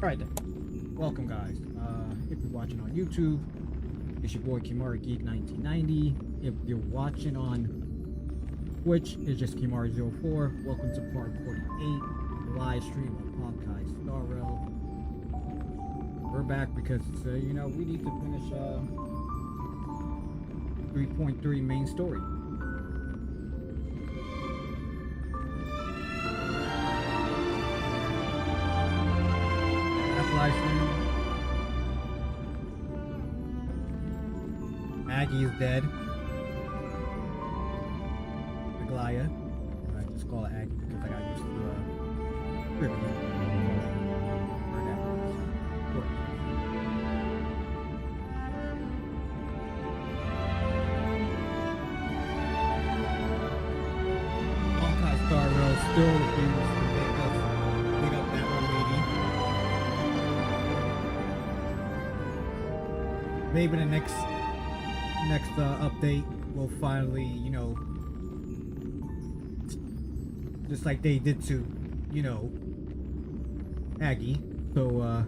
Alright then, welcome guys. If you're watching on YouTube, it's your boy Kimari Geek 1990. If you're watching on Twitch, it's just Kimari04. Welcome to part 48, live stream of Honkai Star Rail. We're back because you know, we need to finish 3.3 main story. Livestream. Aggie is dead. Aglaya. I just call it Aggie because I got used to cribbing. Honkai Star Rail still refuses to make us pick up that old lady. Maybe the next update will finally, you know, just like they did to, you know, Aggie. So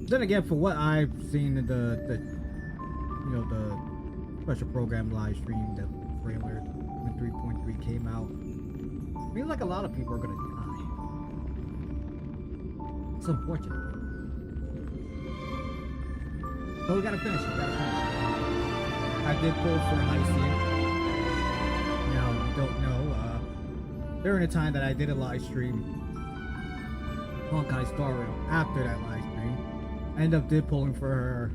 then again, for what I've seen in the you know, the special program live stream, the trailer when 3.3 came out, feels like a lot of people are gonna die. It's unfortunate. So we gotta finish it, I did pull for Lycian. Now, you don't know, during the time that I did a live stream, Honkai Star Rail, after that live stream, I ended up pulling for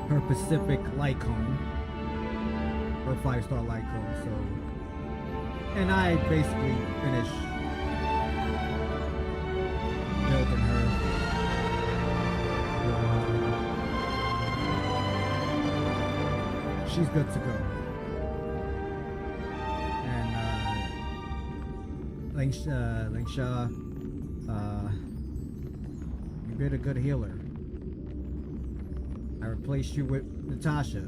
her Pacific Lycone, her 5-star Lycone, so, and I basically finished building her. She's good to go. And Lingsha, you've been a good healer. I replaced you with Natasha.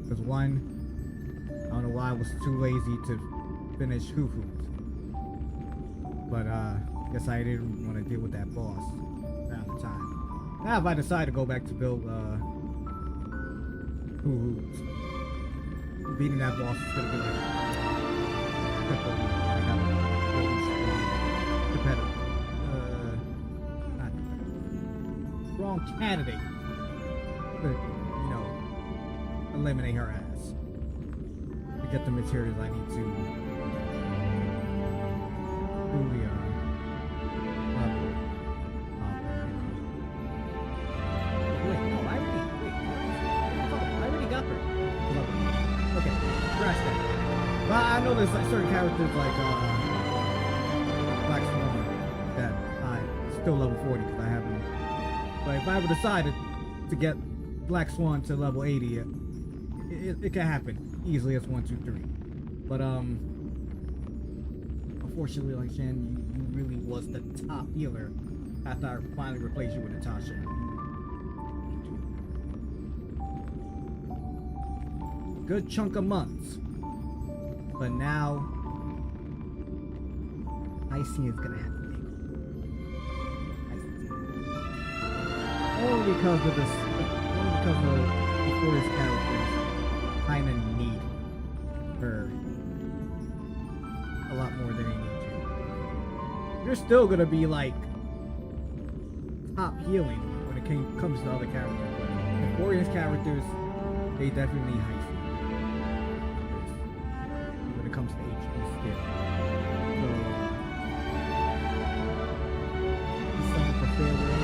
Because one, I don't know why I was too lazy to finish Hoo-Hoo. But guess I didn't want to deal with that boss at the time. Now if I decide to go back to build Hoo-Hoo's, beating that boss is gonna be like competitive. Not competitive. Wrong candidate. But, you know, eliminate her ass to get the materials I need to truly I know there's like certain characters like Black Swan that I still level 40 because I haven't. But if I ever decided to get Black Swan to level 80, it can happen easily as 1, 2, 3. But unfortunately, like Shan, you really was the top healer after I finally replaced you with Natasha. Good chunk of months. But now, Lycian is gonna have to take only because of this, only because of the Forest characters kinda need her a lot more than they need to. You're still gonna be like top healing when it comes to other characters. But the Forest characters, they definitely need Lycian. Comes to HP skill. So some for failure,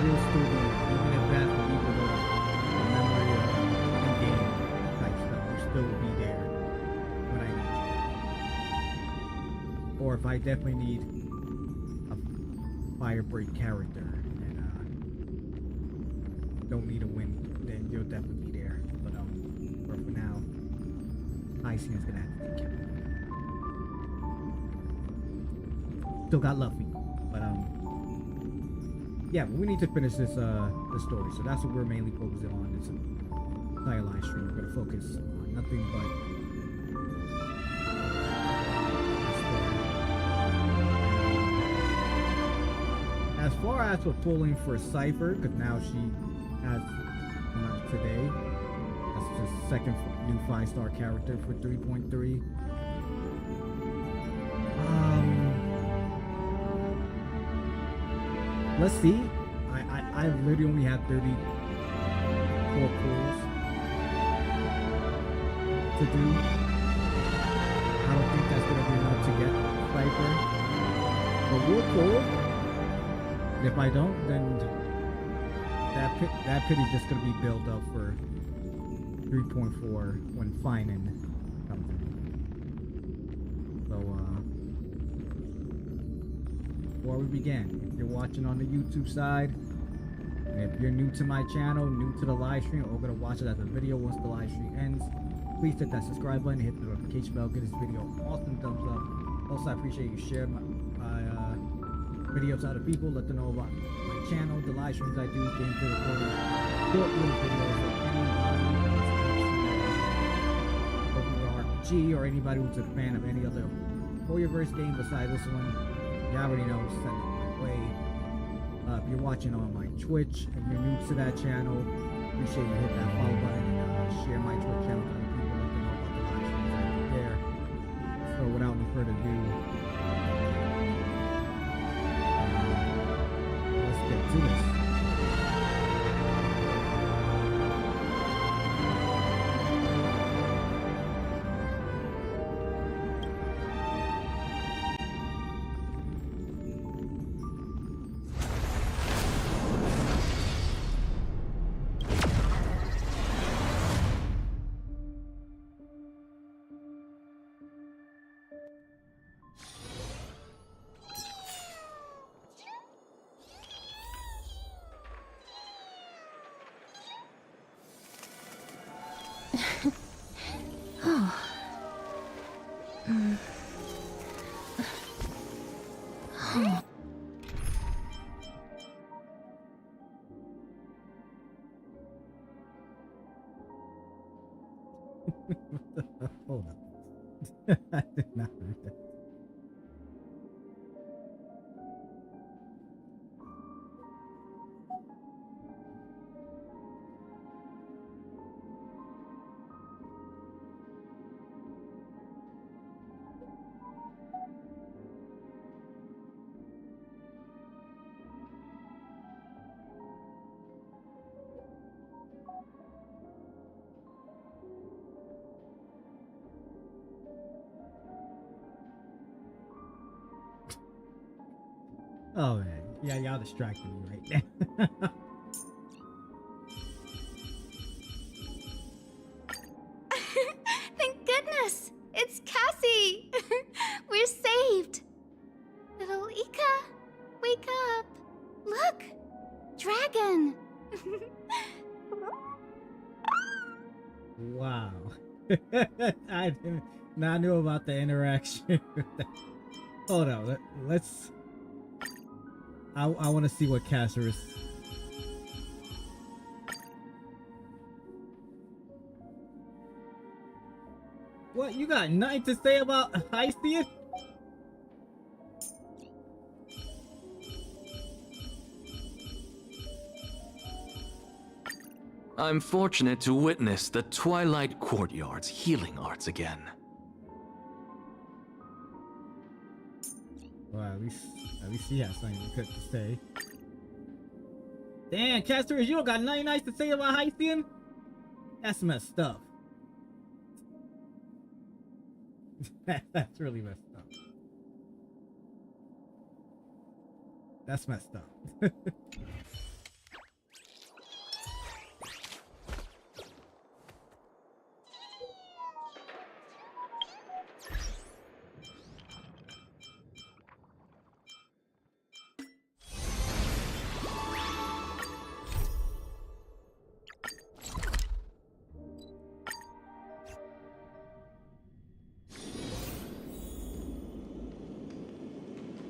you will still be, even if that's what people know, the memory of in-game type stuff, you still will be there when I need you. Or if I definitely need a fire break character and don't need a win, then you'll definitely be there. But for now, Lycian is gonna have to take care of it. Still got Luffy, but yeah, but we need to finish this this story, so that's what we're mainly focusing on this entire live stream. We're gonna focus on nothing but as far as we're pulling for Cypher, because now she has come out today. That's the second new 5-star character for 3.3. Let's see. I literally only had 34 pulls to do. I don't think that's gonna be enough to get Viper. But we'll pull. And if I don't, then that pit is just gonna be built up for 3.4 when Finan comes in. So before we begin, if you're watching on the YouTube side, and if you're new to my channel, new to the live stream, or gonna watch it as a video once the live stream ends, please hit that subscribe button, hit the notification bell, give this video an awesome thumbs up. Also, I appreciate you sharing my videos to other people, let them know about my channel, the live streams I do, gameplay recording, short little videos for anybody RPG or anybody who's a fan of any other Warriorverse game besides this one. You already know, send it my way. If you're watching on my Twitch and you're new to that channel, appreciate you hit that follow button and share my Twitch channel to other people, let them know about the live streams I do there. So without any further ado, let's get to this. Hold up. I did not read that. Oh man, yeah, y'all distracted me right now. Thank goodness! It's Cassie! We're saved! Little Ika, wake up! Look! Dragon! Wow. I didn't not know about the interaction. Hold on, let's. I want to see what Casser is. What, you got nothing to say about Heistia? I'm fortunate to witness the Twilight Courtyard's healing arts again. Well, at least he has something good to say. Damn, Castor, you don't got nothing nice to say about Heistia? That's messed up. That's really messed up. That's messed up.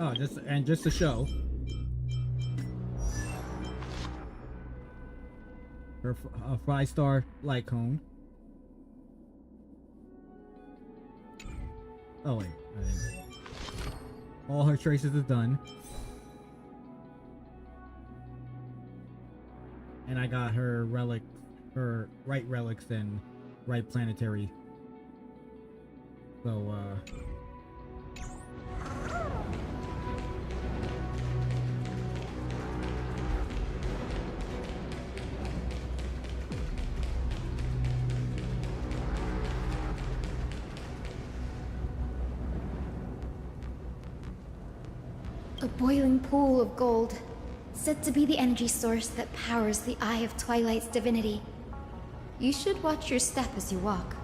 Oh, just to show her 5-star light cone. Oh wait, all her traces is done. and I got her relic, her right relics and right planetary. So A boiling pool of gold, said to be the energy source that powers the Eye of Twilight's divinity. You should watch your step as you walk.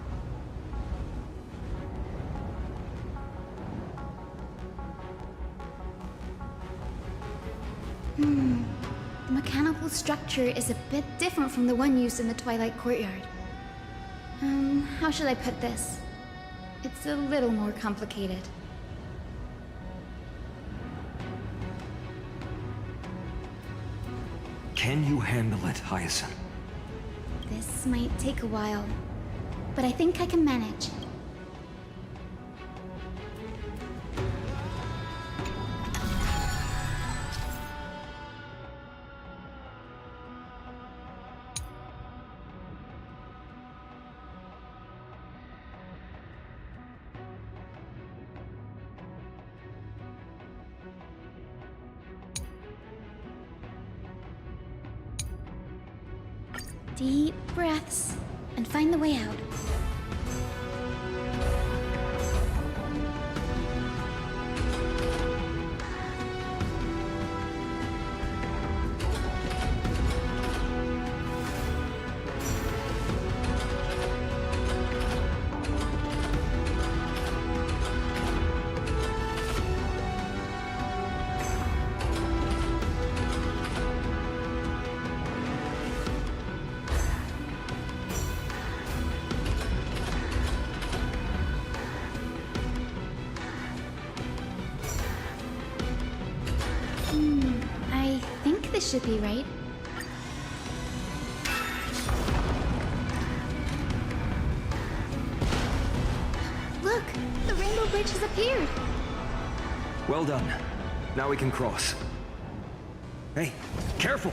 The mechanical structure is a bit different from the one used in the Twilight Courtyard. How should I put this? It's a little more complicated. Can you handle it, Hyacinth? This might take a while, but I think I can manage. Deep breaths, and find the way out. I think this should be right. Look! The Rainbow Bridge has appeared! Well done. Now we can cross. Hey, careful!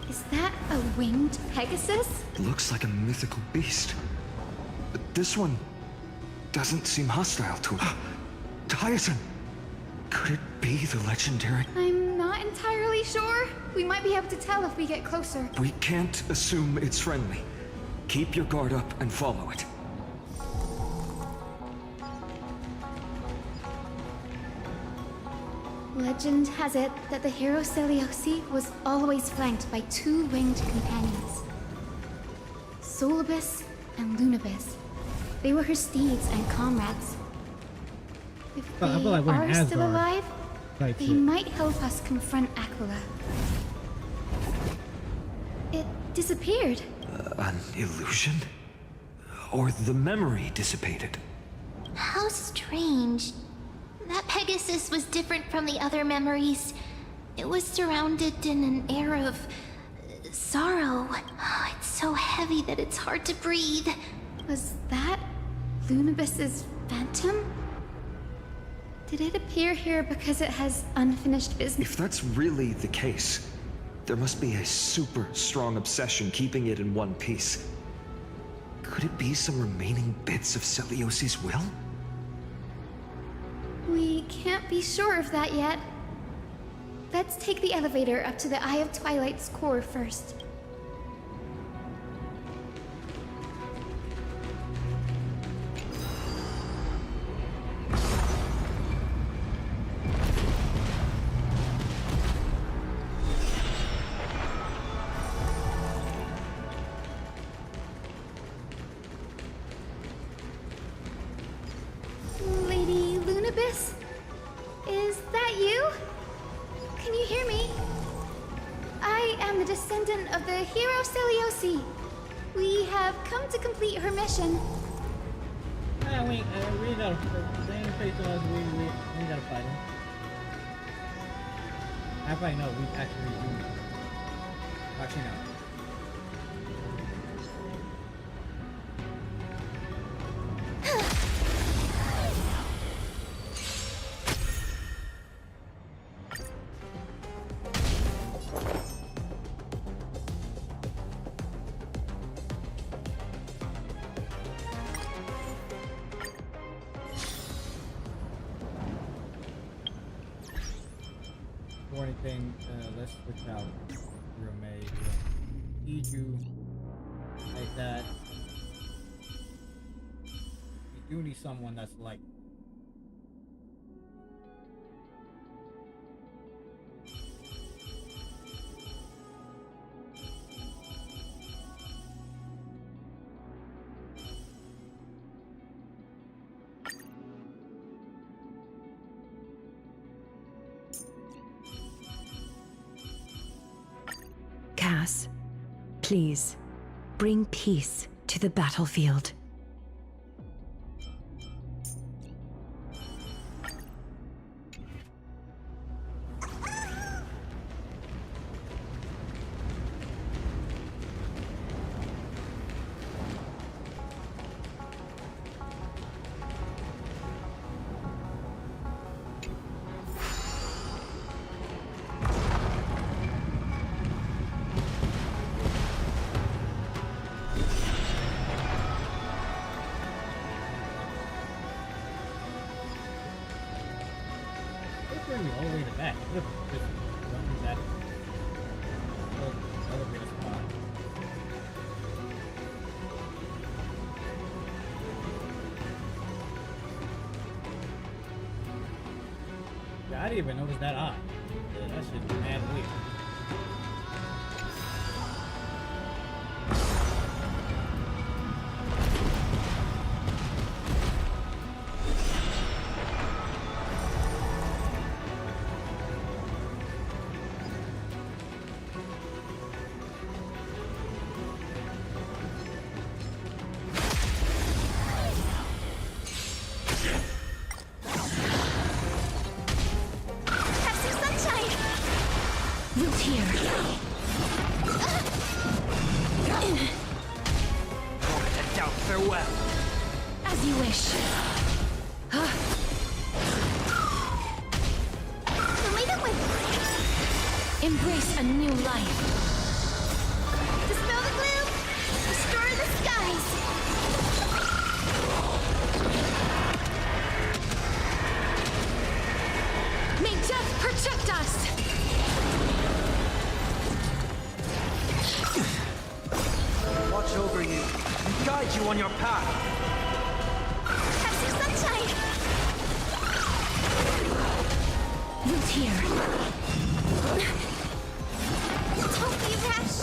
Is that a winged Pegasus? Looks like a mythical beast. But this one doesn't seem hostile to it. Hyacinth! Could it be the legendary? I'm not entirely sure. We might be able to tell if we get closer. We can't assume it's friendly. Keep your guard up and follow it. Legend has it that the hero Celiosi was always flanked by two winged companions. Solibus and Lunibus. They were her steeds and comrades. If they I feel like we're in are still Asgard alive, type they shit. might help us confront Aquila. It disappeared. An illusion? Or the memory dissipated? How strange. That Pegasus was different from the other memories. It was surrounded in an air of sorrow. Oh, it's so heavy that it's hard to breathe. Was that Lunibus's phantom? Did it appear here because it has unfinished business? If that's really the case, there must be a super strong obsession keeping it in one piece. Could it be some remaining bits of Celiosi's will? We can't be sure of that yet. Let's take the elevator up to the Eye of Twilight's core first. Lady Lunibus? Is that you? Can you hear me? I am the descendant of the hero Celiosi. We have come to complete her mission. We gotta, they ain't facing us, we gotta fight him. Actually, no, we actually do. Actually, no. or anything, let's switch out your maid. Need you like that. We do need someone that's like. Cass, please, bring peace to the battlefield. Bring me all the way to the back. Just don't do that. Elevator spot. Yeah, I didn't even notice that eye. Yeah, that shit's mad weird. As you wish. Leave it with. Embrace a new life. Dispel the gloom. Destroy the skies. May death protect us! Watch over you and guide you on your path. Have some sunshine. Root here. Don't be rash.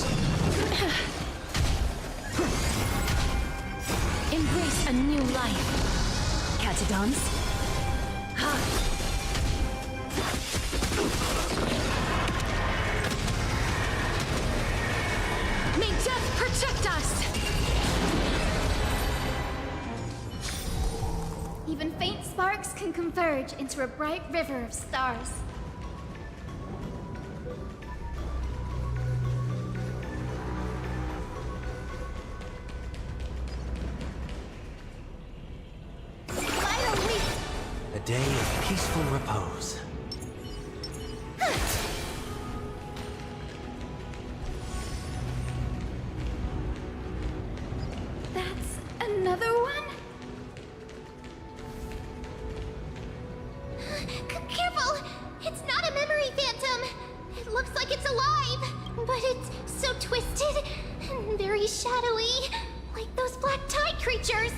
Embrace a new life. Catadons. May death protect us! Even faint sparks can converge into a bright river of stars. Finally! A day of peaceful repose. That's another one? Careful! It's not a memory phantom! It looks like it's alive, but it's so twisted and very shadowy, like those black tide creatures.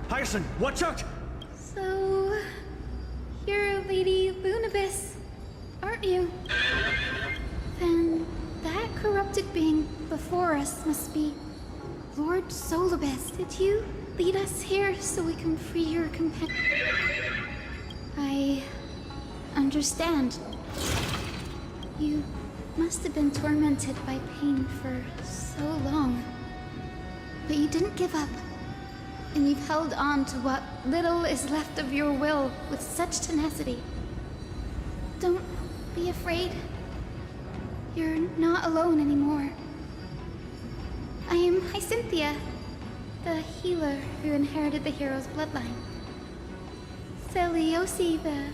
Hyacin, watch out! So, you're Lady Lunabis, aren't you? Then that corrupted being before us must be Lord Solibus. Did you lead us here so we can free your companion? I understand. You must have been tormented by pain for so long. But you didn't give up. And you've held on to what little is left of your will with such tenacity. Don't be afraid. You're not alone anymore. I am Hyacinthia, the healer who inherited the hero's bloodline. Celiosi, the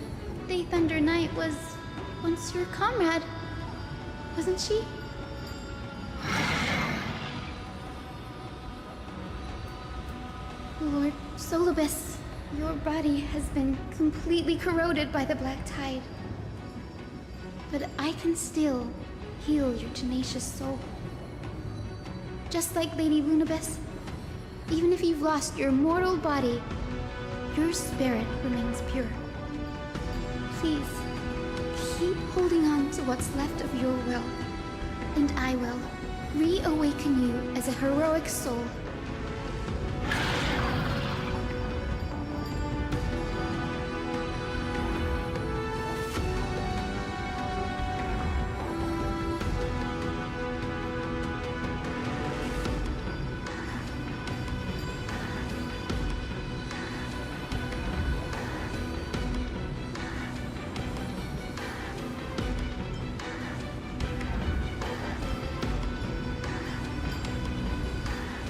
Day Thunder Knight, was once your comrade, wasn't she? Lord Solibus, your body has been completely corroded by the black tide. but I can still heal your tenacious soul. Just like Lady Lunabis, even if you've lost your mortal body, your spirit remains pure. Please, keep holding on to what's left of your will, and I will reawaken you as a heroic soul.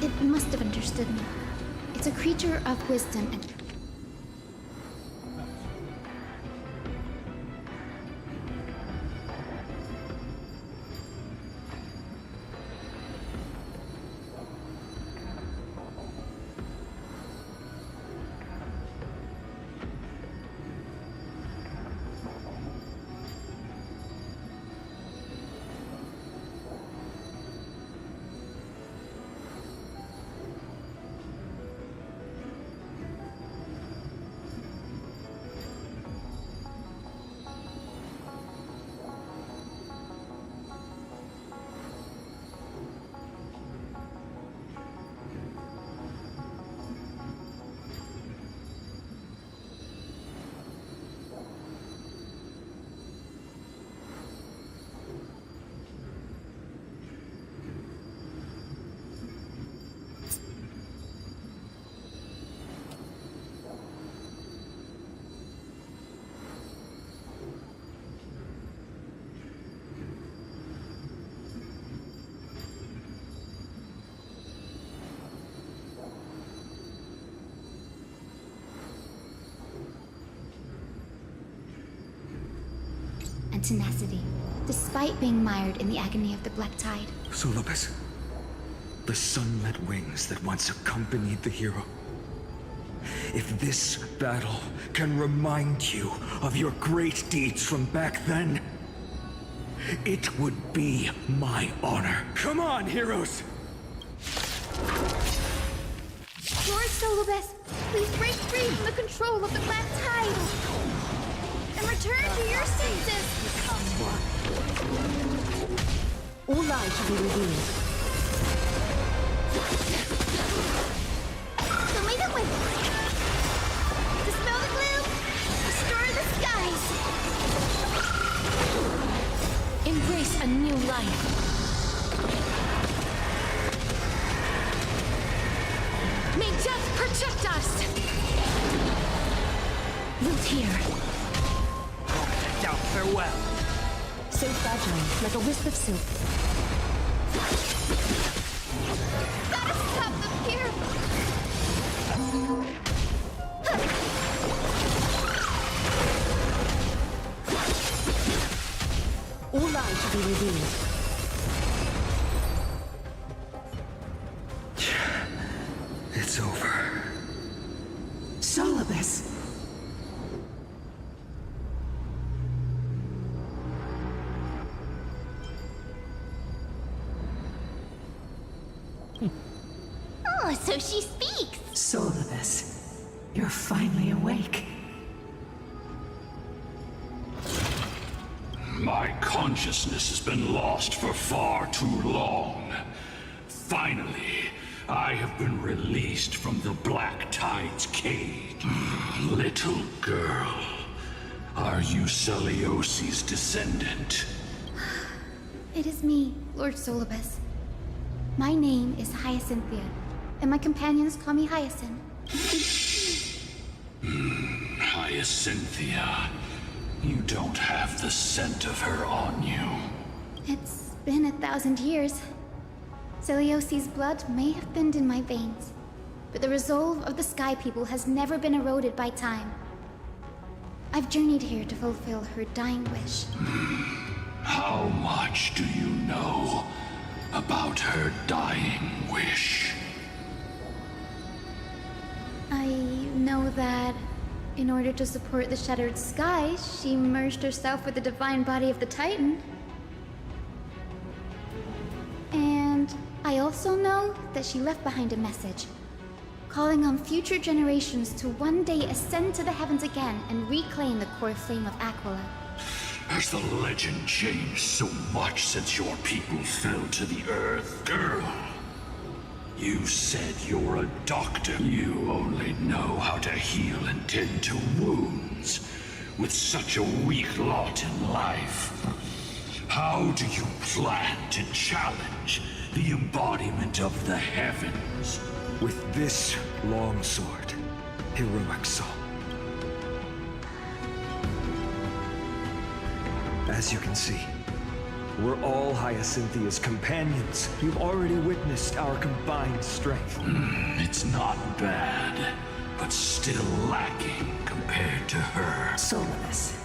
It must have understood me. It's a creature of wisdom and... and tenacity, despite being mired in the agony of the Black Tide. Solobus, the sunlit wings that once accompanied the hero. If this battle can remind you of your great deeds from back then, it would be my honor. Come on, heroes! Lord Solobus, please break free from the control of the Black Tide and return to your senses. All lives shall be revealed. So may the wind dispel the gloom, restore the skies. Embrace a new life. May death protect us! Root here. Down farewell. So fragile, like a wisp of silk. Gotta stop them here. All lives shall be revealed. It's over. Solobus. Oh, so she speaks. Solobus. You're finally awake. My consciousness has been lost for far too long. Finally, I have been released from the Black Tide's cage. Little girl, are you Celiosi's descendant? It is me, Lord Solobus. My name is Hyacinthia, and my companions call me Hyacinth. Hyacinthia, you don't have the scent of her on you. It's been 1,000 years. Celiosi's blood may have thinned in my veins, but the resolve of the Sky People has never been eroded by time. I've journeyed here to fulfill her dying wish. How much do you know about her dying wish? I know that In order to support the shattered sky, she merged herself with the divine body of the Titan. And I also know that she left behind a message, calling on future generations to one day ascend to the heavens again and reclaim the core flame of Aquila. Has the legend changed so much since your people fell to the earth? Girl, you said you're a doctor. You only know how to heal and tend to wounds. With such a weak lot in life, how do you plan to challenge the embodiment of the heavens? With this long sword, heroic soul. As you can see, we're all Hyacinthia's companions. You've already witnessed our combined strength. It's not bad, but still lacking compared to her. Solidus,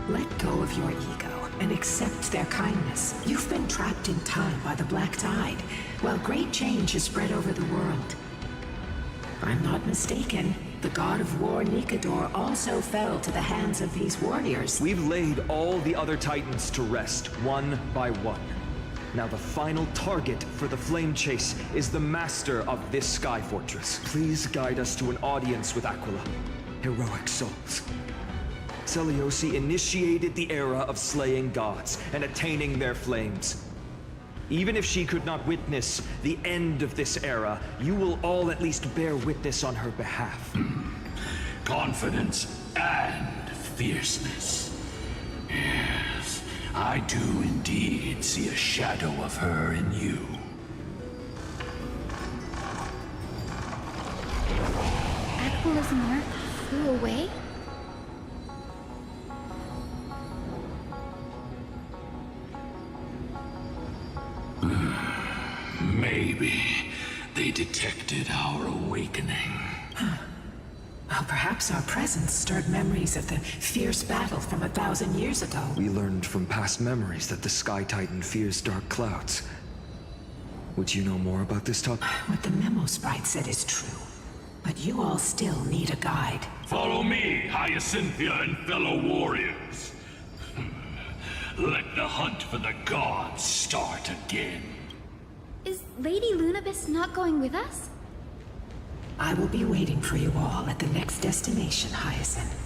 let go of your ego and accept their kindness. You've been trapped in time by the Black Tide, while great change has spread over the world. If I'm not mistaken, the god of war Nikador also fell to the hands of these warriors. We've laid all the other titans to rest, one by one. Now the final target for the flame chase is the master of this sky fortress. Please guide us to an audience with Aquila. Heroic souls. Seleuci initiated the era of slaying gods and attaining their flames. Even if she could not witness the end of this era, you will all at least bear witness on her behalf. Confidence and fierceness. Yes, I do indeed see a shadow of her in you. Aquila's mark flew away? Maybe they detected our awakening. Well, perhaps our presence stirred memories of the fierce battle from 1,000 years ago. We learned from past memories that the Sky Titan fears dark clouds. Would you know more about this topic? What the memo sprite said is true. But you all still need a guide. Follow me, Hyacinthia and fellow warriors. Let the hunt for the gods start again. Is Lady Lunabis not going with us? I will be waiting for you all at the next destination, Hyacinth.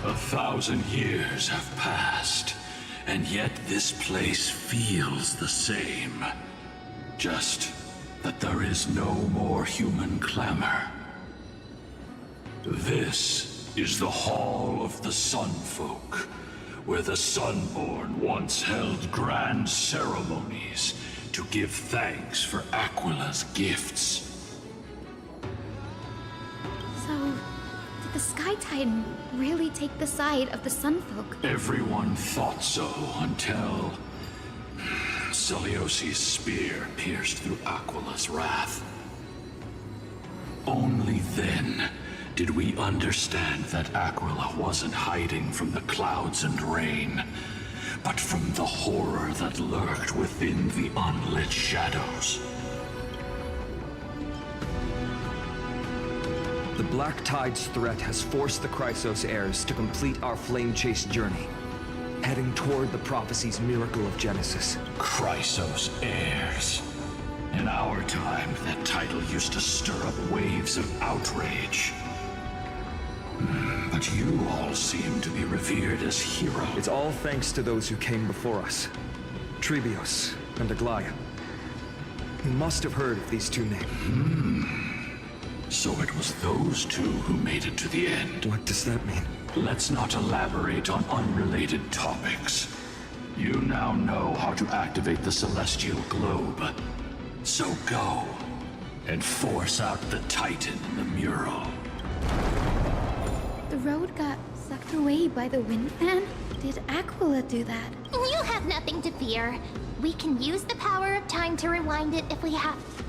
A 1,000 years have passed, and yet this place feels the same. Just that there is no more human clamor. This is the Hall of the Sun Folk, where the Sunborn once held grand ceremonies to give thanks for Aquila's gifts. So, did the Sky Titan really take the side of the Sunfolk? Everyone thought so until Seleuci's spear pierced through Aquila's wrath. Only then did we understand that Aquila wasn't hiding from the clouds and rain, but from the horror that lurked within the unlit shadows. The Black Tide's threat has forced the Chrysos heirs to complete our flame chase journey, heading toward the prophecy's miracle of Genesis. Chrysos heirs. In our time, that title used to stir up waves of outrage. But you all seem to be revered as heroes. It's all thanks to those who came before us. Trebios and Aglaya. You must have heard of these two names. So it was those two who made it to the end. What does that mean? Let's not elaborate on unrelated topics. You now know how to activate the celestial globe. So go and force out the Titan in the mural. The road got sucked away by the wind fan? Did Aquila do that? You have nothing to fear. We can use the power of time to rewind it if we have to.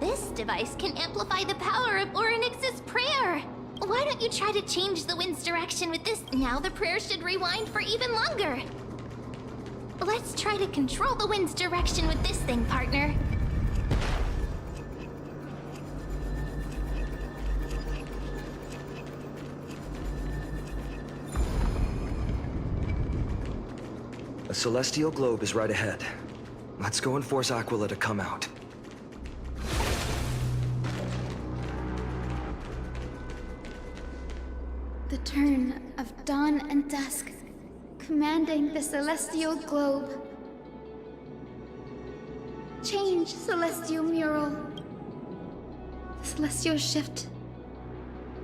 This device can amplify the power of Orynyx's prayer. Why don't you try to change the wind's direction with this? Now the prayer should rewind for even longer. Let's try to control the wind's direction with this thing, partner. A celestial globe is right ahead. Let's go and force Aquila to come out. The turn of dawn and dusk, commanding the celestial globe. Change, celestial mural. The celestial shift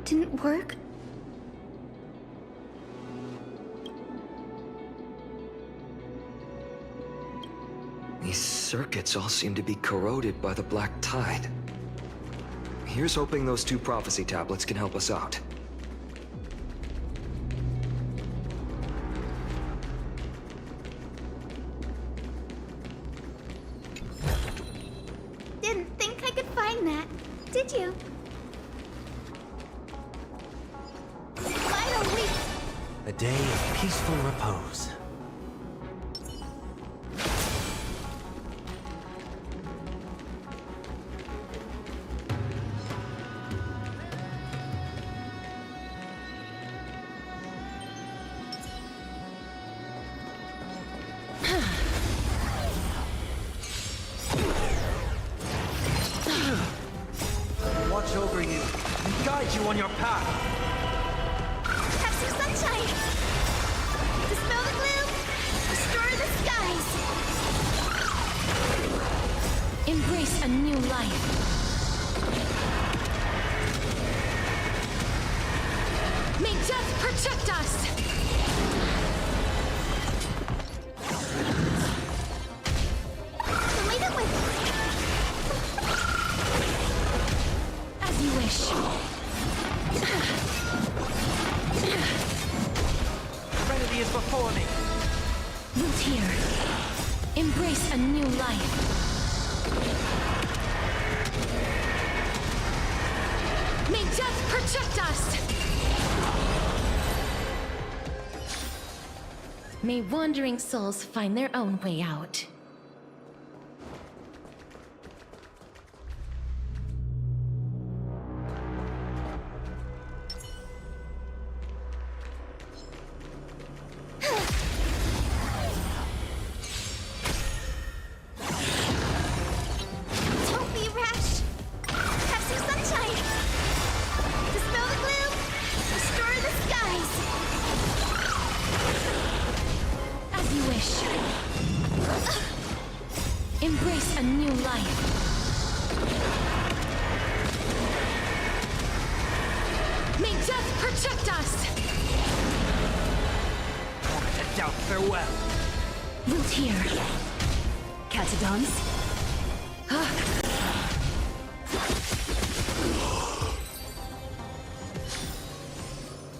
didn't work? These circuits all seem to be corroded by the black tide. Here's hoping those two prophecy tablets can help us out. Didn't think I could find that, did you? Finally! A day of peaceful repose. Watch over you and guide you on your path. Have some sunshine! Dispel the gloom! Restore the skies! Embrace a new life. May death protect us! Leave it with As you wish. Serenity is before me. Root here. Embrace a new life. May death protect us! May wandering souls find their own way out. Don't be rash! Have some sunshine! Dispel the gloom! Restore the skies! As you wish. Embrace a new life. May death protect us! A doubt farewell. Root here. Catadons?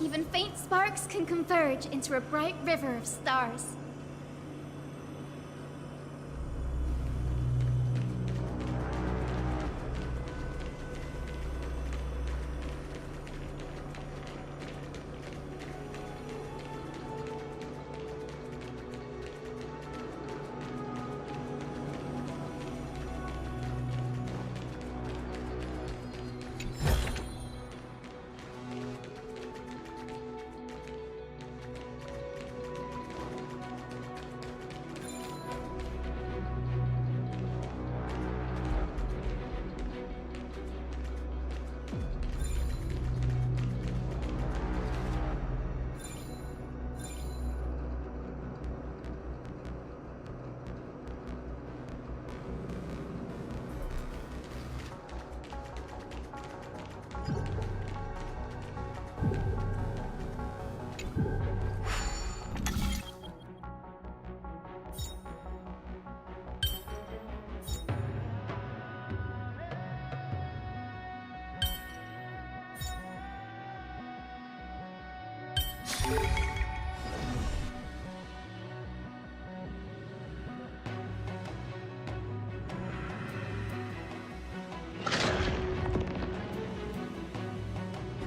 Even faint sparks can converge into a bright river of stars.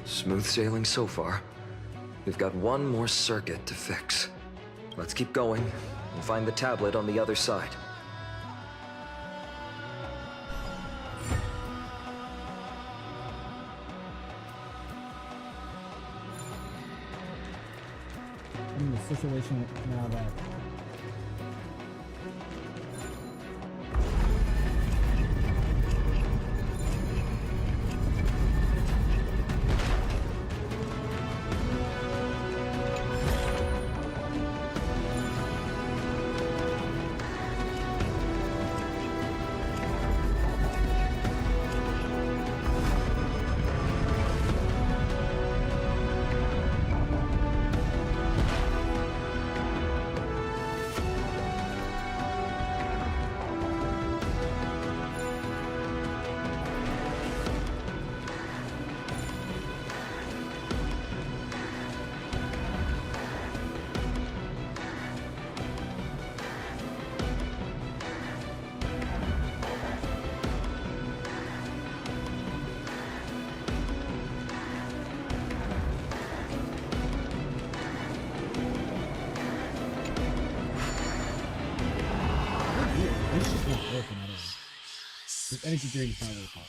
Smooth sailing so far. We've got one more circuit to fix. Let's keep going and find the tablet on the other side. I'm in a situation now that this is not working at all. This energy drain is not really possible.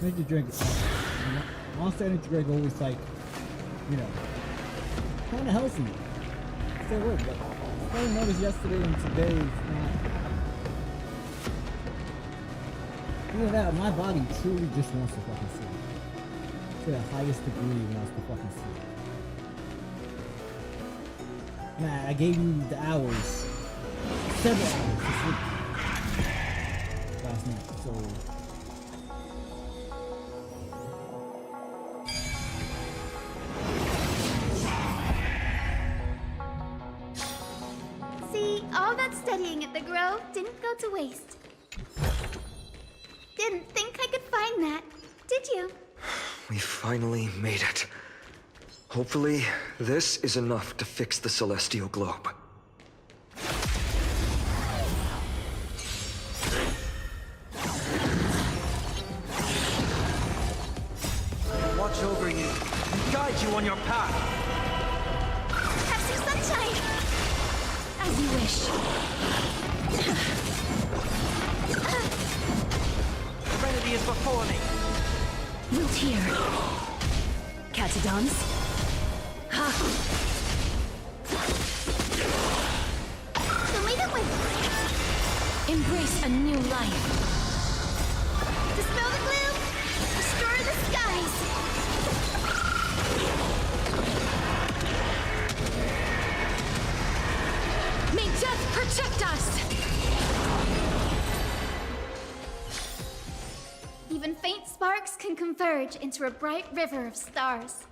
Energy drink, Monster Energy drink always like, you know, kind of healthy. Stay awake, but I noticed yesterday and today it's not. Either that, my body truly just wants to fucking sleep. To the highest degree, it wants to fucking sleep. Man, I gave you the hours, several hours to sleep last night, so. All that studying at the Grove didn't go to waste. Didn't think I could find that, did you? We finally made it. Hopefully, this is enough to fix the Celestial Globe. Watch over you and guide you on your path. Have some sunshine! As you wish. Serenity is before me. Root here. Catadons. Ha! So leave it with Embrace a new life. Dispel the gloom! Restore the skies! May death protect us! Even faint sparks can converge into a bright river of stars.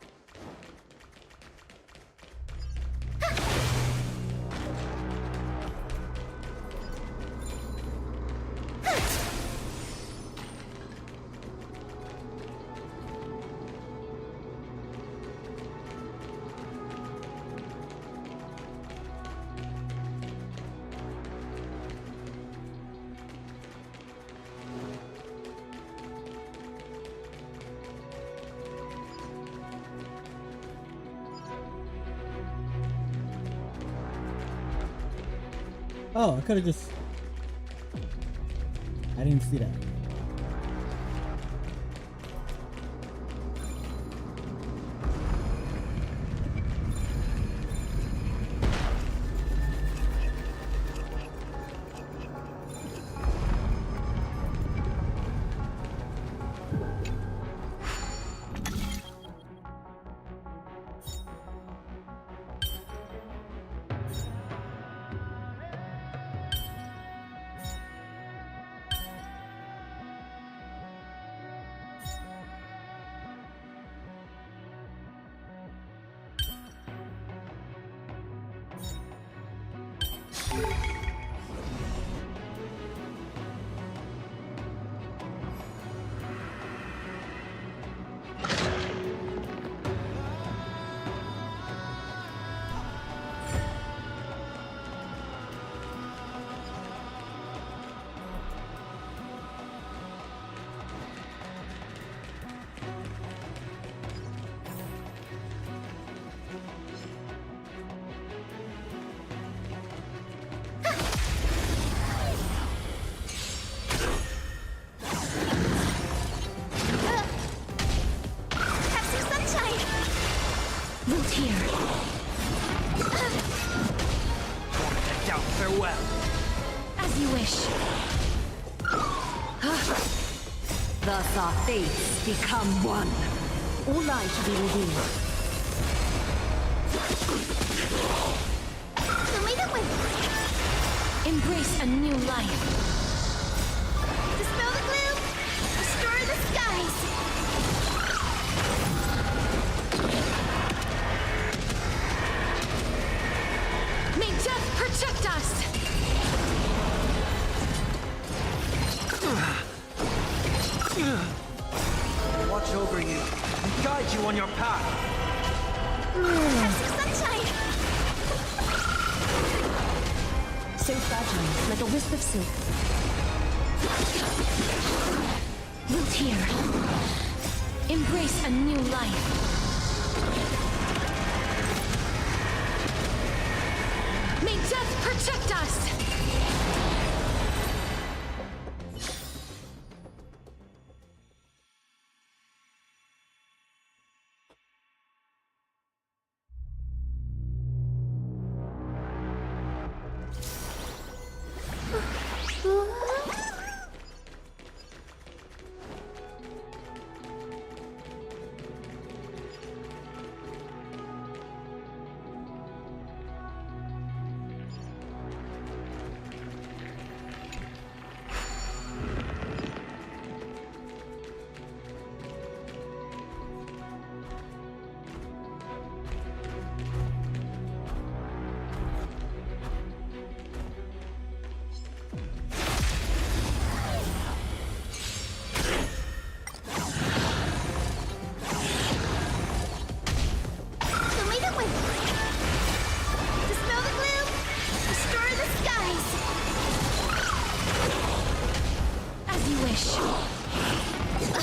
Oh, I could have just... I didn't see that. Thus our fates become one. All light to be revealed. You made it with... Embrace a new life. Dispel the gloom! Restore the skies! May death protect us! Watch over you and guide you on your path. Have some sunshine! So fragile, like a wisp of silk. Root here. Embrace a new life. May death protect us!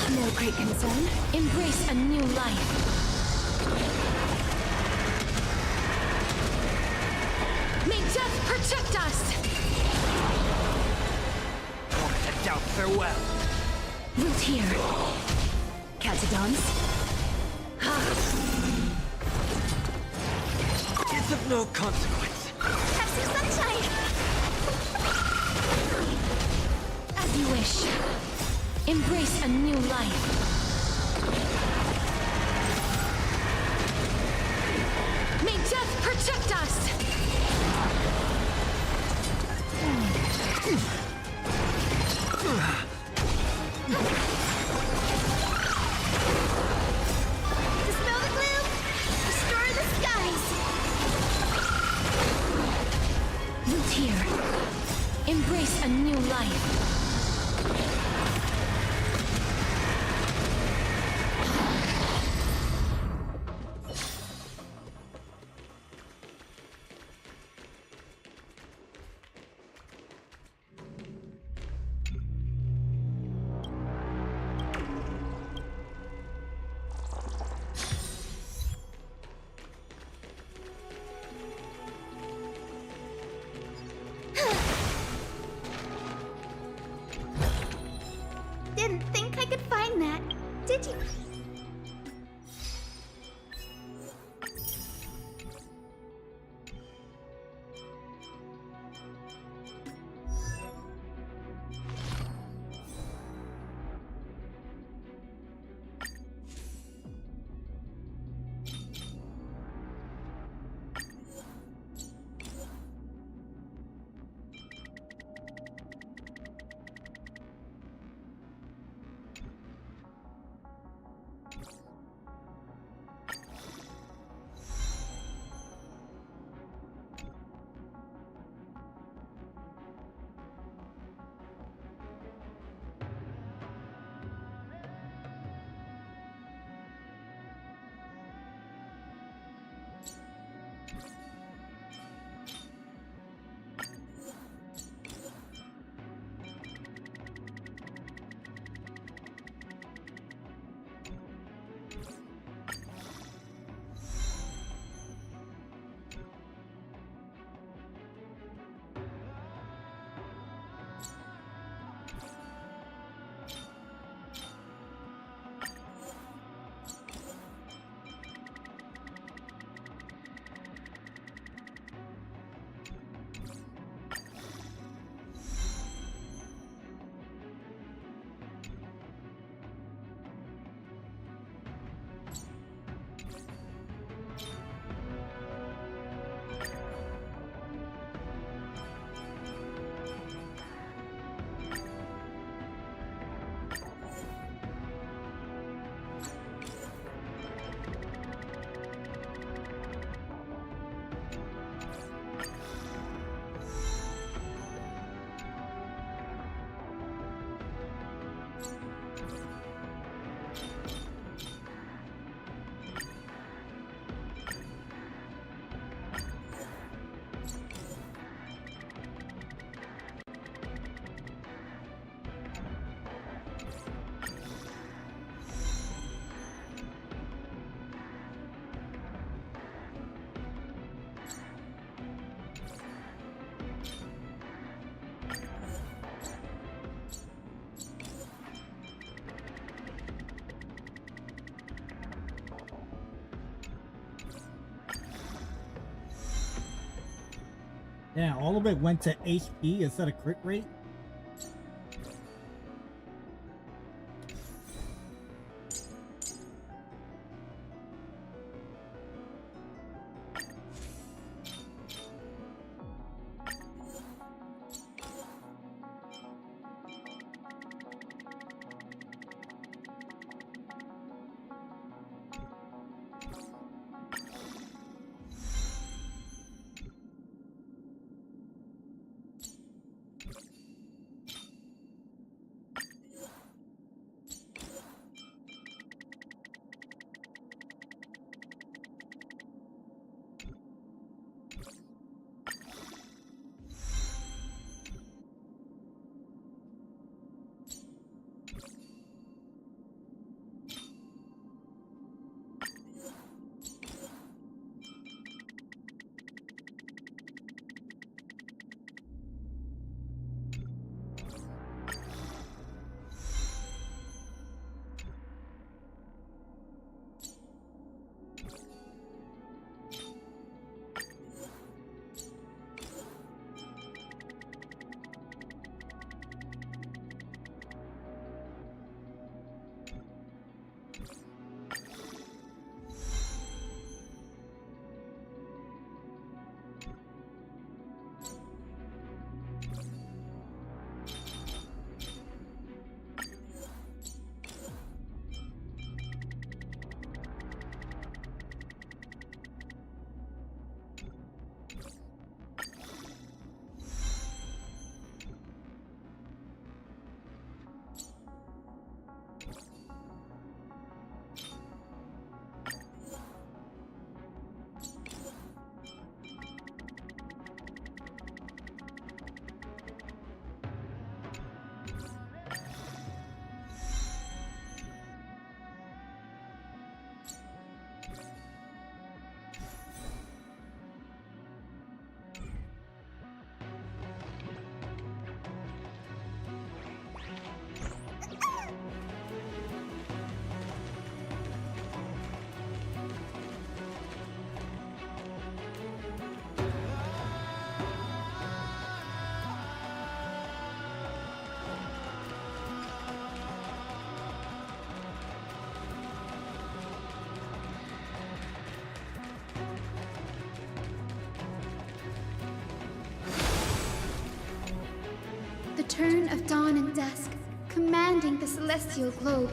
No great concern. Embrace a new life. May death protect us! I doubt farewell. Root here. Catadons? It's of no consequence. Have some sunshine! As you wish. Embrace a new life. May death protect us! Dispel the gloom! Restore the skies! Root here. Embrace a new life. did you? Yeah, all of it went to HP instead of crit rate. return of dawn and dusk, commanding the celestial globe.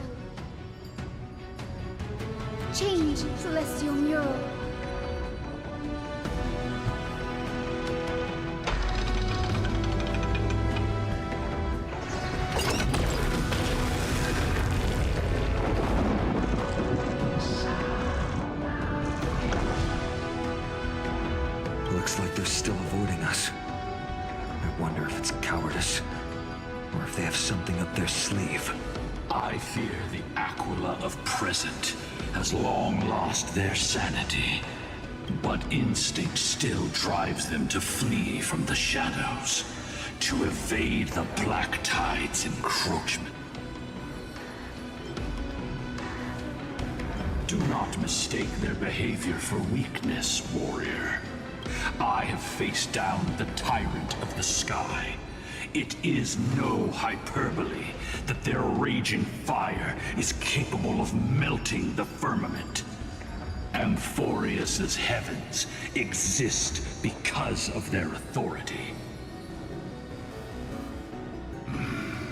Change, celestial mural. Looks like they're still avoiding us. I wonder if it's cowardice, or if they have something up their sleeve. I fear the Aquila of present has long lost their sanity. But instinct still drives them to flee from the shadows, to evade the Black Tide's encroachment. Do not mistake their behavior for weakness, warrior. I have faced down the tyrant of the sky. It is no hyperbole that their raging fire is capable of melting the firmament. Amphorius's heavens exist because of their authority.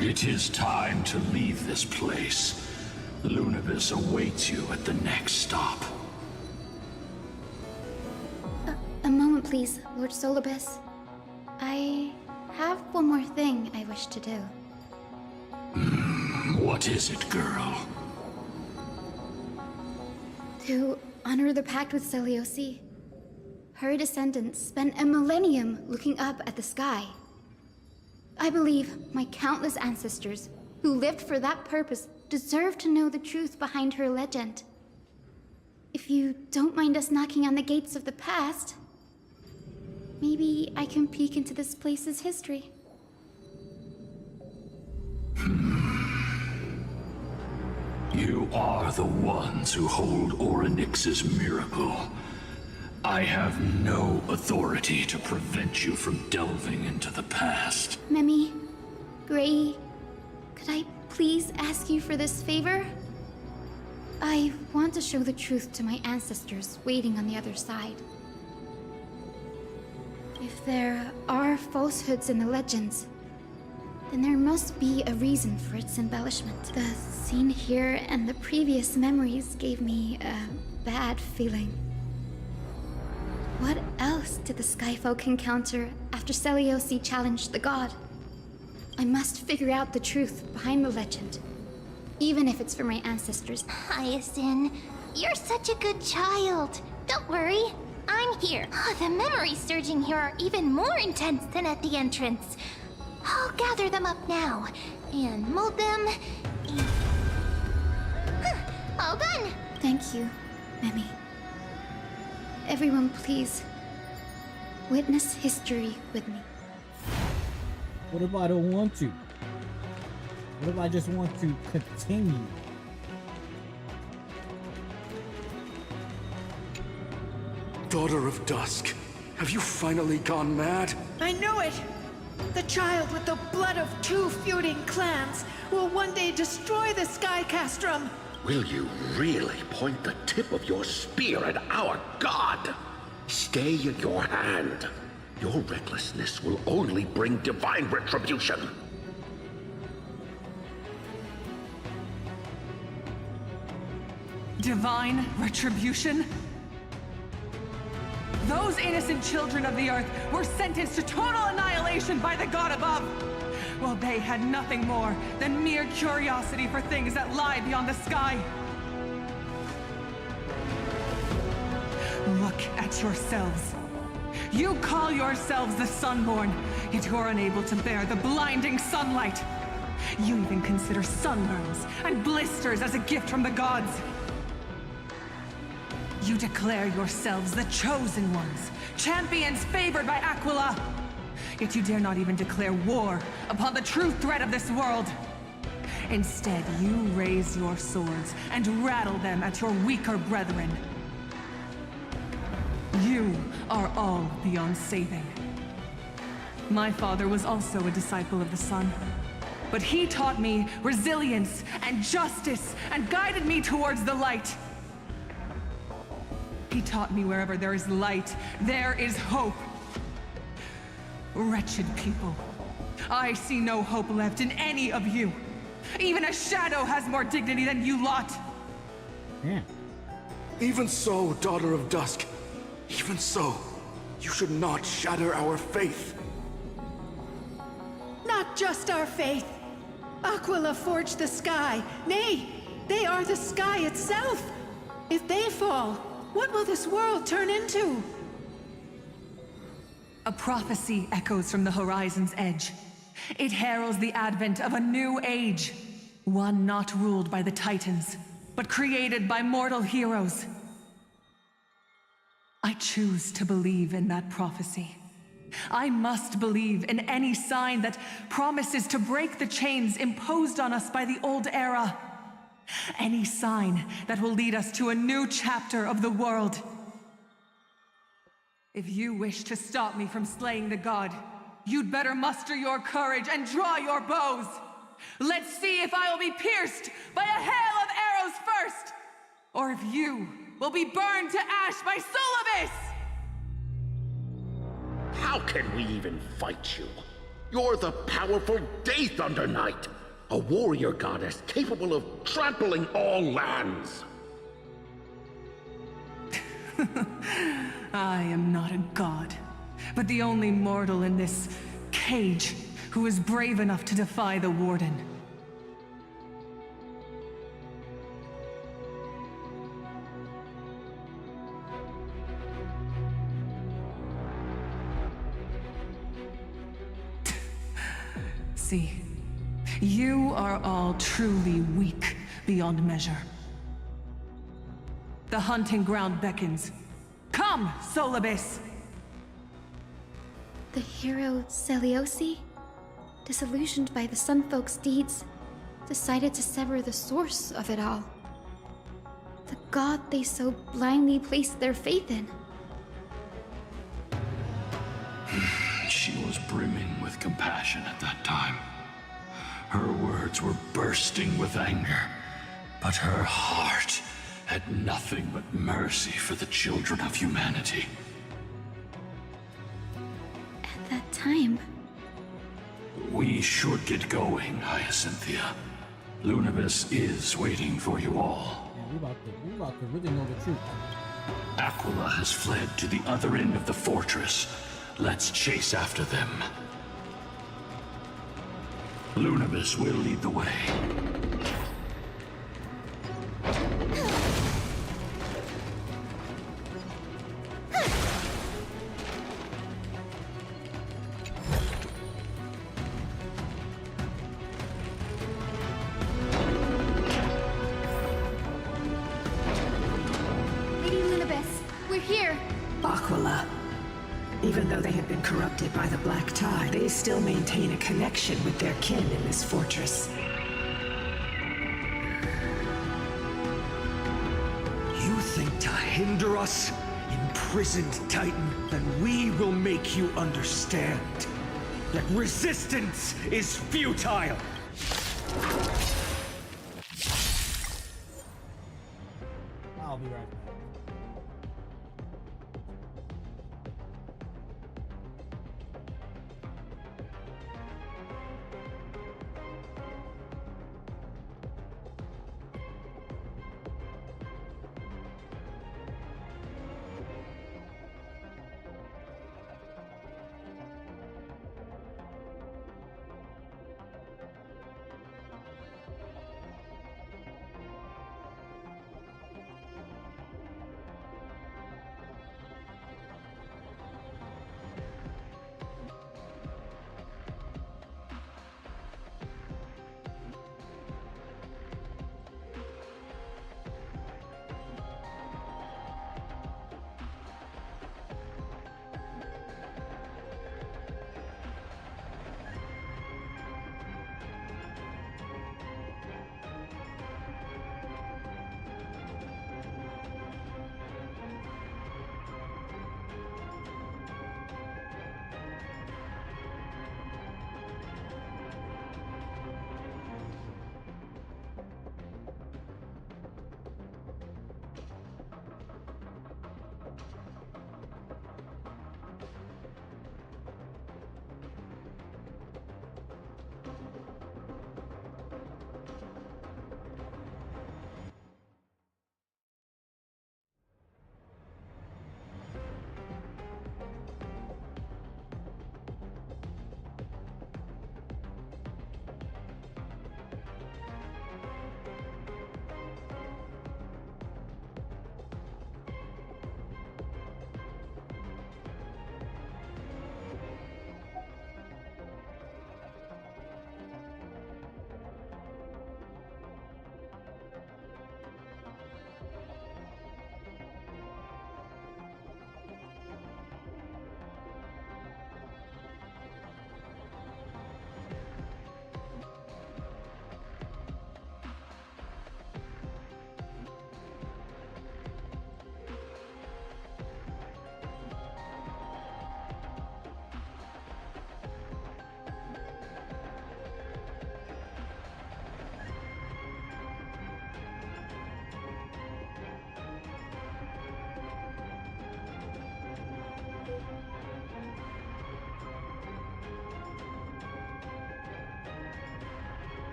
It is time to leave this place. Lunibus awaits you at the next stop. A moment, please, Lord Solibus. I have one more thing I wish to do. What is it, girl? To honor the pact with Selioci. Her descendants spent a millennium looking up at the sky. I believe my countless ancestors who lived for that purpose deserve to know the truth behind her legend. If you don't mind us knocking on the gates of the past, maybe I can peek into this place's history. You are the ones who hold Orynyx's miracle. I have no authority to prevent you from delving into the past. Memi, Gray, could I please ask you for this favor? I want to show the truth to my ancestors waiting on the other side. If there are falsehoods in the legends, then there must be a reason for its embellishment. The scene here and the previous memories gave me a bad feeling. What else did the Skyfolk encounter after Selioci challenged the god? I must figure out the truth behind the legend, even if it's for my ancestors. Hyacinth, you're such a good child. Don't worry, I'm here. The memories surging here are even more intense than at the entrance. I'll gather them up now and mold them. All done. Thank you, Memi. Everyone, please, witness history with me. What if I don't want to? What if I just want to continue? Daughter of Dusk, have you finally gone mad? I knew it! The child with the blood of two feuding clans will one day destroy the Sky Castrum. Will you really point the tip of your spear at our god? Stay in your hand. Your recklessness will only bring divine retribution. Divine retribution? Those innocent children of the earth were sentenced to total annihilation by the god above, while they had nothing more than mere curiosity for things that lie beyond the sky. Look at yourselves. You call yourselves the Sunborn, yet you're unable to bear the blinding sunlight. You even consider sunburns and blisters as a gift from the gods. You declare yourselves the chosen ones, champions favored by Aquila. Yet you dare not even declare war upon the true threat of this world. Instead, you raise your swords and rattle them at your weaker brethren. You are all beyond saving. My father was also a disciple of the sun, but he taught me resilience and justice and guided me towards the light. He taught me wherever there is light, there is hope. Wretched people, I see no hope left in any of you. Even a shadow has more dignity than you lot. Yeah. Even so, Daughter of Dusk. Even so, you should not shatter our faith. Not just our faith. Aquila forged the sky. Nay, they are the sky itself. If they fall, what will this world turn into? A prophecy echoes from the horizon's edge. It heralds the advent of a new age. One not ruled by the Titans, but created by mortal heroes. I choose to believe in that prophecy. I must believe in any sign that promises to break the chains imposed on us by the old era. Any sign that will lead us to a new chapter of the world. If you wish to stop me from slaying the god, you'd better muster your courage and draw your bows. Let's see if I will be pierced by a hail of arrows first, or if you will be burned to ash by Solibus! How can we even fight you? You're the powerful Day Thunder Knight, a warrior goddess capable of trampling all lands. I am not a god, but the only mortal in this cage who is brave enough to defy the Warden. See, you are all truly weak beyond measure. The hunting ground beckons. Come, Solibus! The hero Seliosi, disillusioned by the Sunfolk's deeds, decided to sever the source of it all. The god they so blindly placed their faith in. She was brimming with compassion at that time. Her words were bursting with anger, but her heart had nothing but mercy for the children of humanity. At that time, We should get going, Hyacinthia. Lunabis is waiting for you all. Yeah, we about to really know the truth. Aquila has fled to the other end of the fortress. Let's chase after them. Lunabis will lead the way. Lady Lunabis, we're here. Aquila. Even though they have been corrupted by the Black Tide, they still maintain a connection with their kin in this fortress. You think to hinder us, imprisoned Titan, then we will make you understand that resistance is futile! I'll be right back.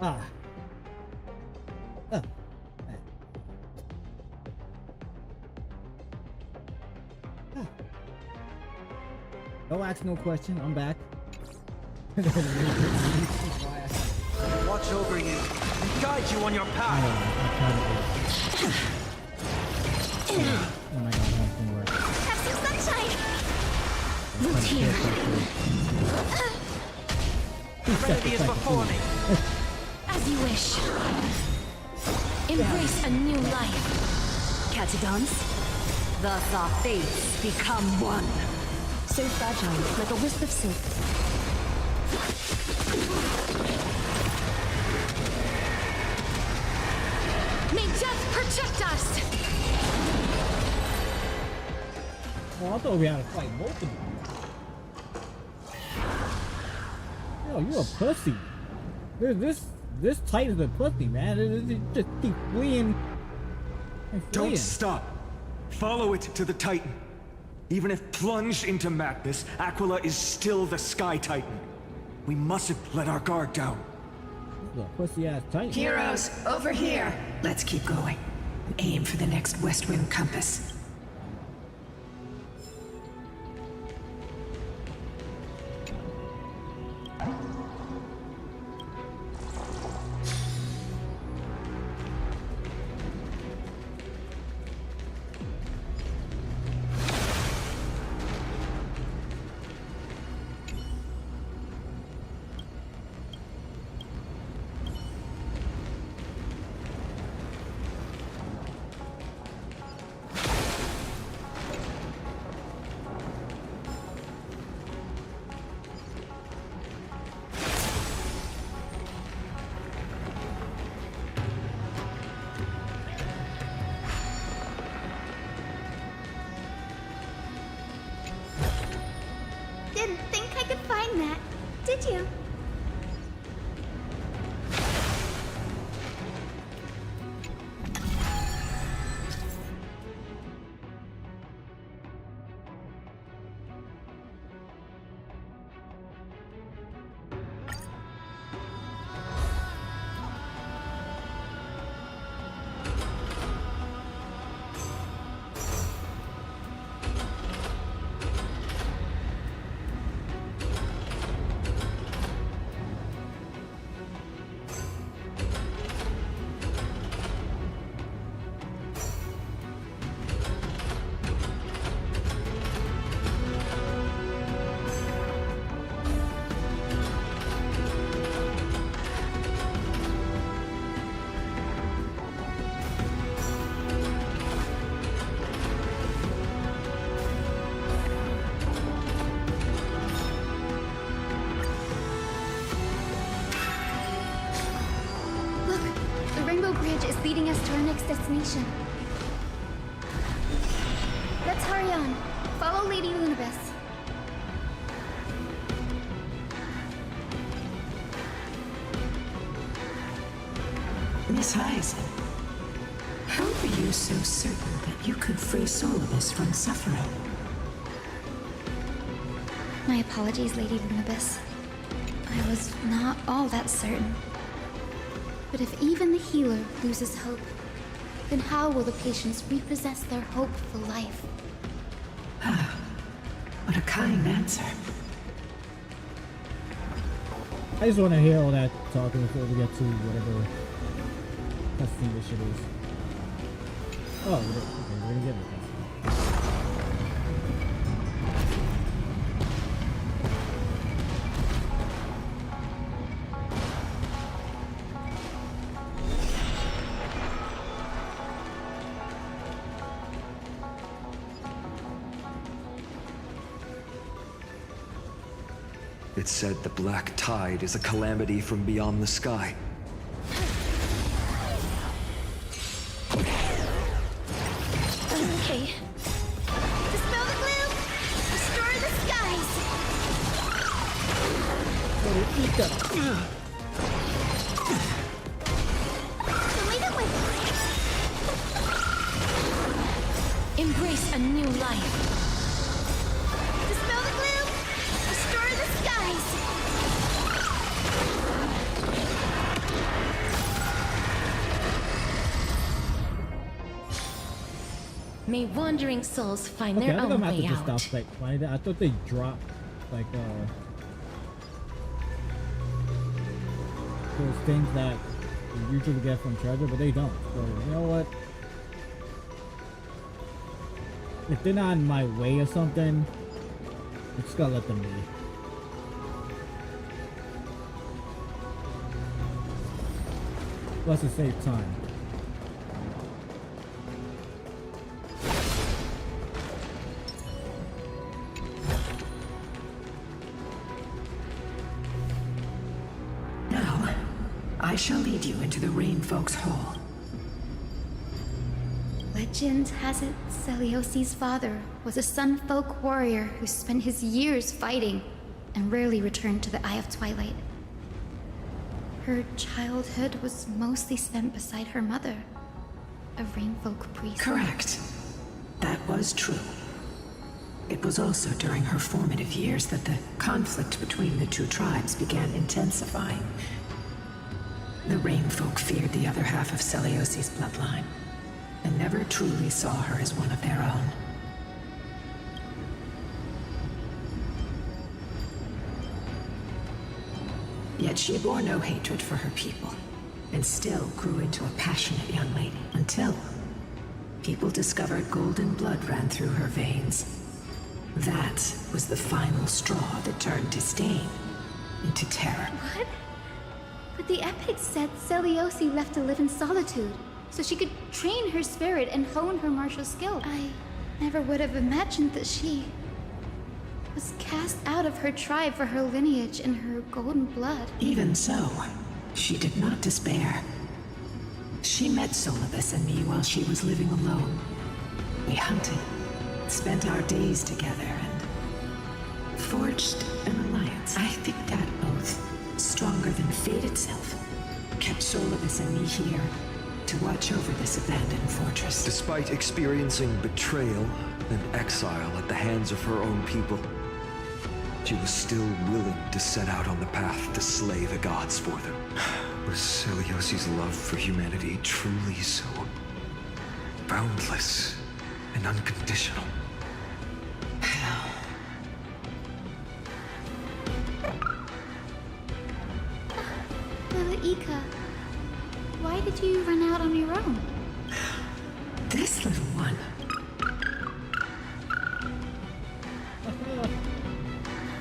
Ah. Oh. Ah. Don't ask no question. I'm back. Watch over you and guide you on your path. Oh my god, that didn't work. Have some sunshine! Look here. Remedy is before me. As you wish. Embrace a new life. Catadons, thus our fates become one. So fragile, like a wisp of silk. May death protect us! Oh, I thought we had to fight both of them. Yo, you a pussy. This Titan's a pussy, man. It just keep fleeing. And Don't fleeing. stop. Follow it to the Titan. Even if plunged into madness, Aquila is still the Sky Titan. We mustn't let our guard down. This is a pussy ass Titan. Heroes, over here. Let's keep going. Aim for the next west rim compass. Didn't think I could find that, did you? Bridge is leading us to our next destination. Let's hurry on. Follow Lady Lunibus. Miss Hyacinth, how are you so certain that you could free Solibus from suffering? My apologies, Lady Lunibus. I was not all that certain. But if even the healer loses hope, then how will the patients repossess their hope for life? What a kind answer. I just want to hear all that talking before we get to whatever cutscene this shit is. Oh, okay, we're gonna get it. It said the black tide is a calamity from beyond the sky. Okay. Dispel the gloom! Restore the skies! Lead it with... Embrace a new life. Dispel the gloom! Restore the skies! May wandering souls find Okay, their I think own I'm gonna way have to out. just stop like finding that. I thought they dropped like those things that you usually get from treasure, but they don't. So you know what? If they're not in my way or something, I'm just gonna let them be. Plus it saves time. Now, I shall lead you into the Rain Folks Hall. Legend has it Celiosi's father was a Sun Folk warrior who spent his years fighting and rarely returned to the Eye of Twilight. Her childhood was mostly spent beside her mother, a Rainfolk priest. Correct. That was true. It was also during her formative years that the conflict between the two tribes began intensifying. The Rainfolk feared the other half of Celiosi's bloodline, and never truly saw her as one of their own. Yet she bore no hatred for her people, and still grew into a passionate young lady, until people discovered golden blood ran through her veins. That was the final straw that turned disdain into terror. What? But the epics said Celiosi left to live in solitude, so she could train her spirit and hone her martial skill. I never would have imagined that she was cast out of her tribe for her lineage and her golden blood. Even so, she did not despair. She met Solibus and me while she was living alone. We hunted, spent our days together, and forged an alliance. I think that oath, stronger than fate itself, kept Solibus and me here to watch over this abandoned fortress. Despite experiencing betrayal and exile at the hands of her own people, she was still willing to set out on the path to slay the gods for them. Was Celiosi's love for humanity truly so boundless and unconditional? Lila Ika, why did you run out on your own? This little one.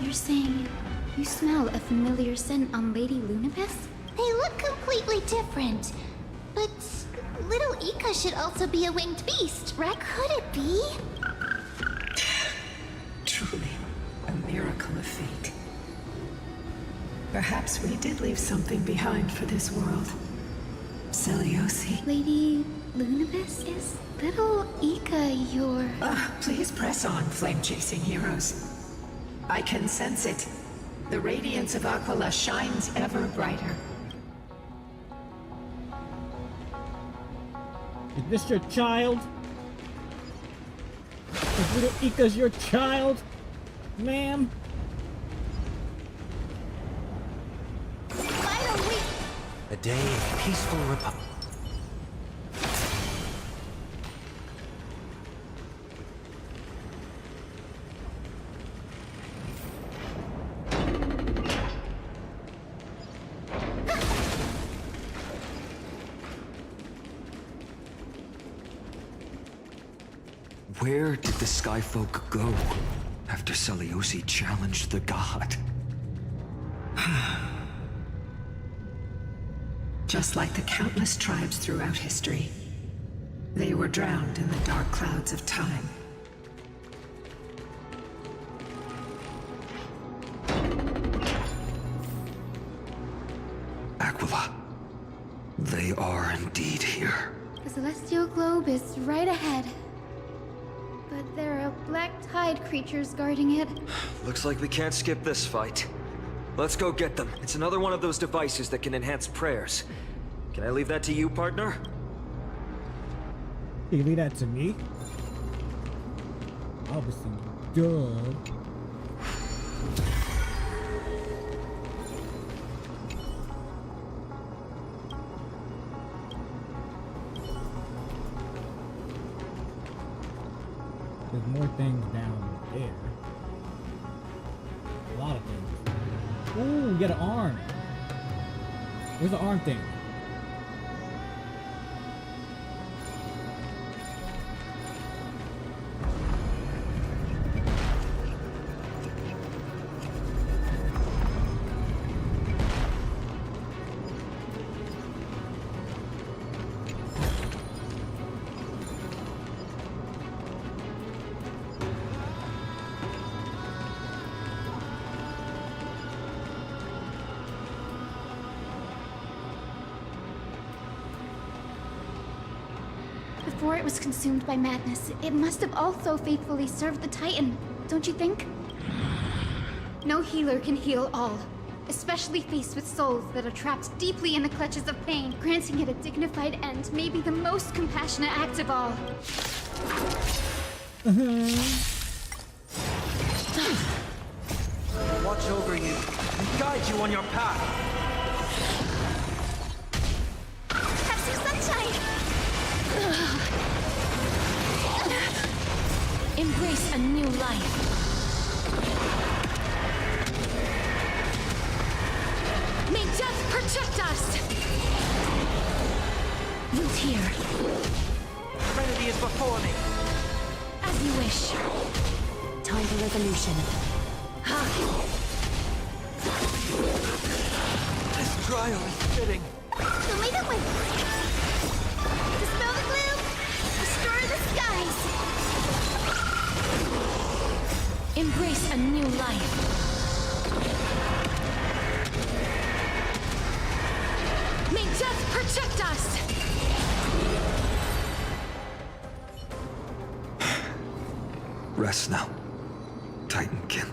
You're saying you smell a familiar scent on Lady Lunibus? They look completely different. But little Ika should also be a winged beast, right? Could it be? Truly, a miracle of fate. Perhaps we did leave something behind for this world. Celiosi. Lady Lunibus, is little Ika your... Please press on, flame-chasing heroes. I can sense it. The radiance of Aquila shines ever brighter. Is this your child? Is little Ika's your child, ma'am? Finally! A day of peaceful republic. Where did the Skyfolk go after Celiosi challenged the god? Just like the countless tribes throughout history, they were drowned in the dark clouds of time. Aquila, they are indeed here. The celestial globe is right ahead. But there are black tide creatures guarding it. Looks like we can't skip this fight. Let's go get them. It's another one of those devices that can enhance prayers. Can I leave that to you, partner? Can you leave that to me? Obviously, duh. more things down there. A lot of things. Ooh, we got an arm. Where's the arm thing? Before it was consumed by madness, it must have also faithfully served the Titan, don't you think? No healer can heal all, especially faced with souls that are trapped deeply in the clutches of pain. Granting it a dignified end may be the most compassionate act of all. Watch over you and guide you on your path. Have some sunshine! Embrace a new life. May death protect us! Root here. Serenity is before me. As you wish. Time for resolution. This trial is fitting. Who made it with? Dispel the gloom! Destroy the skies! Embrace a new life. May death protect us! Rest now, Titankin.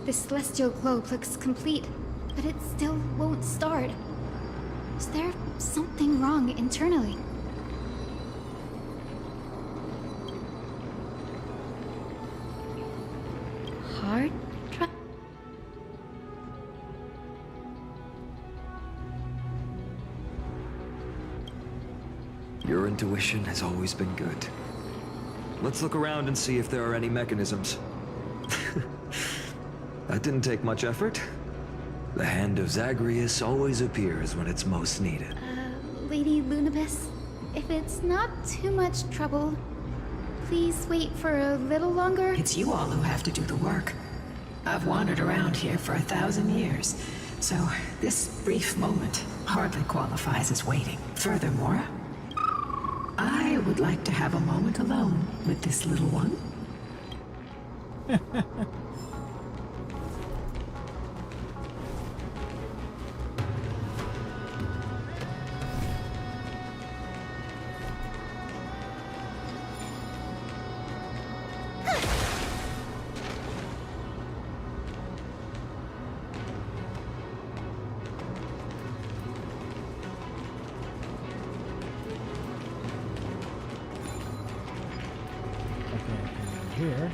The celestial globe looks complete, but it still won't start. Is there something wrong internally? Hard drive? Your intuition has always been good. Let's look around and see if there are any mechanisms. That didn't take much effort. The hand of Zagreus always appears when it's most needed. Lady Lunabis, if it's not too much trouble, please wait for a little longer. It's you all who have to do the work. I've wandered around here for 1,000 years, so this brief moment hardly qualifies as waiting. Furthermore, I would like to have a moment alone with this little one. Here.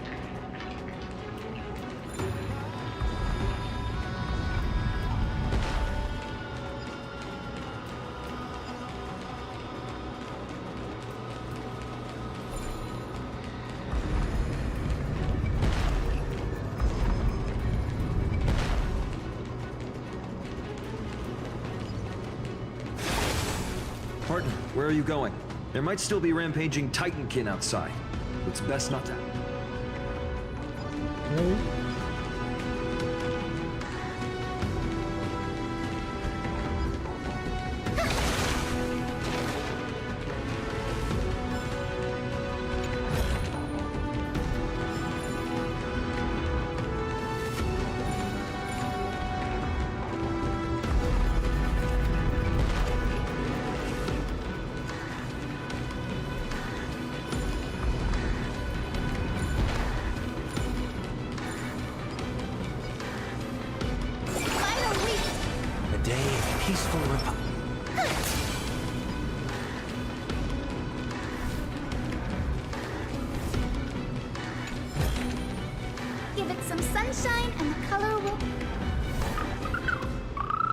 Partner, where are you going? There might still be rampaging Titankin outside. It's best not to... Really? Peaceful Republic. Give it some sunshine and the color will...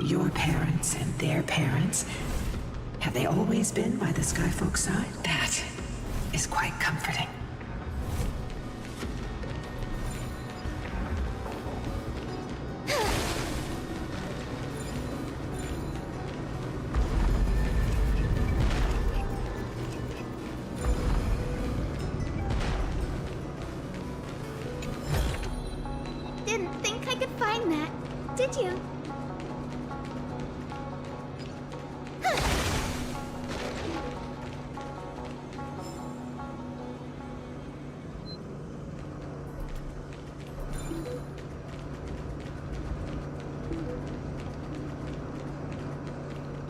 Your parents and their parents, have they always been by the Skyfolk's side? That is quite comforting. didn't think I could find that, did you?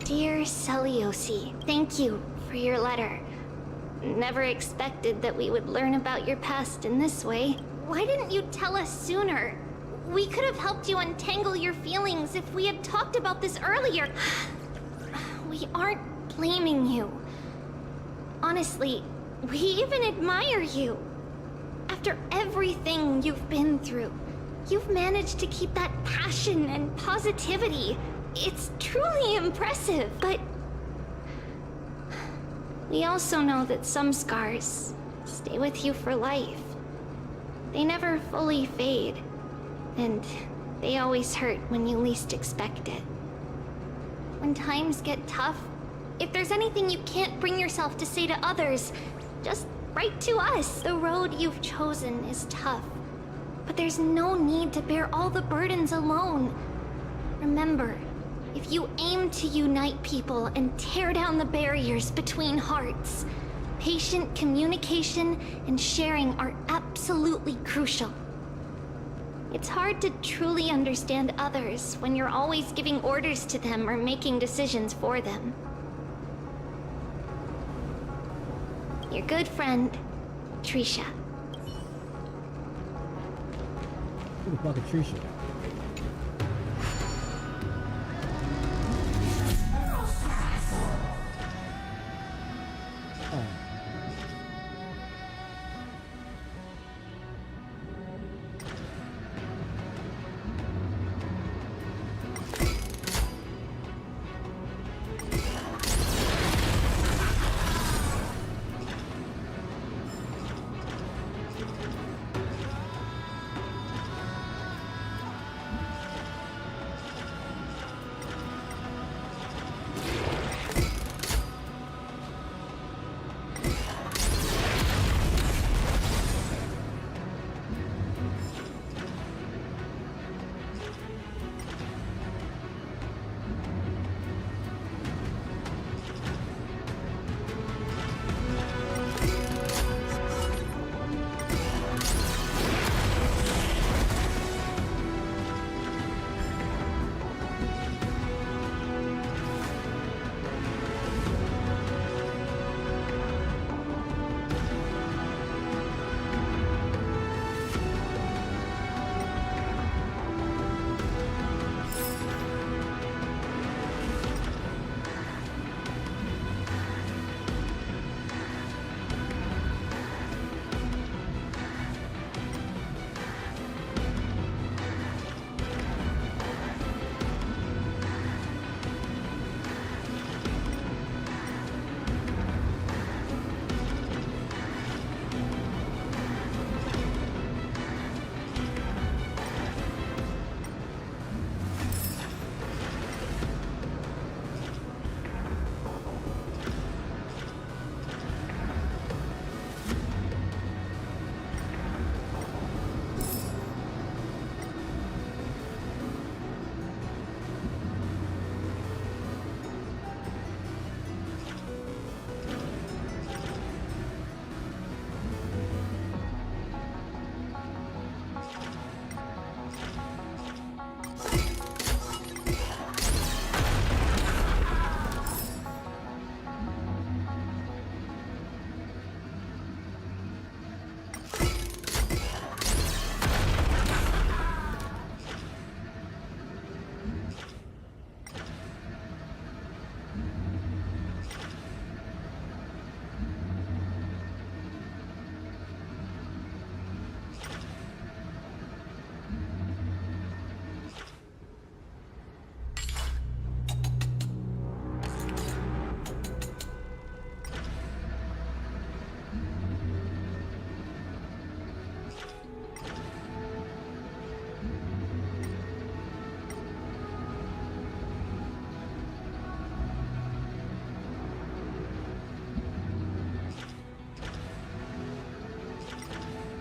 Dear Seliosi, thank you for your letter. Never expected that we would learn about your past in this way. Why didn't you tell us sooner? We could have helped you untangle your feelings if we had talked about this earlier. We aren't blaming you. Honestly, we even admire you. After everything you've been through, you've managed to keep that passion and positivity. It's truly impressive, but we also know that some scars stay with you for life. They never fully fade, and they always hurt when you least expect it. When times get tough, if there's anything you can't bring yourself to say to others, just write to us. The road you've chosen is tough, but there's no need to bear all the burdens alone. Remember, if you aim to unite people and tear down the barriers between hearts, patient communication and sharing are absolutely crucial. It's hard to truly understand others when you're always giving orders to them or making decisions for them. Your good friend, Trisha. Who the fuck is Trisha?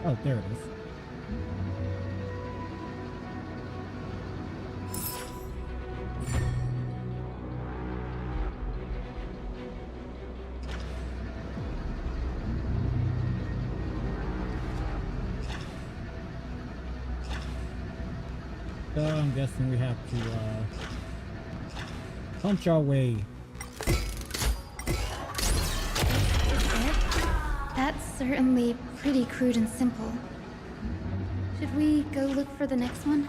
Oh, there it is. I'm guessing we have to punch our way. That's certainly pretty crude and simple. Should we go look for the next one?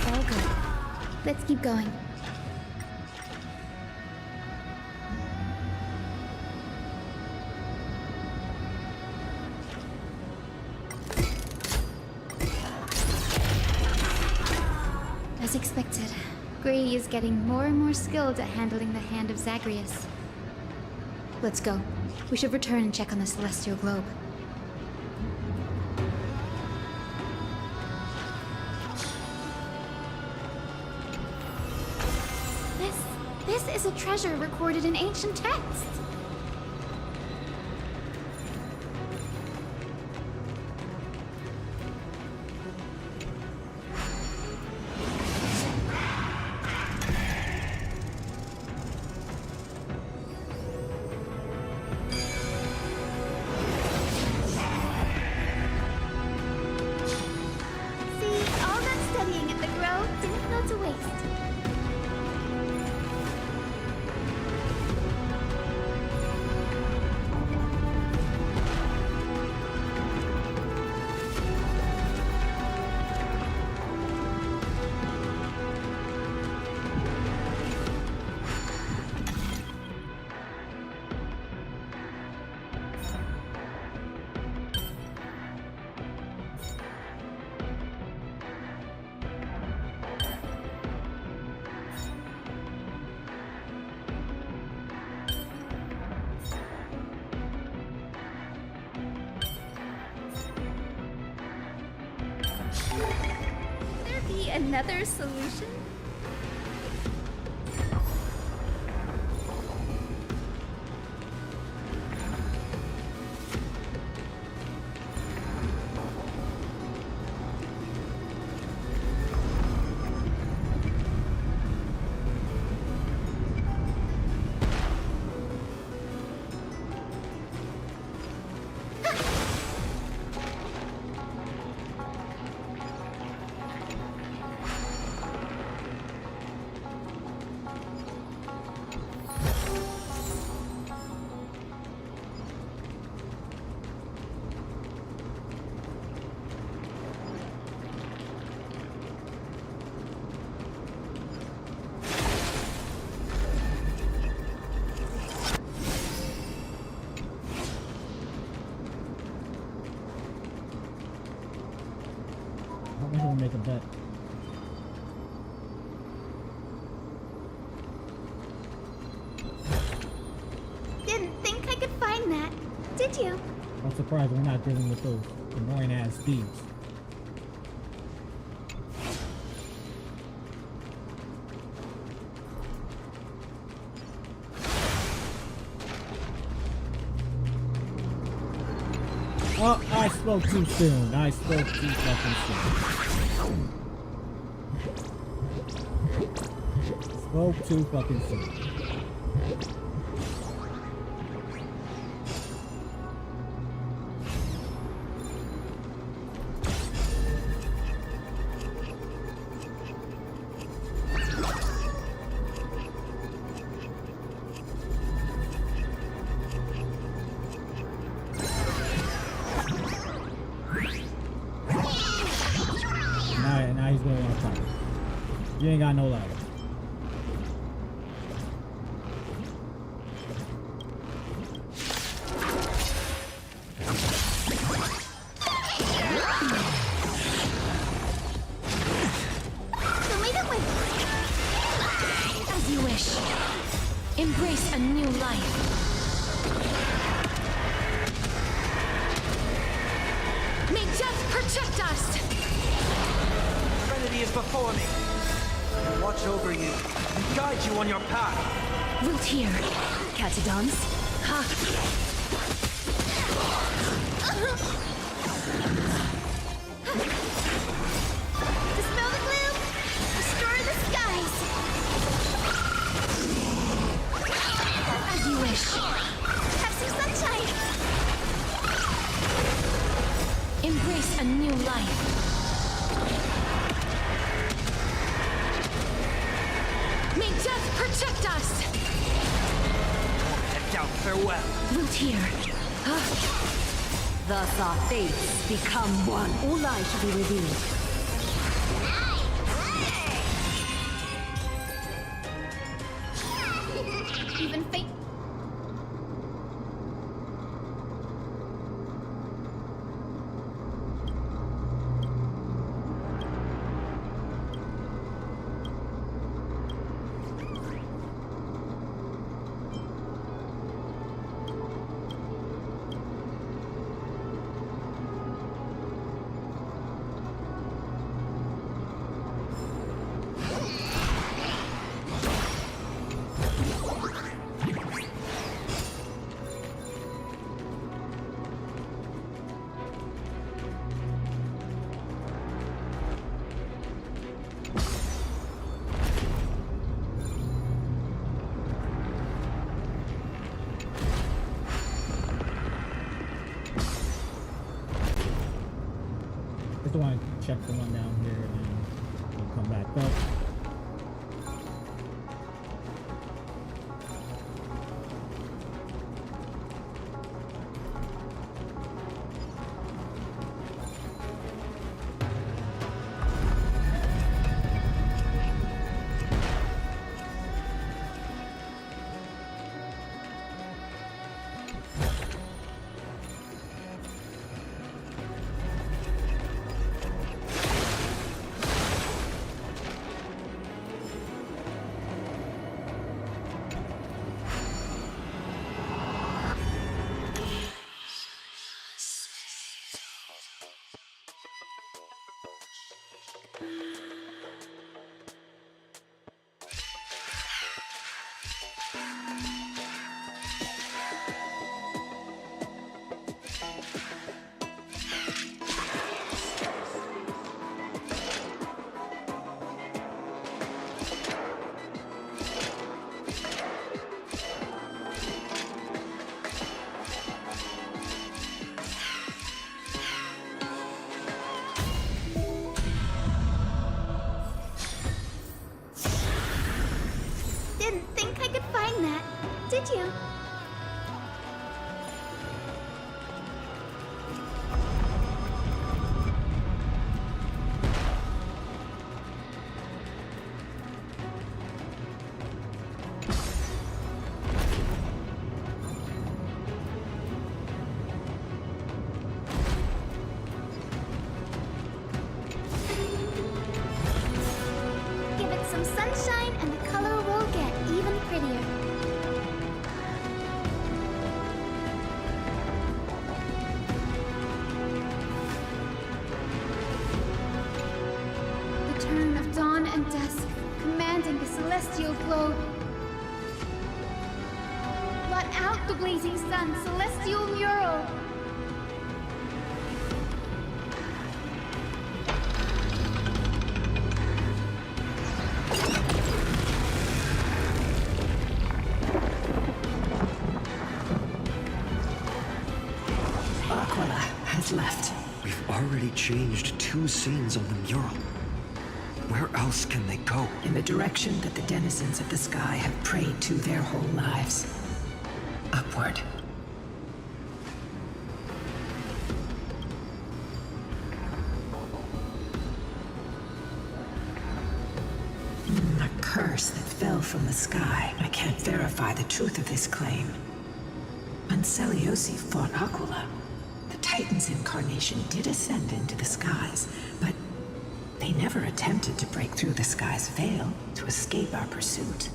All good. Let's keep going. As expected, Grady is getting more and more skilled at handling the hand of Zagreus. Let's go. We should return and check on the celestial globe. This is a treasure recorded in ancient texts. Another solution? I'm gonna make a bet. Didn't think I could find that, did you? I'm surprised we're not dealing with those annoying ass thieves. Oh, I spoke too soon. I spoke too fucking soon. Spoke too fucking soon. Now he's going on top. You ain't got no ladder. As you wish. Embrace a new life. May death protect us! Trinity is before me. I'll watch over you and guide you on your path. Root here. Catadons. Ha! Dispel the gloom! Restore the skies! As you wish. Have some sunshine! Embrace a new life. May death protect us! Head down, farewell. Root here. Thus our fates become one. All lies shall be revealed. Even fate. Just want to check the one down here and then we'll come back up. Didn't think I could find that, did you? Give it some sunshine and the color will get even prettier. The turn of dawn and dusk, commanding the celestial globe. Blot out the blazing sun, celestial mural. Aquila has left. We've already changed 2 scenes on the mural. Where else can they go? In the direction that the denizens of the sky have prayed to their whole lives. Upward. A curse that fell from the sky. I can't verify the truth of this claim. When Seliosi fought Aquila, the Titan's incarnation did ascend into the skies, but they never attempted to break through the sky's veil to escape our pursuit.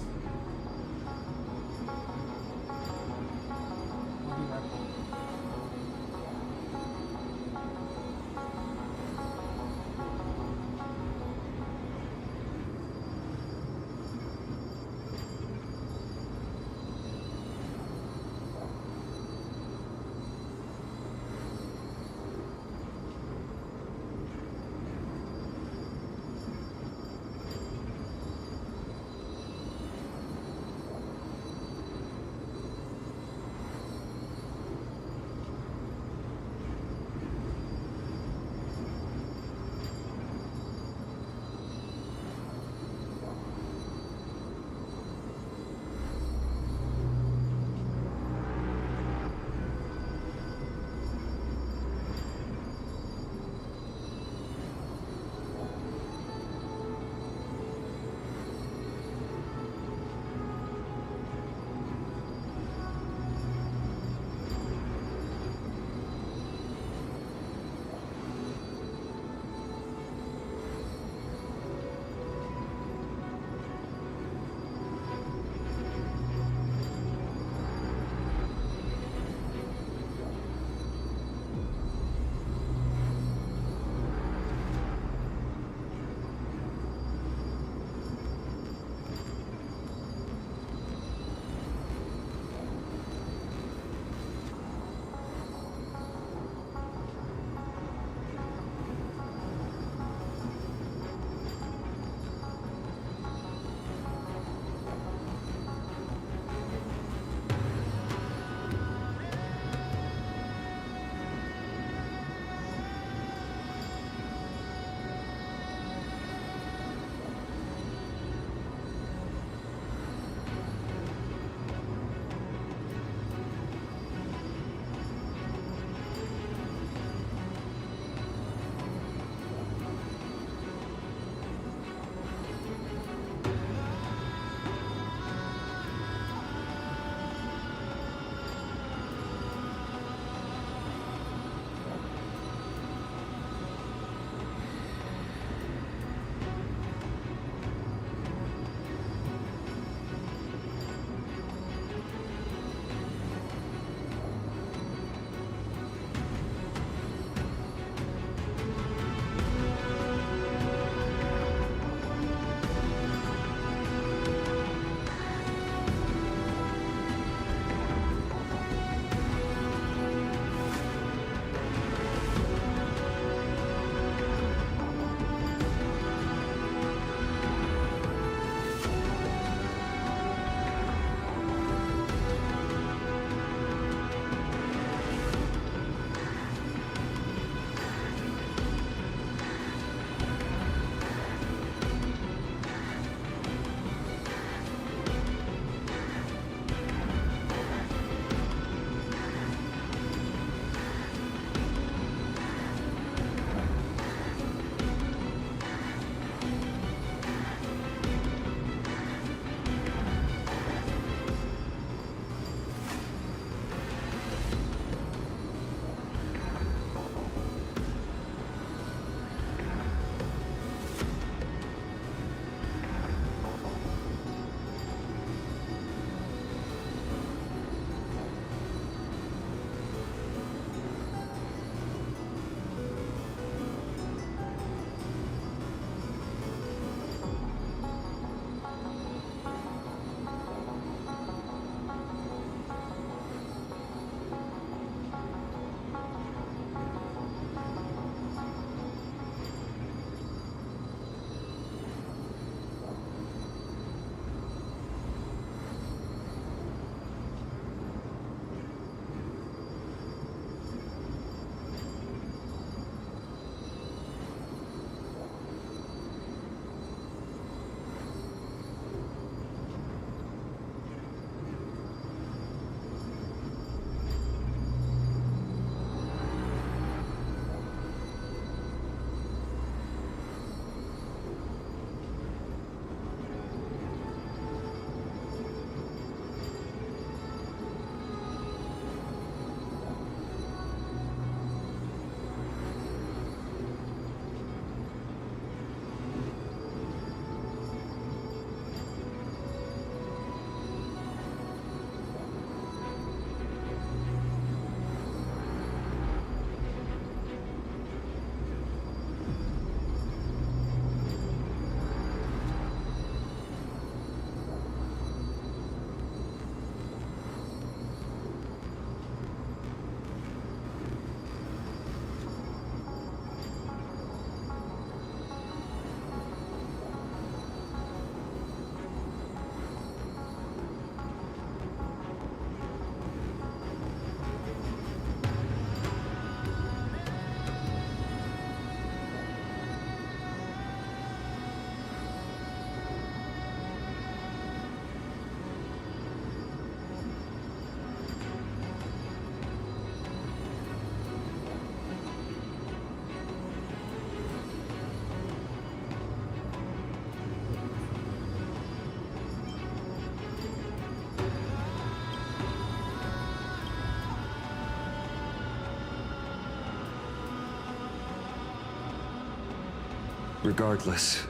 Regardless,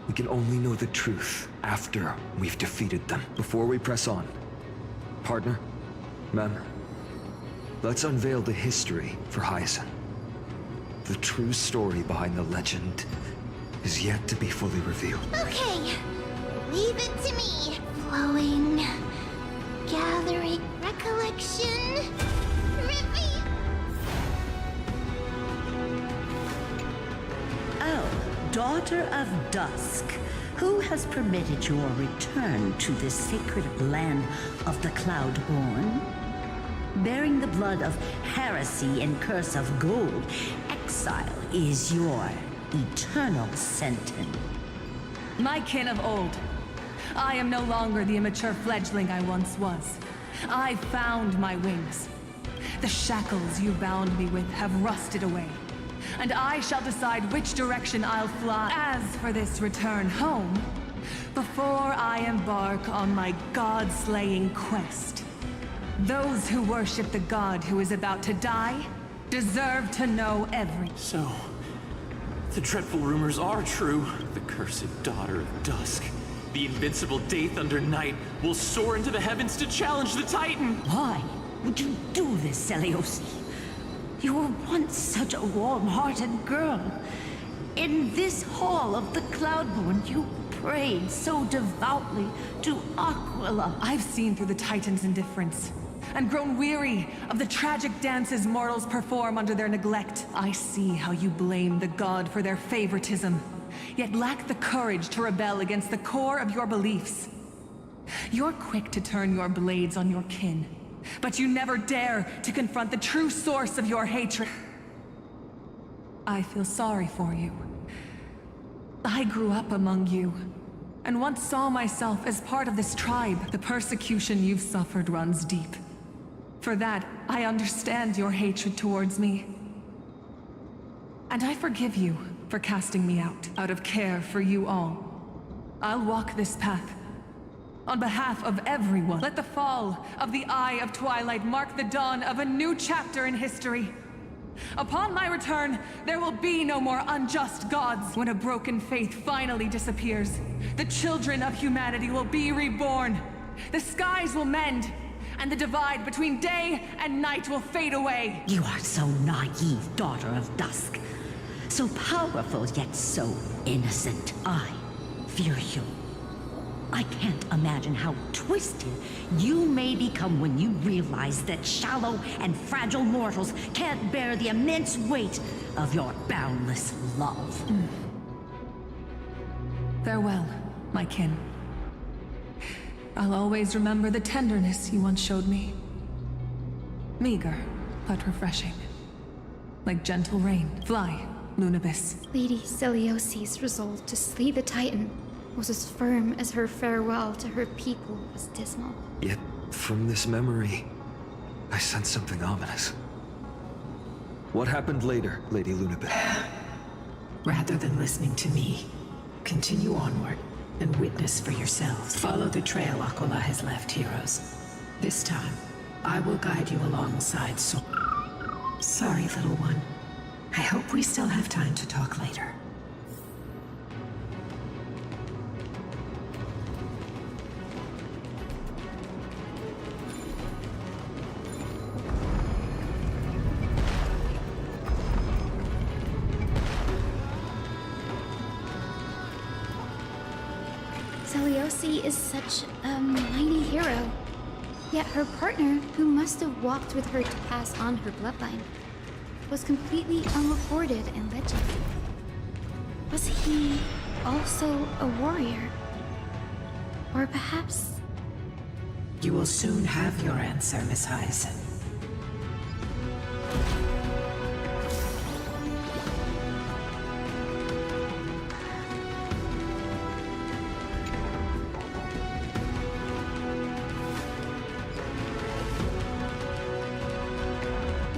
we can only know the truth after we've defeated them. Before we press on, partner, ma'am, let's unveil the history for Hyacinth. The true story behind the legend is yet to be fully revealed. Okay, leave it to me. Flowing, gathering, recollection, reveal. Oh, daughter of dusk, who has permitted your return to this sacred land of the Cloudborn? Bearing the blood of heresy and curse of gold, exile is your eternal sentence. My kin of old, I am no longer the immature fledgling I once was. I found my wings. The shackles you bound me with have rusted away, and I shall decide which direction I'll fly. As for this return home, before I embark on my god-slaying quest, those who worship the god who is about to die deserve to know everything. So, the dreadful rumors are true. The cursed daughter of dusk, the invincible day thunder knight, will soar into the heavens to challenge the Titan. Why would you do this, Seliosi? You were once such a warm-hearted girl. In this hall of the Cloudborn, you prayed so devoutly to Aquila. I've seen through the Titan's indifference, and grown weary of the tragic dances mortals perform under their neglect. I see how you blame the god for their favoritism, yet lack the courage to rebel against the core of your beliefs. You're quick to turn your blades on your kin, but you never dare to confront the true source of your hatred. I feel sorry for you. I grew up among you, and once saw myself as part of this tribe. The persecution you've suffered runs deep. For that, I understand your hatred towards me. And I forgive you for casting me out of care for you all. I'll walk this path on behalf of everyone. Let the fall of the Eye of Twilight mark the dawn of a new chapter in history. Upon my return, there will be no more unjust gods. When a broken faith finally disappears, the children of humanity will be reborn. The skies will mend, and the divide between day and night will fade away. You are so naive, daughter of dusk. So powerful, yet so innocent. I fear you. I can't imagine how twisted you may become when you realize that shallow and fragile mortals can't bear the immense weight of your boundless love. Farewell, my kin. I'll always remember the tenderness you once showed me. Meager, but refreshing. Like gentle rain. Fly, Lunabis. Lady Celiosi's resolve to slay the Titan was as firm as her farewell to her people was dismal. Yet, from this memory, I sense something ominous. What happened later, Lady Lunabis? Rather than listening to me, continue onward and witness for yourselves. Follow the trail Aquila has left, heroes. This time, I will guide you alongside Sorry, little one. I hope we still have time to talk later. Celiosi is such a mighty hero. Yet her partner, who must have walked with her to pass on her bloodline, was completely unrecorded in legend. Was he also a warrior? Or perhaps... You will soon have your answer, Miss Hyacinth.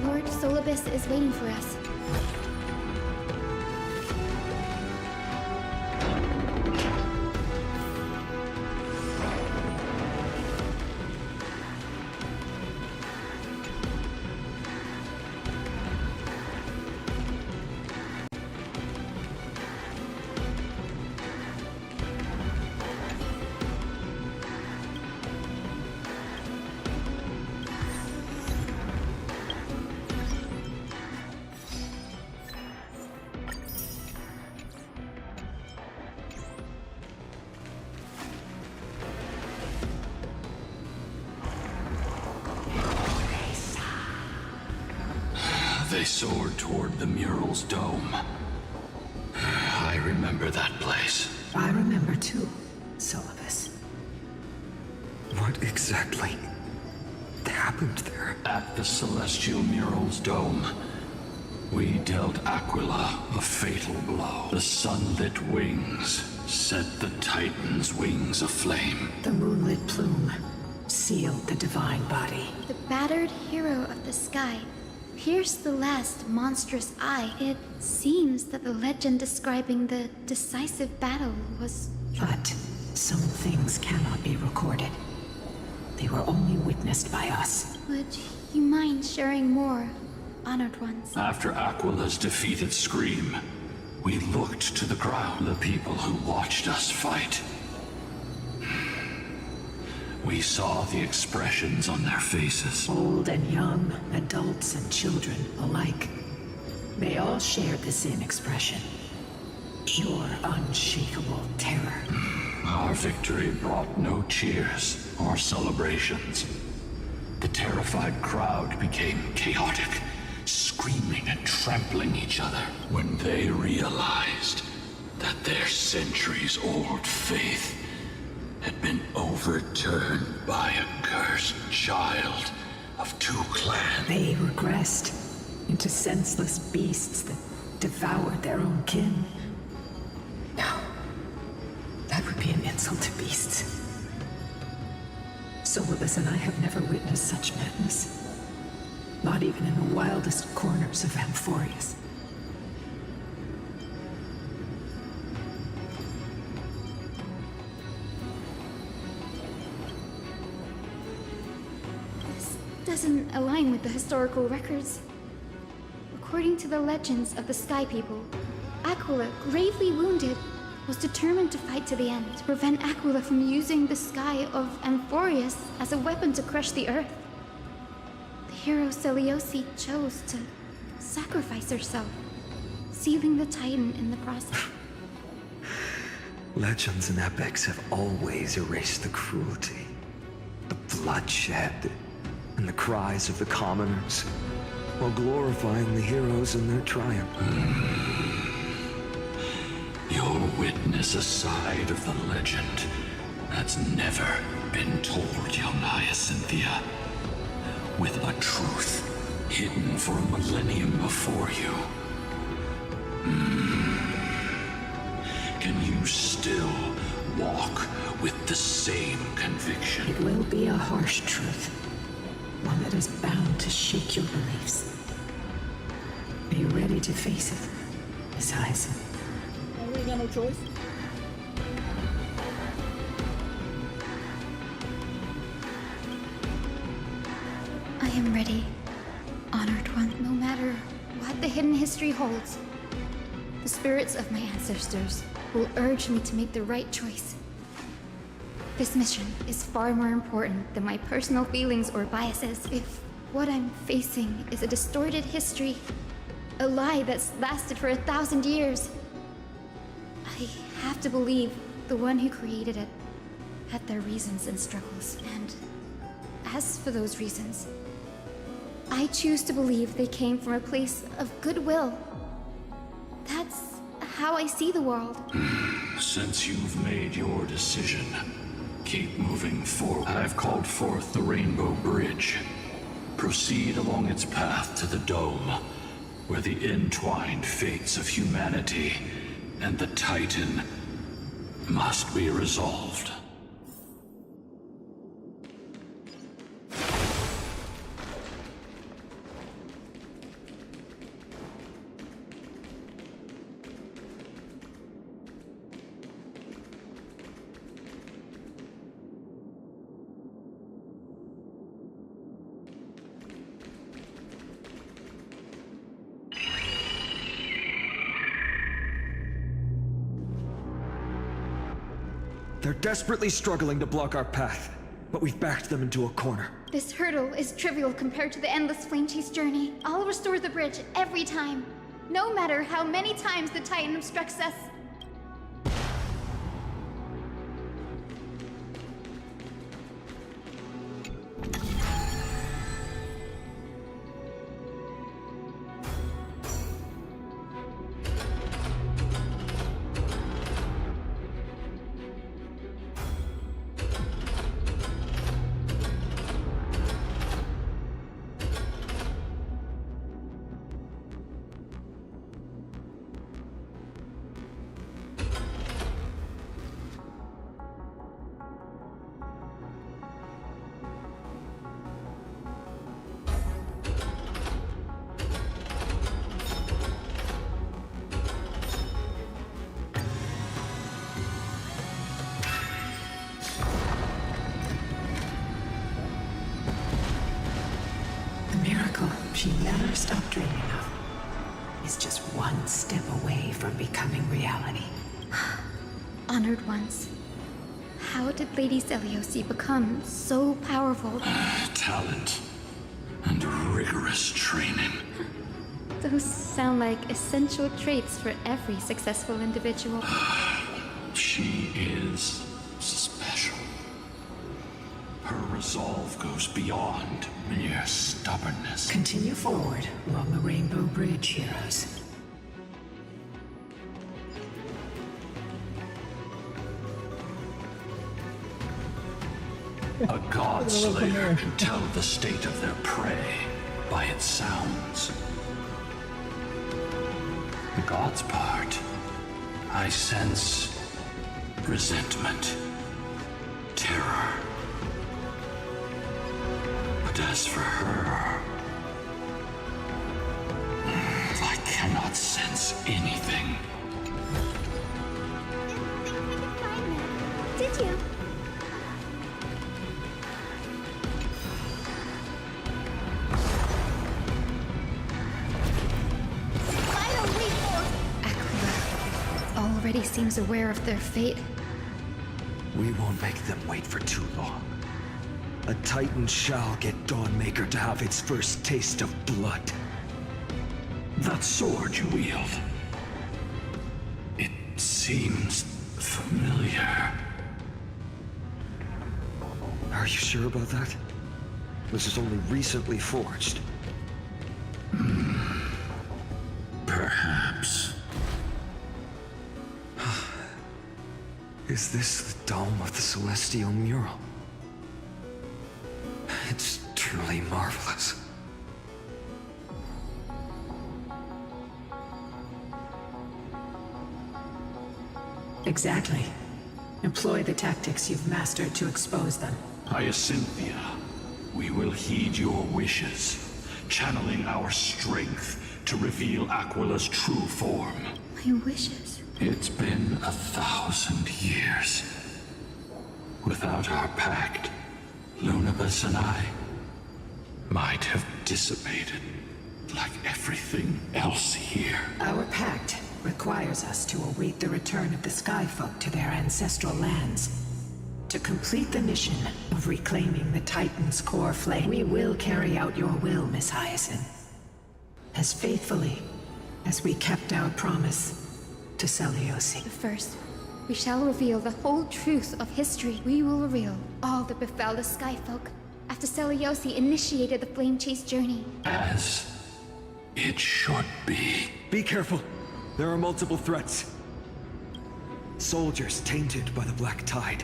Lord Solibus is waiting for us. they soared toward the mural's dome. I remember that place. I remember too, Syllabus. What exactly happened there? At the celestial mural's dome, we dealt Aquila a fatal blow. The sunlit wings set the Titan's wings aflame. The moonlit plume sealed the divine body. The battered hero of the sky pierced the last monstrous eye. It seems that the legend describing the decisive battle was true. But some things cannot be recorded. They were only witnessed by us. Would you mind sharing more, honored ones? After Aquila's defeated scream, we looked to the ground, the people who watched us fight. We saw the expressions on their faces. Old and young, adults and children alike. They all shared the same expression. Pure, unshakable terror. Our victory brought no cheers or celebrations. The terrified crowd became chaotic, screaming and trampling each other when they realized that their centuries-old faith had been overturned by a cursed child of two clans. They regressed into senseless beasts that devoured their own kin. No, that would be an insult to beasts. Syllabus and I have never witnessed such madness. Not even in the wildest corners of Amphorius. This doesn't align with the historical records. According to the legends of the Sky People, Aquila, gravely wounded, was determined to fight to the end to prevent Aquila from using the sky of Amphorius as a weapon to crush the earth. The hero Selioci chose to sacrifice herself, sealing the Titan in the process. Legends and epics have always erased the cruelty, the bloodshed, and the cries of the commoners, while glorifying the heroes in their triumph. You'll witness a side of the legend that's never been told, young Hyacinthia. With a truth hidden for a millennium before you. Can you still walk with the same conviction? It will be a harsh truth. One that is bound to shake your beliefs. Are you ready to face it, Miss Hyacinth? We ain't got no choice. I am ready, honored one. No matter what the hidden history holds, the spirits of my ancestors will urge me to make the right choice. This mission is far more important than my personal feelings or biases. If what I'm facing is a distorted history, a lie that's lasted for 1,000 years, I have to believe the one who created it had their reasons and struggles. And as for those reasons, I choose to believe they came from a place of goodwill. That's how I see the world. Since you've made your decision, keep moving forward. I've called forth the Rainbow Bridge. Proceed along its path to the Dome, where the entwined fates of humanity and the Titan must be resolved. They're desperately struggling to block our path, but we've backed them into a corner. This hurdle is trivial compared to the endless flame chase journey. I'll restore the bridge every time, no matter how many times the Titan obstructs us. one step away from becoming reality. Honored ones. How did Lady Seliosi become so powerful? Talent and rigorous training. Those sound like essential traits for every successful individual. She is special. Her resolve goes beyond mere stubbornness. Continue forward along the Rainbow Bridge, heroes. A god slayer can tell the state of their prey by its sounds. The god's part, I sense resentment, terror. But as for her, I cannot sense anything. Did you? Already seems aware of their fate. We won't make them wait for too long. A Titan shall get Dawnmaker to have its first taste of blood. That sword you wield, it seems familiar. Are you sure about that? This is only recently forged. Perhaps. Is this the dome of the Celestial Mural? It's truly marvelous. Exactly. Employ the tactics you've mastered to expose them. Hyacinthia, we will heed your wishes, channeling our strength to reveal Aquila's true form. My wishes? It's been 1,000 years. Without our pact, Lunabus and I might have dissipated like everything else here. Our pact requires us to await the return of the Skyfolk to their ancestral lands. To complete the mission of reclaiming the Titan's core flame, we will carry out your will, Miss Hyacinth. As faithfully as we kept our promise to Seliosi. First, we shall reveal the whole truth of history. We will reveal all that befell the Skyfolk after Seliosi initiated the Flame Chase journey. As it should be. Be careful. There are multiple threats. Soldiers tainted by the Black Tide.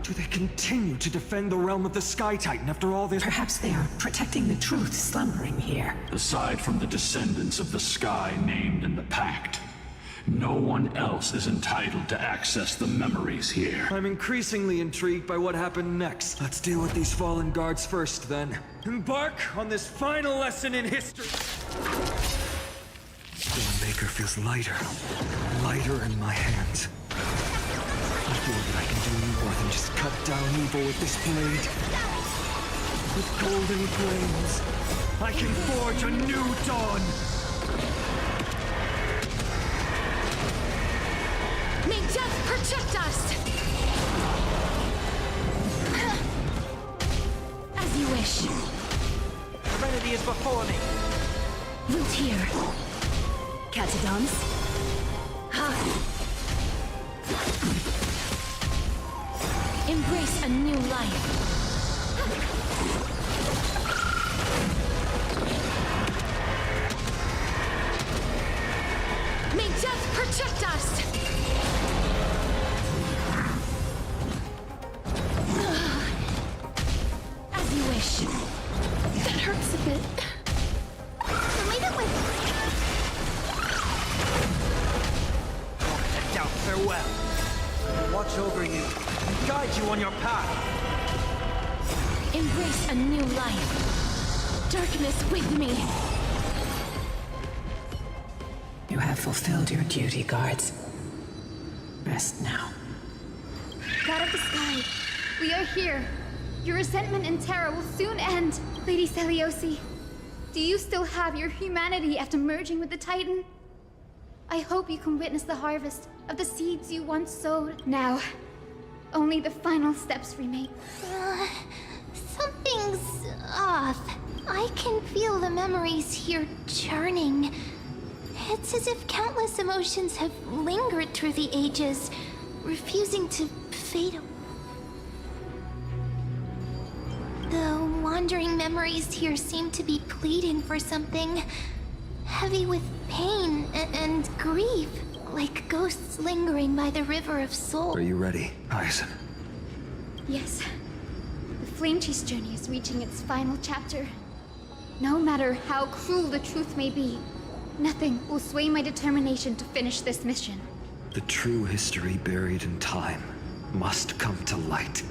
Do they continue to defend the realm of the Sky Titan after all this? Perhaps they are protecting the truth slumbering here. Aside from the descendants of the sky named in the pact, no one else is entitled to access the memories here. I'm increasingly intrigued by what happened next. Let's deal with these fallen guards first, then. Embark on this final lesson in history! Dawnmaker feels lighter. Lighter in my hands. I feel that I can do more than just cut down evil with this blade. With golden flames, I can forge a new dawn! May death protect us! As you wish. Serenity is before me. Root here. Catadons? Embrace a new life. May death protect us! As you wish. That hurts a bit. Leave it with... Let doubt farewell. Watch over you and guide you on your path. Embrace a new life. Darkness with me. You have fulfilled your duty, guards. Rest now. God of the sky, we are here. Your resentment and terror will soon end. Lady Seliosi, do you still have your humanity after merging with the Titan? I hope you can witness the harvest of the seeds you once sowed. Now, only the final steps remain. Something's off. I can feel the memories here churning. It's as if countless emotions have lingered through the ages, refusing to fade away. The wandering memories here seem to be pleading for something, heavy with pain and grief, like ghosts lingering by the river of soul. Are you ready, Hyacinth? Yes. The Flame Chase journey is reaching its final chapter. No matter how cruel the truth may be, nothing will sway my determination to finish this mission. The true history buried in time must come to light.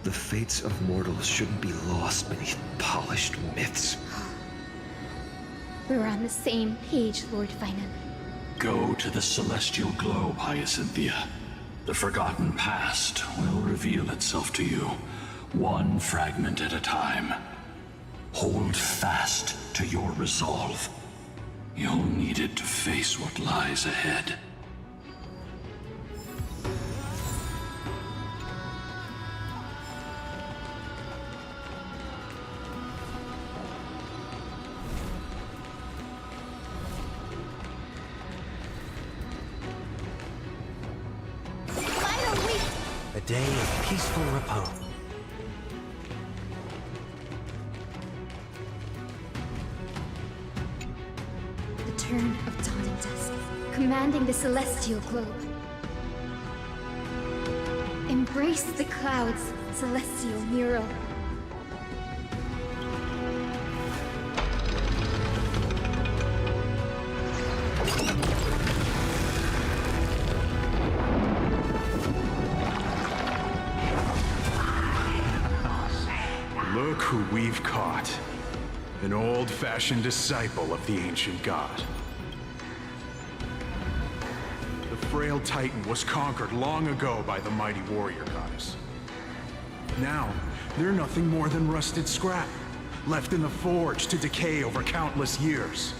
The fates of mortals shouldn't be lost beneath polished myths. We're on the same page, Lord Finan. Go to the celestial globe, Hyacinthia. The forgotten past will reveal itself to you, one fragment at a time. Hold fast to your resolve. You'll need it to face what lies ahead. A day of peaceful repose. The turn of dawn and dusk, commanding the celestial globe. Embrace the clouds, celestial mural. Look who we've caught. An old-fashioned disciple of the ancient god. The frail titan was conquered long ago by the mighty warrior goddess. Now, they're nothing more than rusted scrap, left in the forge to decay over countless years.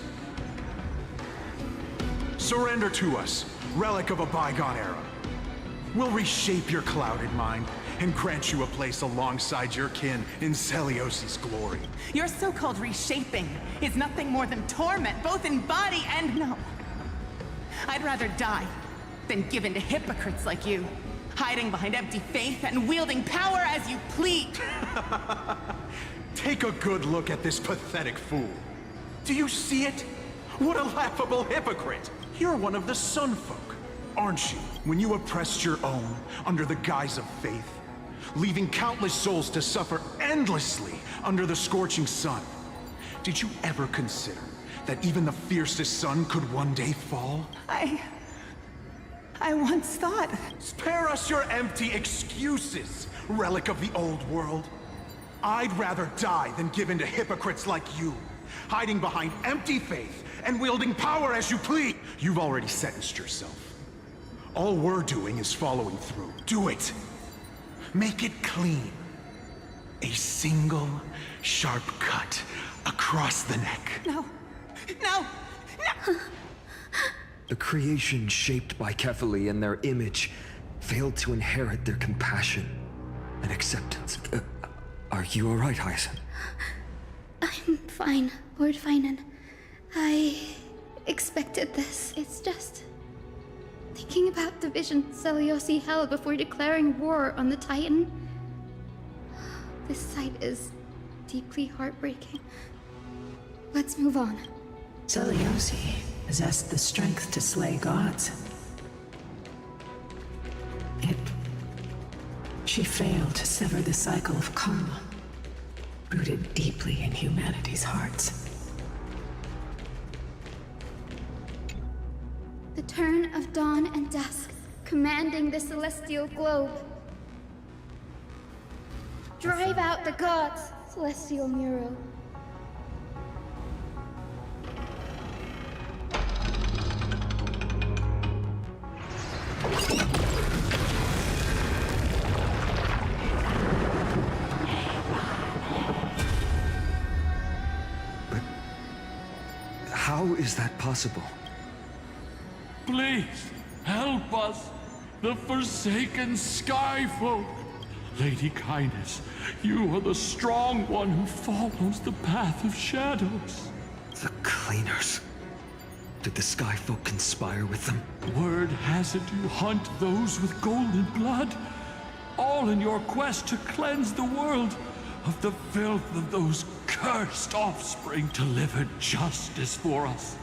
Surrender to us, relic of a bygone era. We'll reshape your clouded mind and grant you a place alongside your kin in Celiosi's glory. Your so-called reshaping is nothing more than torment, both in body and... No. I'd rather die than give in to hypocrites like you, hiding behind empty faith and wielding power as you please. Take a good look at this pathetic fool. Do you see it? What a laughable hypocrite! You're one of the Sun Folk, aren't you? When you oppressed your own under the guise of faith, leaving countless souls to suffer endlessly under the scorching sun. Did you ever consider that even the fiercest sun could one day fall? I once thought... Spare us your empty excuses, relic of the old world. I'd rather die than give in to hypocrites like you, hiding behind empty faith and wielding power as you please. You've already sentenced yourself. All we're doing is following through. Do it. Make it clean. A single, sharp cut across the neck. No. No! No! The creation shaped by Kefali and their image failed to inherit their compassion and acceptance. Are you alright, Hyacinth? I'm fine, Lord Finan. I expected this. It's just... thinking about the vision Celiosi held before declaring war on the Titan. This sight is deeply heartbreaking. Let's move on. Celiosi possessed the strength to slay gods. Yet, she failed to sever the cycle of karma, rooted deeply in humanity's hearts. The turn of dawn and dusk, commanding the celestial globe. Drive out the gods, celestial mural. But how is that possible? Please, help us, the forsaken Skyfolk. Lady Kindness, you are the strong one who follows the path of shadows. The Cleaners. Did the Skyfolk conspire with them? Word has it you hunt those with golden blood, all in your quest to cleanse the world of the filth of those cursed offspring. Delivered justice for us.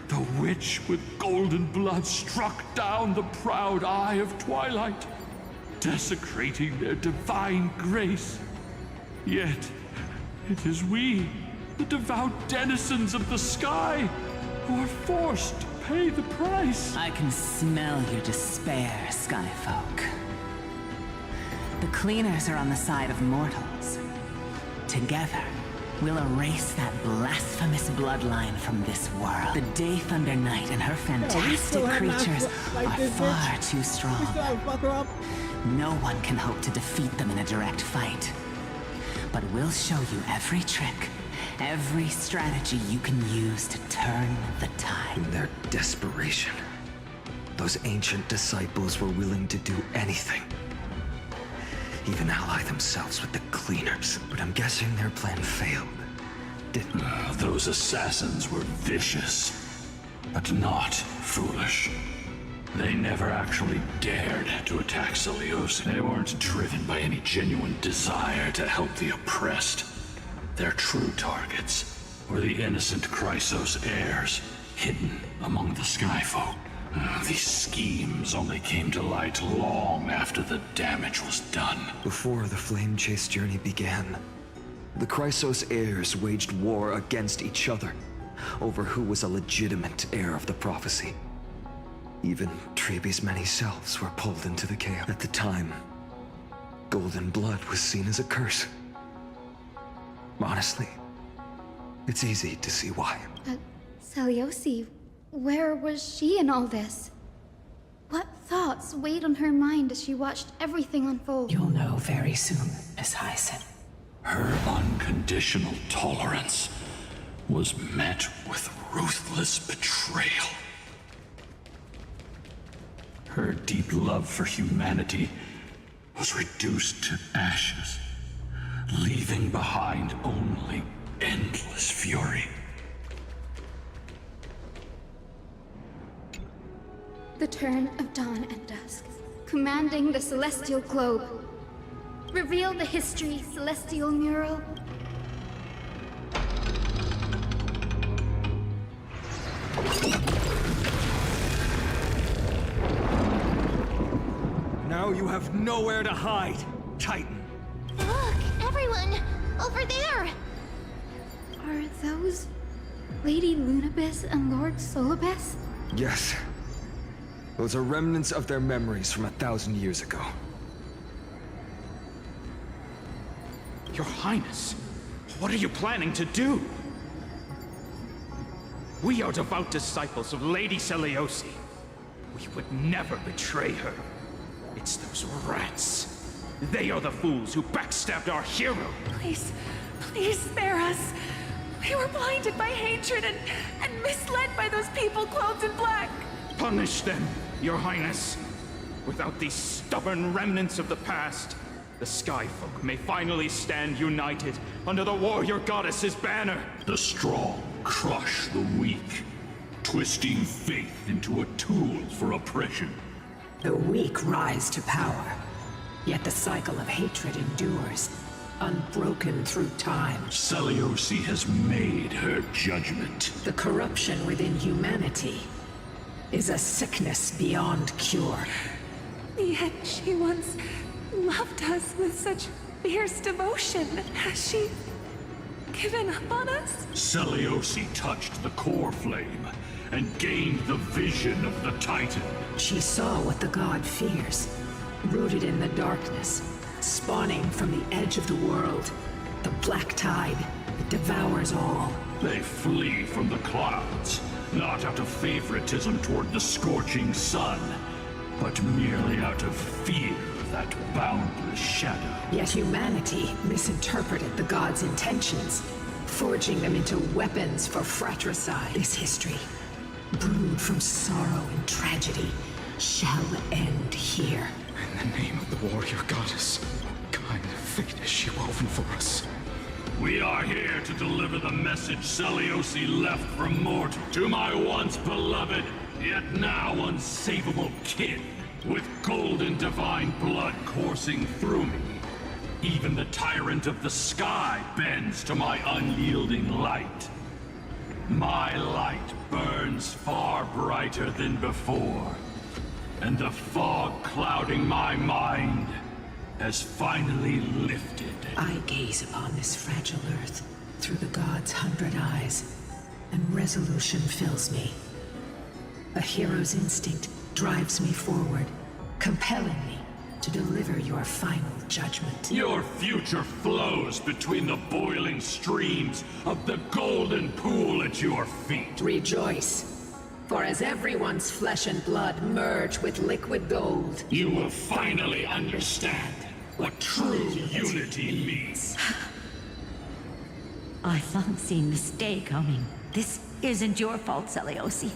The witch with golden blood struck down the proud eye of Twilight, desecrating their divine grace. Yet, it is we, the devout denizens of the sky, who are forced to pay the price. I can smell your despair, Skyfolk. The Cleaners are on the side of mortals. Together, we'll erase that blasphemous bloodline from this world. The Day Thunder Knight and her fantastic creatures are far too strong. No one can hope to defeat them in a direct fight. But we'll show you every trick, every strategy you can use to turn the tide. In their desperation, those ancient disciples were willing to do anything. Even ally themselves with the Cleaners. But I'm guessing their plan failed, didn't it? Those assassins were vicious, but not foolish. They never actually dared to attack Seliosi. They weren't driven by any genuine desire to help the oppressed. Their true targets were the innocent Chrysos heirs, hidden among the Skyfolk. These schemes only came to light long after the damage was done. Before the Flame Chase journey began, the Chrysos heirs waged war against each other over who was a legitimate heir of the prophecy. Even Trebi's many selves were pulled into the chaos. At the time, golden blood was seen as a curse. Honestly, it's easy to see why. Seliosi, where was she in all this? What thoughts weighed on her mind as she watched everything unfold? You'll know very soon, Miss Hyson. Her unconditional tolerance was met with ruthless betrayal. Her deep love for humanity was reduced to ashes, leaving behind only endless fury. The turn of dawn and dusk, commanding the celestial globe. Reveal the history, celestial mural. Now you have nowhere to hide, Titan. Look, everyone! Over there! Are those Lady Lunabis and Lord Solibus? Yes. Those are remnants of their memories from 1,000 years ago. Your Highness, what are you planning to do? We are devout disciples of Lady Seliosi. We would never betray her. It's those rats. They are the fools who backstabbed our hero. Please, please spare us. We were blinded by hatred and misled by those people clothed in black. Punish them, Your Highness. Without these stubborn remnants of the past, the Skyfolk may finally stand united under the warrior goddess's banner. The strong crush the weak, twisting faith into a tool for oppression. The weak rise to power, yet the cycle of hatred endures, unbroken through time. Seliosi has made her judgment. The corruption within humanity is a sickness beyond cure. Yet she once loved us with such fierce devotion. Has she given up on us? Seliosi touched the core flame and gained the vision of the Titan. She saw what the god fears, rooted in the darkness, spawning from the edge of the world. The black tide that devours all. They flee from the clouds, not out of favoritism toward the scorching sun, but merely out of fear of that boundless shadow. Yet humanity misinterpreted the god's intentions, forging them into weapons for fratricide. This history brewed from sorrow and tragedy, shall end here. In the name of the warrior goddess, what kind of fate has she woven for us? We are here to deliver the message Seliosi left from Mort to my once beloved, yet now unsavable kin, with golden divine blood coursing through me. Even the tyrant of the sky bends to my unyielding light. My light burns far brighter than before, and the fog clouding my mind has finally lifted. I gaze upon this fragile earth through the gods' 100 eyes, and resolution fills me. A hero's instinct drives me forward, compelling me to deliver your final judgment. Your future flows between the boiling streams of the golden pool at your feet. Rejoice, for as everyone's flesh and blood merge with liquid gold, you will finally understand what true unity means. I've long seen this day coming. This isn't your fault, Seliosi.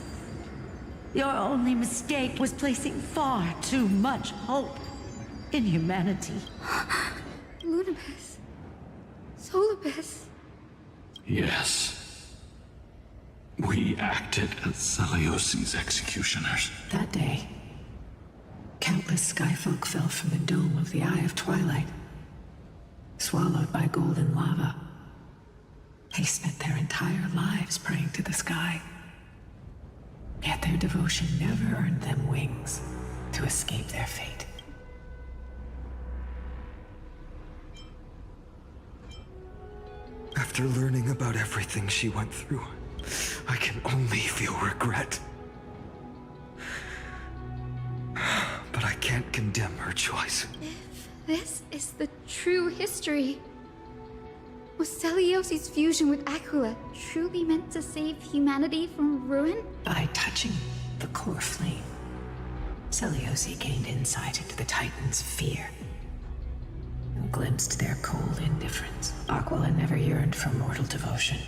Your only mistake was placing far too much hope in humanity. Lunibus. Solibus. Yes. We acted as Seliosi's executioners. that day, countless skyfolk fell from the dome of the Eye of Twilight, swallowed by golden lava. They spent their entire lives praying to the sky. Yet their devotion never earned them wings to escape their fate. After learning about everything she went through, I can only feel regret. But I can't condemn her choice. If this is the true history, was Seliosi's fusion with Aquila truly meant to save humanity from ruin? By touching the core flame, Seliosi gained insight into the Titans' fear and glimpsed their cold indifference. Aquila never yearned for mortal devotion.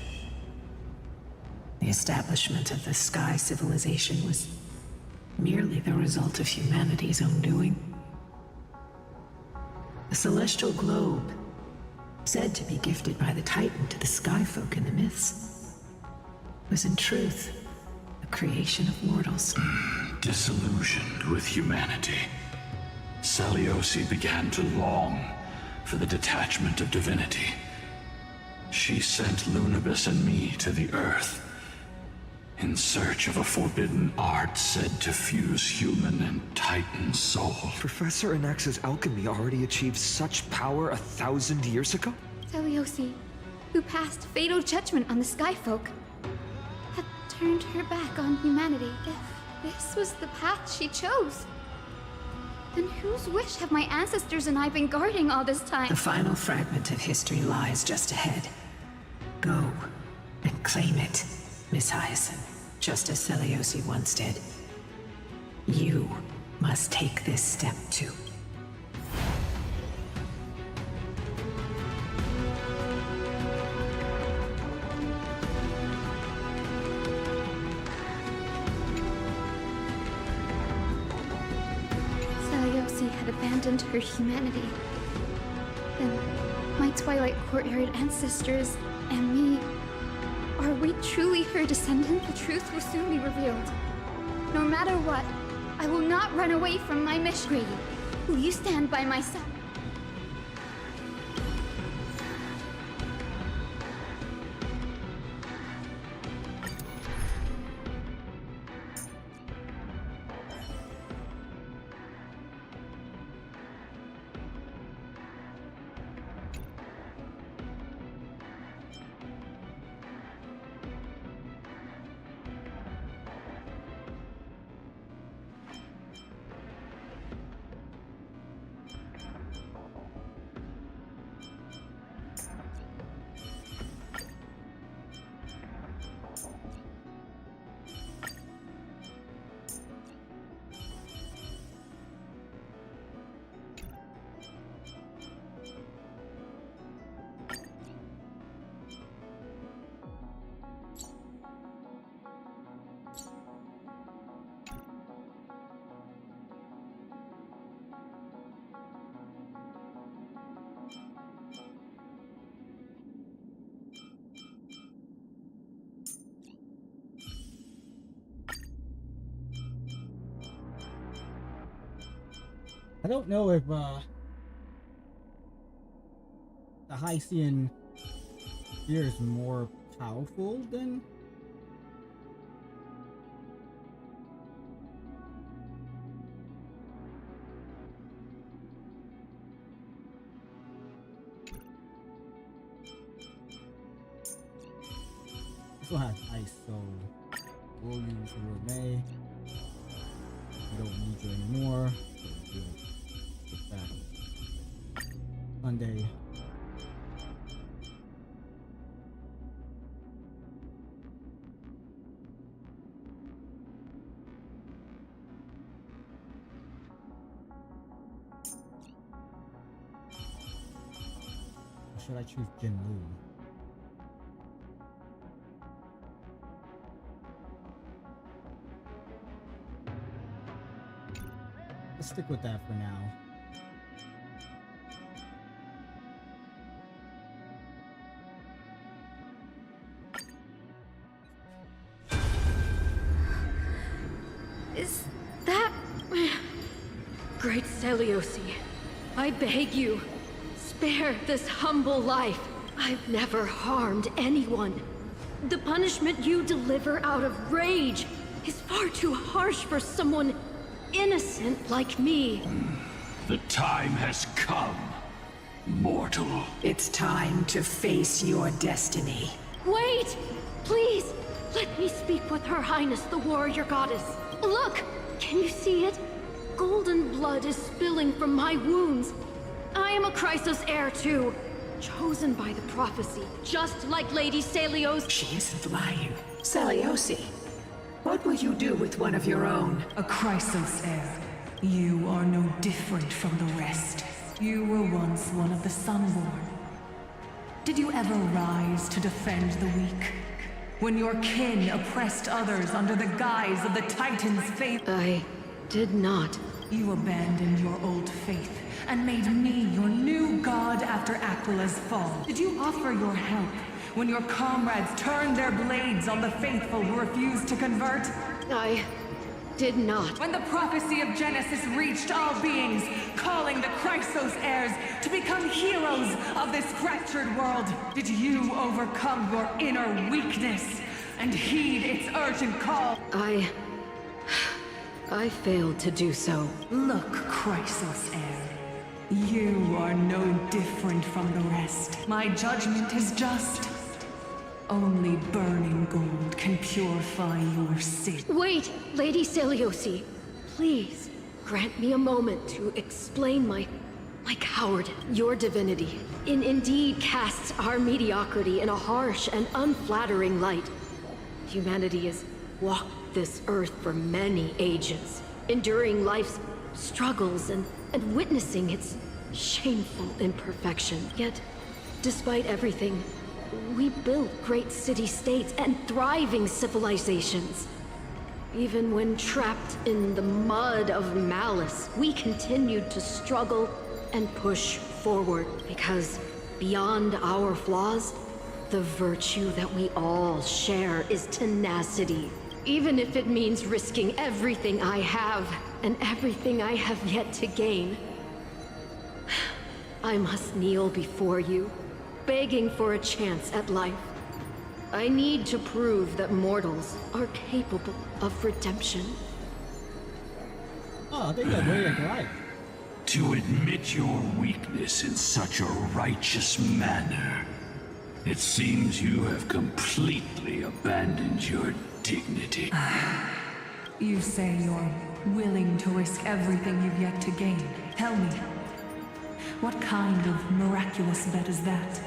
The establishment of the Sky Civilization was merely the result of humanity's own doing. The celestial globe, said to be gifted by the Titan to the Skyfolk in the myths, was in truth a creation of mortals. Disillusioned with humanity, Seliosi began to long for the detachment of divinity. She sent Lunibus and me to the Earth in search of a forbidden art said to fuse human and Titan soul. Professor Anax's alchemy already achieved such power 1,000 years ago? Seliosi, who passed fatal judgment on the Skyfolk, had turned her back on humanity. If this was the path she chose, then whose wish have my ancestors and I been guarding all this time? The final fragment of history lies just ahead. Go and claim it, Miss Hyacinth, just as Seliosi once did. You must take this step too. Seliosi had abandoned her humanity. Then my Twilight Courtyard ancestors and me, are we truly her descendant? The truth will soon be revealed. No matter what, I will not run away from my mission. Will you stand by my side? I don't know if the Haitian here is more powerful than this one has ice, so we'll use Rene. We don't need you anymore. So we'll get back. Sunday. Or should I choose Jinlu? Let's stick with that for now. Is that... Great Seliosi, I beg you, spare this humble life. I've never harmed anyone. The punishment you deliver out of rage is far too harsh for someone innocent like me. The time has come, mortal. It's time to face your destiny. Wait! Please! Let me speak with Her Highness the Warrior Goddess. Look! Can you see it? Golden blood is spilling from my wounds. I am a Chrysos heir too, chosen by the prophecy, just like Lady Celios. She isn't lying. Seliosi, what will you do with one of your own? A Chrysos heir. You are no different from the rest. You were once one of the Sunborn. Did you ever rise to defend the weak? When your kin oppressed others under the guise of the Titan's faith? I did not. You abandoned your old faith and made me your new god after Aquila's fall. Did you offer your help when your comrades turned their blades on the faithful who refused to convert? I did not. When the prophecy of Genesis reached all beings, calling the Chrysos heirs to become heroes of this fractured world, did you overcome your inner weakness and heed its urgent call? I failed to do so. Look, Chrysos heir. You are no different from the rest. My judgment is just. Only burning gold can purify your sin. Wait, Lady Seliosi. Please, grant me a moment to explain my cowardice. Your divinity indeed casts our mediocrity in a harsh and unflattering light. Humanity has walked this earth for many ages, enduring life's struggles and witnessing its shameful imperfection. Yet, despite everything, we built great city-states and thriving civilizations. Even when trapped in the mud of malice, we continued to struggle and push forward. Because beyond our flaws, the virtue that we all share is tenacity. Even if it means risking everything I have and everything I have yet to gain. I must kneel before you, begging for a chance at life. I need to prove that mortals are capable of redemption. Oh, I think that's very right. To admit your weakness in such a righteous manner, it seems you have completely abandoned your dignity. You say you're willing to risk everything you've yet to gain. Tell me, what kind of miraculous bet is that?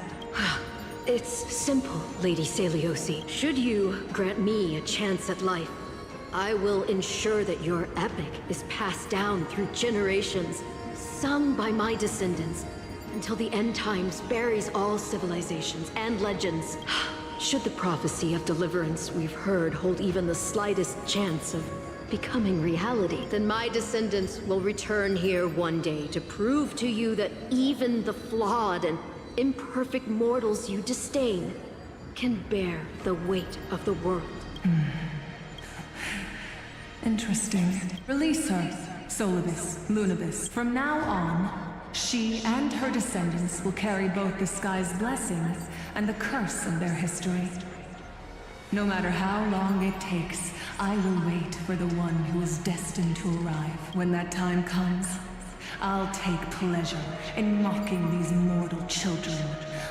It's simple, Lady Seliosi. Should you grant me a chance at life, I will ensure that your epic is passed down through generations, sung by my descendants, until the end times buries all civilizations and legends. Should the prophecy of deliverance we've heard hold even the slightest chance of becoming reality, then my descendants will return here one day to prove to you that even the flawed and imperfect mortals you disdain can bear the weight of the world. Interesting. Release her, Solibus, Lunibus. From now on, she and her descendants will carry both the sky's blessings and the curse of their history. No matter how long it takes, I will wait for the one who is destined to arrive. When that time comes, I'll take pleasure in mocking these mortal children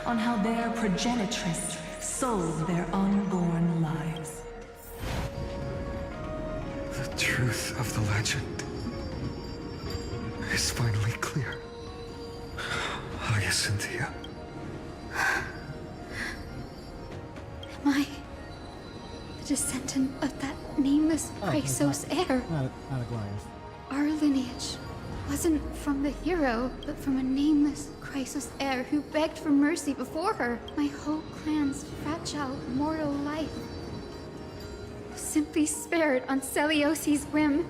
on how their progenitress sold their unborn lives. The truth of the legend is finally clear. Hyacinthia. Am I the descendant of that nameless Chrysos heir? Not a Goliath. Our lineage wasn't from the hero, but from a nameless Chrysos heir who begged for mercy before her. My whole clan's fragile, mortal life was simply spared on Celiosi's whim.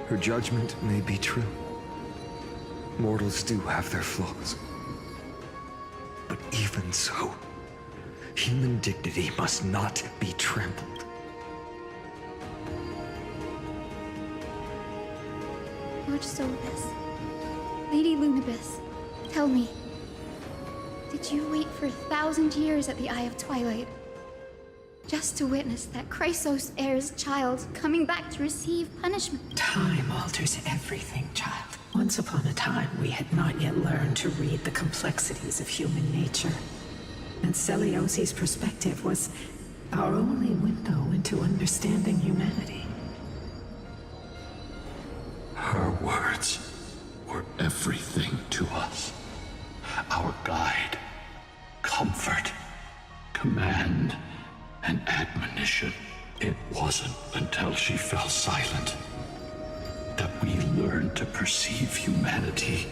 Her judgment may be true. Mortals do have their flaws. But even so, human dignity must not be trampled. Lord Solibus, Lady Lunibus, tell me, did you wait for 1,000 years at the Eye of Twilight just to witness that Chrysos heir's child coming back to receive punishment? Time alters everything, child. Once upon a time, we had not yet learned to read the complexities of human nature. And Celiosi's perspective was our only window into understanding humanity. Her words were everything to us. Our guide, comfort, command, and admonition. It wasn't until she fell silent that we learned to perceive humanity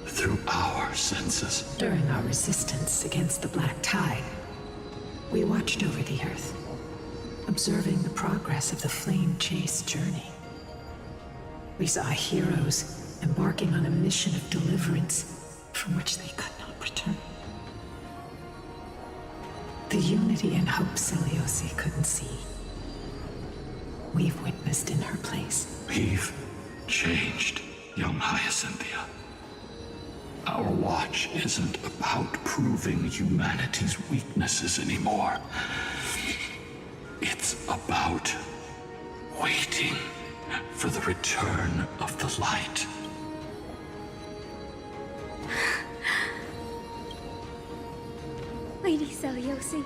through our senses. During our resistance against the Black Tide, we watched over the Earth, observing the progress of the Flame Chase journey. We saw heroes embarking on a mission of deliverance from which they could not return. The unity and hope Celiosi couldn't see, we've witnessed in her place. We've changed, young Hyacinthia. Our watch isn't about proving humanity's weaknesses anymore. It's about waiting for the return of the light. Lady Celiosi,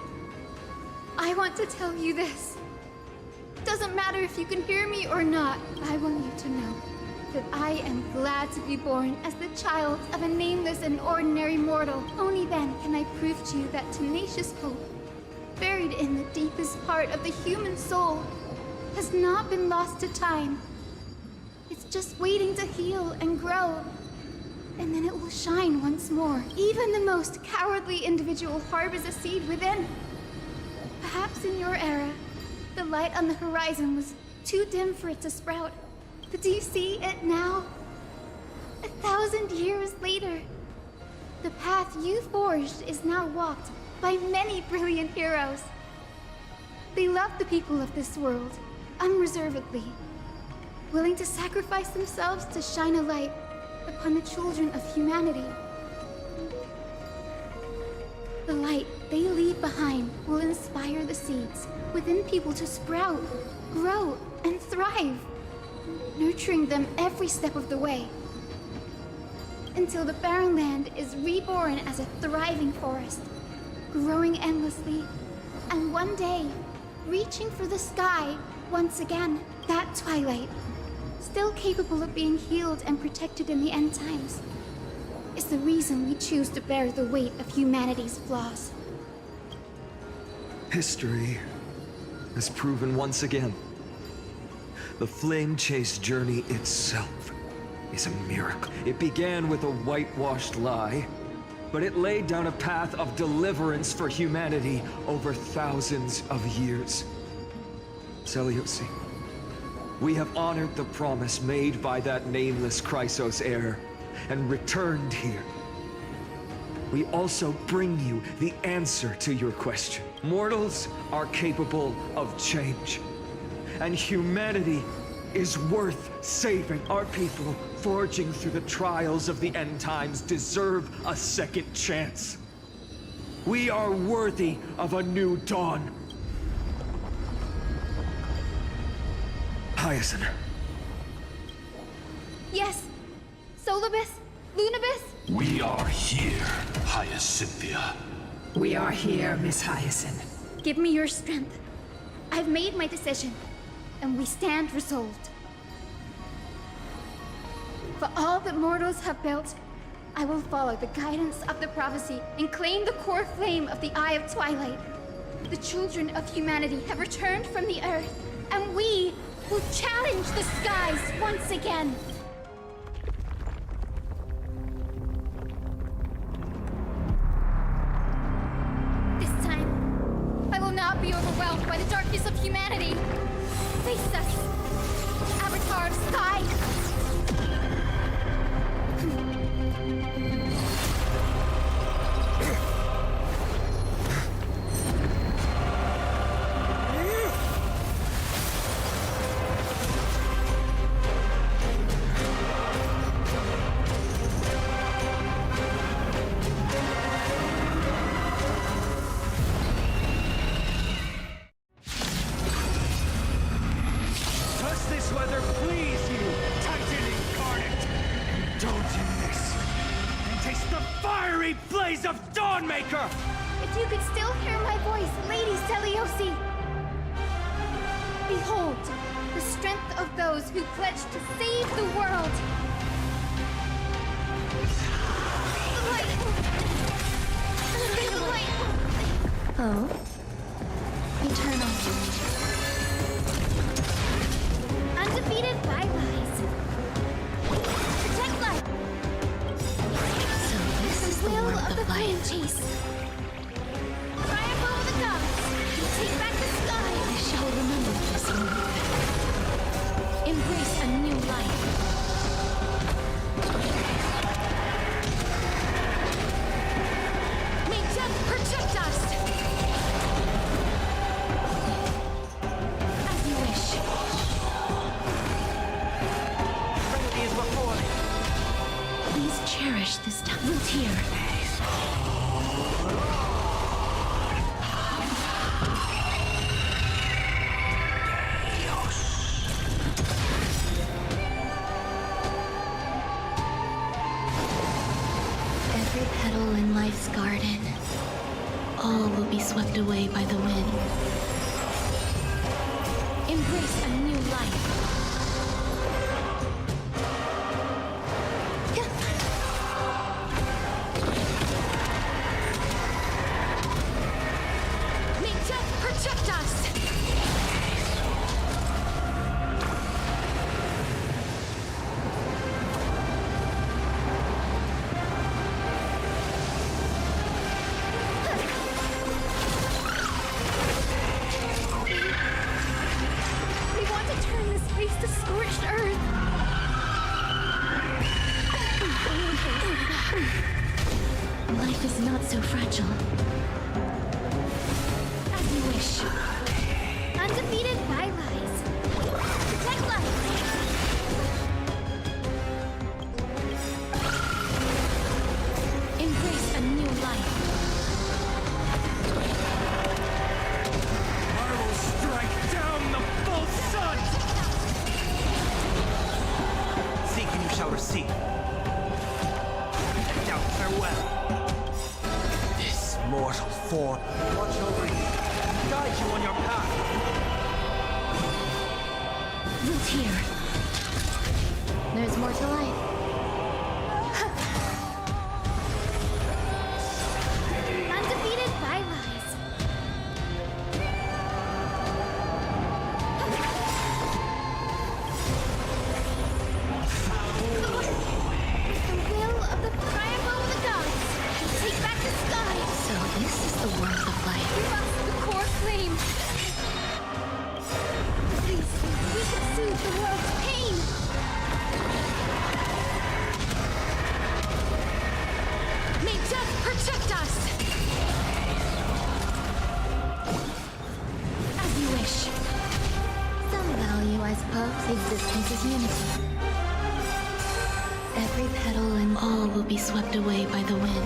I want to tell you this. Doesn't matter if you can hear me or not, I want you to know that I am glad to be born as the child of a nameless and ordinary mortal. Only then can I prove to you that tenacious hope, buried in the deepest part of the human soul, has not been lost to time. It's just waiting to heal and grow, and then it will shine once more. Even the most cowardly individual harbors a seed within. Perhaps in your era, the light on the horizon was too dim for it to sprout. But do you see it now? 1,000 years later, the path you forged is now walked by many brilliant heroes. They love the people of this world, unreservedly, willing to sacrifice themselves to shine a light upon the children of humanity. The light they leave behind will inspire the seeds within people to sprout, grow, and thrive, nurturing them every step of the way, until the barren land is reborn as a thriving forest, growing endlessly, and one day, reaching for the sky once again. That twilight, still capable of being healed and protected in the end times, is the reason we choose to bear the weight of humanity's flaws. History has proven once again, the Flame Chase journey itself is a miracle. It began with a whitewashed lie, but it laid down a path of deliverance for humanity over thousands of years. Celiosi, we have honored the promise made by that nameless Chrysos heir and returned here we also bring you the answer to your question. Mortals are capable of change, and humanity is worth saving. Our people, forging through the trials of the end times, deserve a second chance. We are worthy of a new dawn. Hyacinth. Yes. Solibus? Lunibus? We are here, Hyacinthia. We are here, Miss Hyacinth. Give me your strength. I've made my decision, and we stand resolved. For all that mortals have built, I will follow the guidance of the prophecy and claim the core flame of the Eye of Twilight. The children of humanity have returned from the Earth, and we will challenge the skies once again. This time, I will not be overwhelmed by the darkness of humanity. Face us, Avatar of Sky! Does this weather please you, Titan incarnate? Indulge in this, and taste the fiery blaze of Dawnmaker! If you could still hear my voice, Lady Seliosi! Behold, the strength of those who pledged to save the world! The light! The light! Oh? Eternal. Undefeated bylies. Protect light! So this is the will of the flame chase. Triumph over the gods! Take back the sky! I shall remember this moment. Embrace a new life. May death protect us! As you wish. Remedy is before me. Please cherish this time. Routier. Every petal in life's garden, all will be swept away by the wind. Embrace a new life. May death protect us! We want to turn this place to scorched earth. Life is not so fragile. As you wish. Undefeated bylies. Protect life. Embrace a new life. I will strike down the false sun! Seek and you shall receive. Doubt farewell. This mortal form will watch over you, guide you on your path. Routier. There's more to life. Undefeated bylies. The will of the triumph of the gods. Take back the sky. So this is the world of life. Give us the core flame. Please, we can soothe the world's pain. protect us! As you wish. Some value, I suppose, existence is unity. Every petal and all will be swept away by the wind.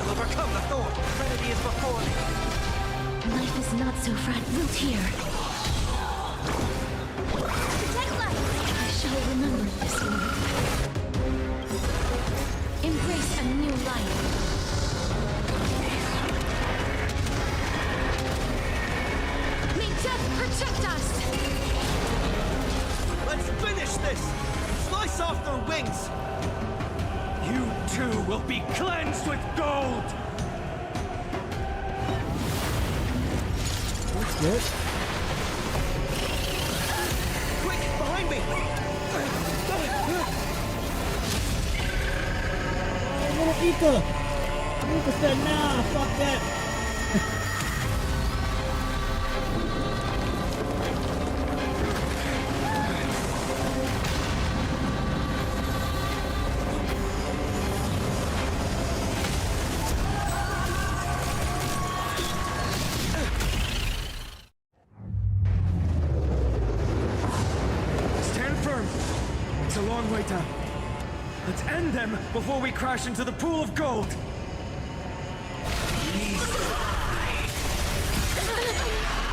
I'll overcome the thorn. Trinity is before me. Life is not so fragile here. Protect life! I shall remember this moment. Embrace a new life. May death protect us! Let's finish this! Slice off their wings! You too will be cleansed with gold! That's good. Quick, behind me! Little Ika! Ika said, nah, fuck that! Stand firm! It's a long way down. Let's end them before we crash into the pool of gold!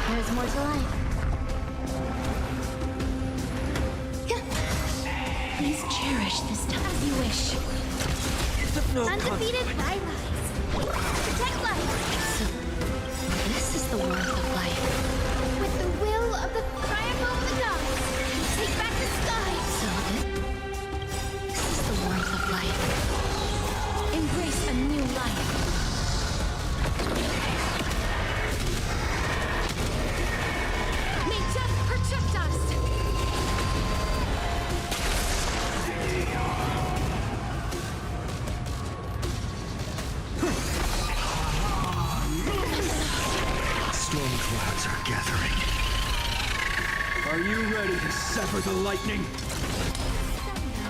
There's more to life. Please cherish this time as you wish. Undefeated by lies. Protect life. So, this is the warmth of life. With the will of the triumph of the gods, take back the sky. So, this is the warmth of life. Embrace a new life. May death protect us! Storm clouds are gathering. Are you ready to sever the lightning?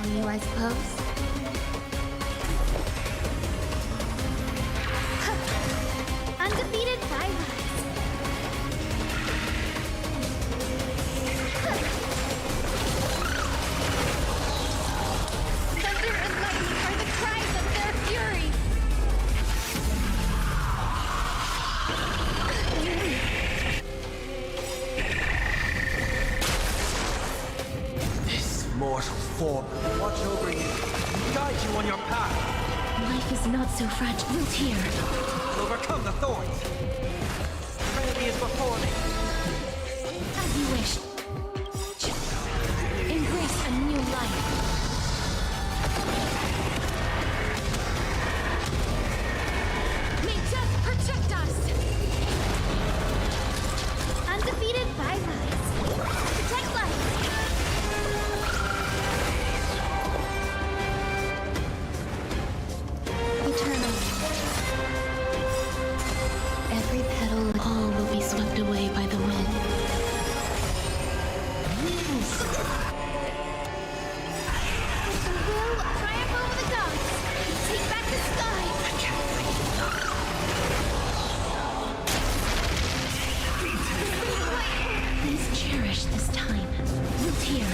Value, I suppose. Undefeated by lies. Thunder and lightning are the cries of their fury. This mortal form will watch over you, guide you on your path. Life is not so fragile here. I'll overcome the thorns. Trinity is before me. As you wish. Embrace a new life. May death protect us! Undefeated by lies. Protect life! Eternal. Every petal and all will be swept away by the wind. Yes. With the will of triumph over the gods, take back the sky. Please cherish this time. Root here.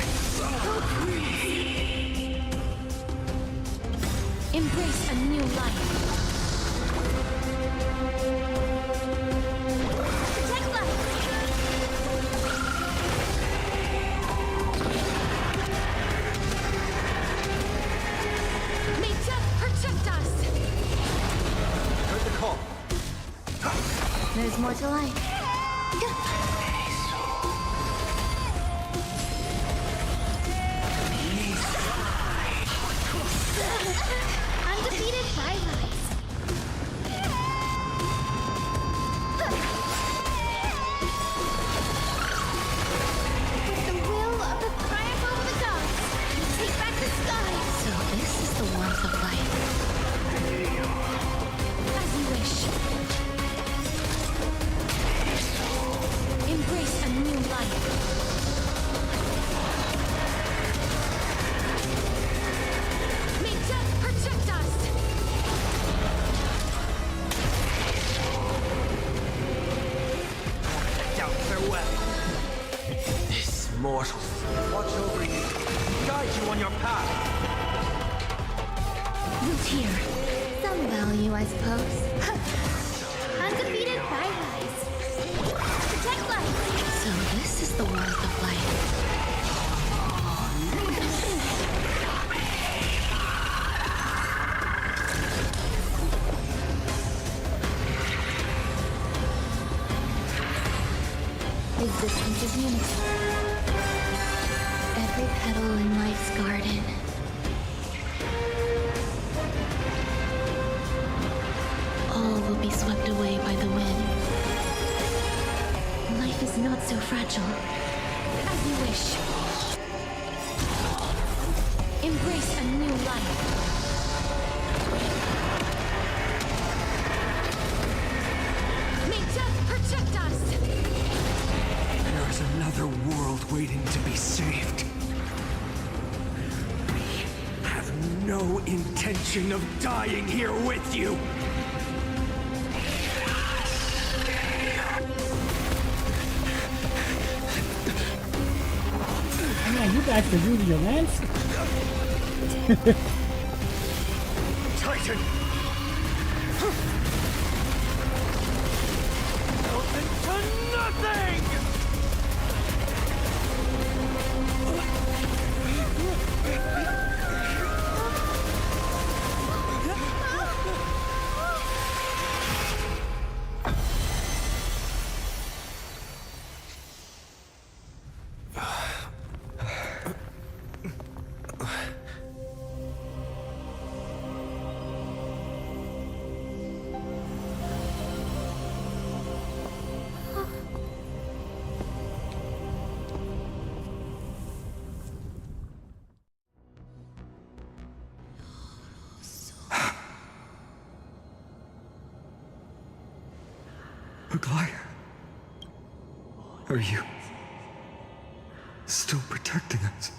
Embrace a new life. Protect life. May death protect us. Heard the call. There's more to life. Undefeated by lies. With the will of the triumph over the gods, take back the sky. So this is the warmth of life. As you wish. here? Some value, I suppose. Undefeated fireflies. Protect life. So this is the world of light. Existence is unity. Every petal in life's garden. All will be swept away by the wind. Life is not so fragile. As you wish. Embrace a new life. May death protect us! There is another world waiting to be saved. We have no intention of dying here with you. Man, you guys can use your lance? Titan! To nothing! Aglaia, are you still protecting us?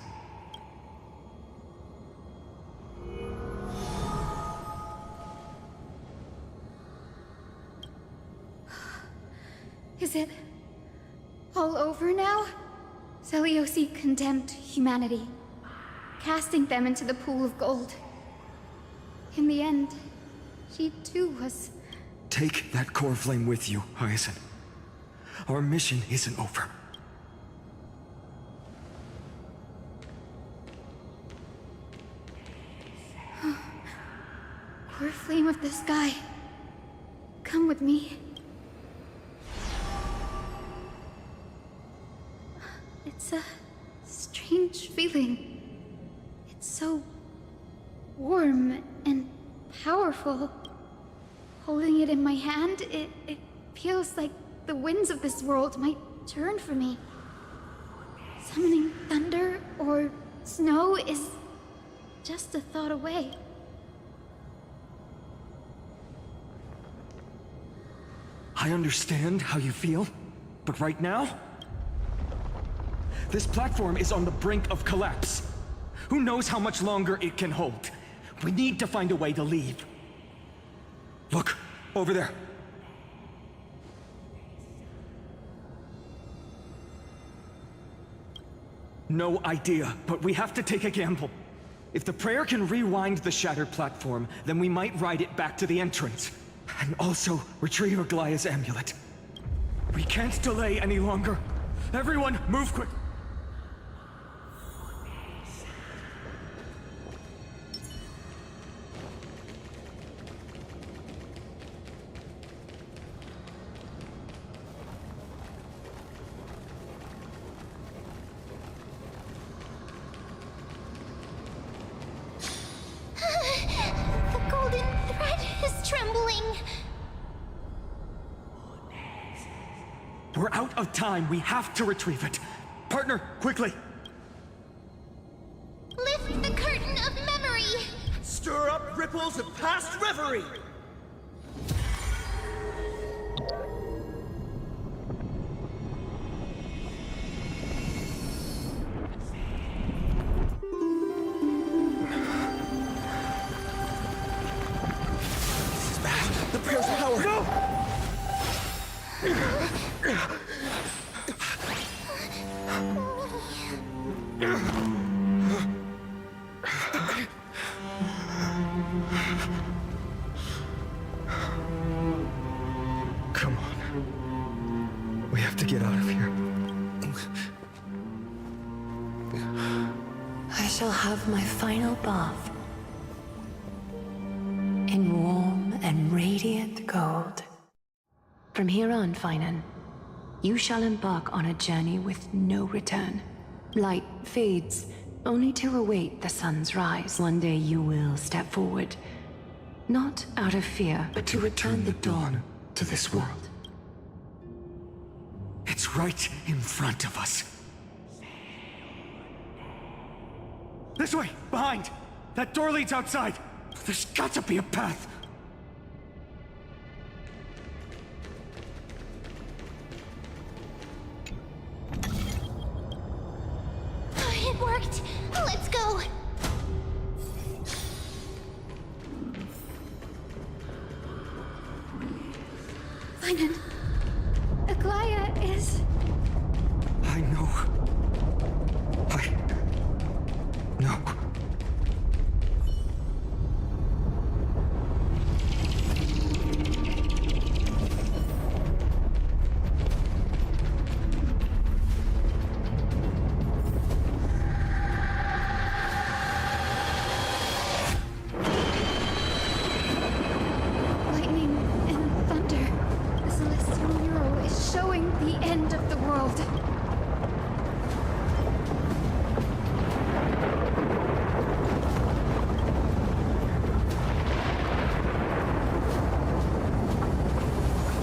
Is it all over now? Seliosi condemned humanity, casting them into the pool of gold. In the end, she too was... Take that core flame with you, Hyacinth. Our mission isn't over. Core flame of the sky. Come with me. It's a strange feeling. It's so warm and powerful. Holding it in my hand, it feels like the winds of this world might turn for me. Summoning thunder or snow is just a thought away. I understand how you feel, but right now, this platform is on the brink of collapse. Who knows how much longer it can hold? We need to find a way to leave. Look, over there. No idea, but we have to take a gamble. If the prayer can rewind the shattered platform, then we might ride it back to the entrance. And also retrieve Aglaia's amulet. We can't delay any longer. Everyone, move quick! The golden thread is trembling. We're out of time. We have to retrieve it. Partner, quickly! Lift the curtain of memory. Stir up ripples of past reverie! This is bad. The prayer's power! No! shall have my final bath in warm and radiant gold. From here on, Finan, you shall embark on a journey with no return. Light fades, only to await the sun's rise. One day you will step forward, not out of fear, but to return the dawn to this world. It's right in front of us. This way! Behind! That door leads outside! There's got to be a path! It worked! Let's go! Finan, Aglaya is... I know. No. lightning and thunder. The celestial mural is showing the end of the world.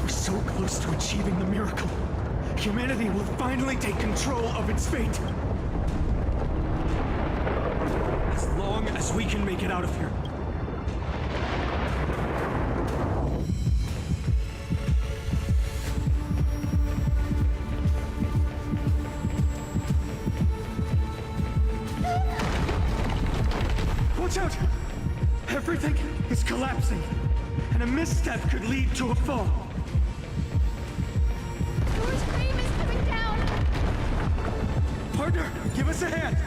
We're so close to achieving the miracle. Humanity will finally take control of its fate. As long as we can make it out of here. Watch out! Everything is collapsing, and a misstep could lead to a fall. Door's frame is coming down! Partner, give us a hand!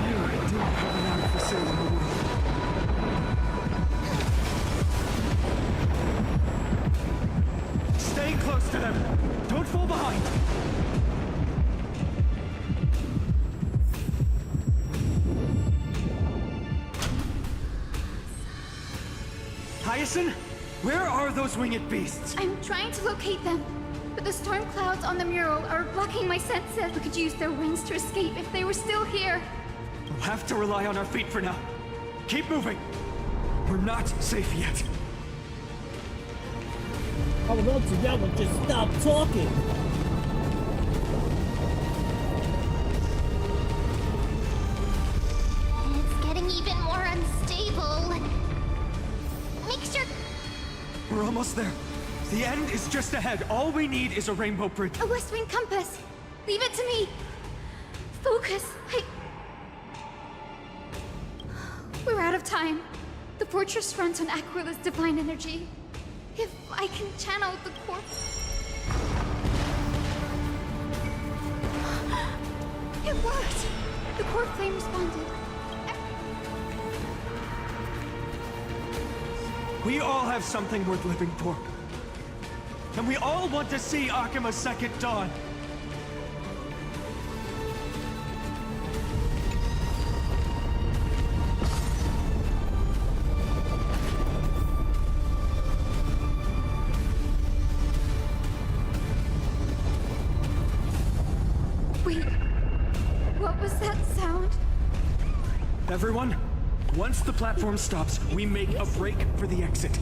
You do have an eye for saving the world. Stay close to them! Don't fall behind! Hyacinth, where are those winged beasts? I'm trying to locate them, but the storm clouds on the mural are blocking my senses. We could use their wings to escape if they were still here. We'll have to rely on our feet for now. Keep moving. We're not safe yet. I would love to yell and just stop talking. It's getting even more unstable. Make sure... We're almost there. The end is just ahead. All we need is a rainbow bridge. A West Wing compass. Leave it to me. Focus. We're out of time. The fortress runs on Aquila's divine energy. If I can channel the core... It worked! The core flame responded. We all have something worth living for. And we all want to see Akima's second dawn. Wait, what was that sound? Everyone, once the platform stops, we make a break for the exit.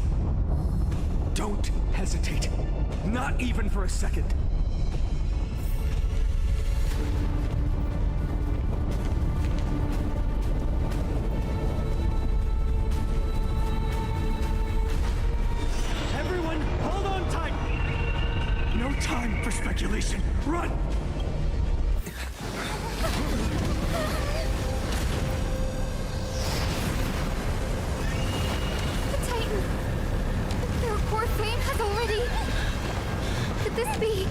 Don't hesitate. Not even for a second. Everyone, hold on tight! No time for speculation. Run! The Titan! Their core flame has already... Could this be...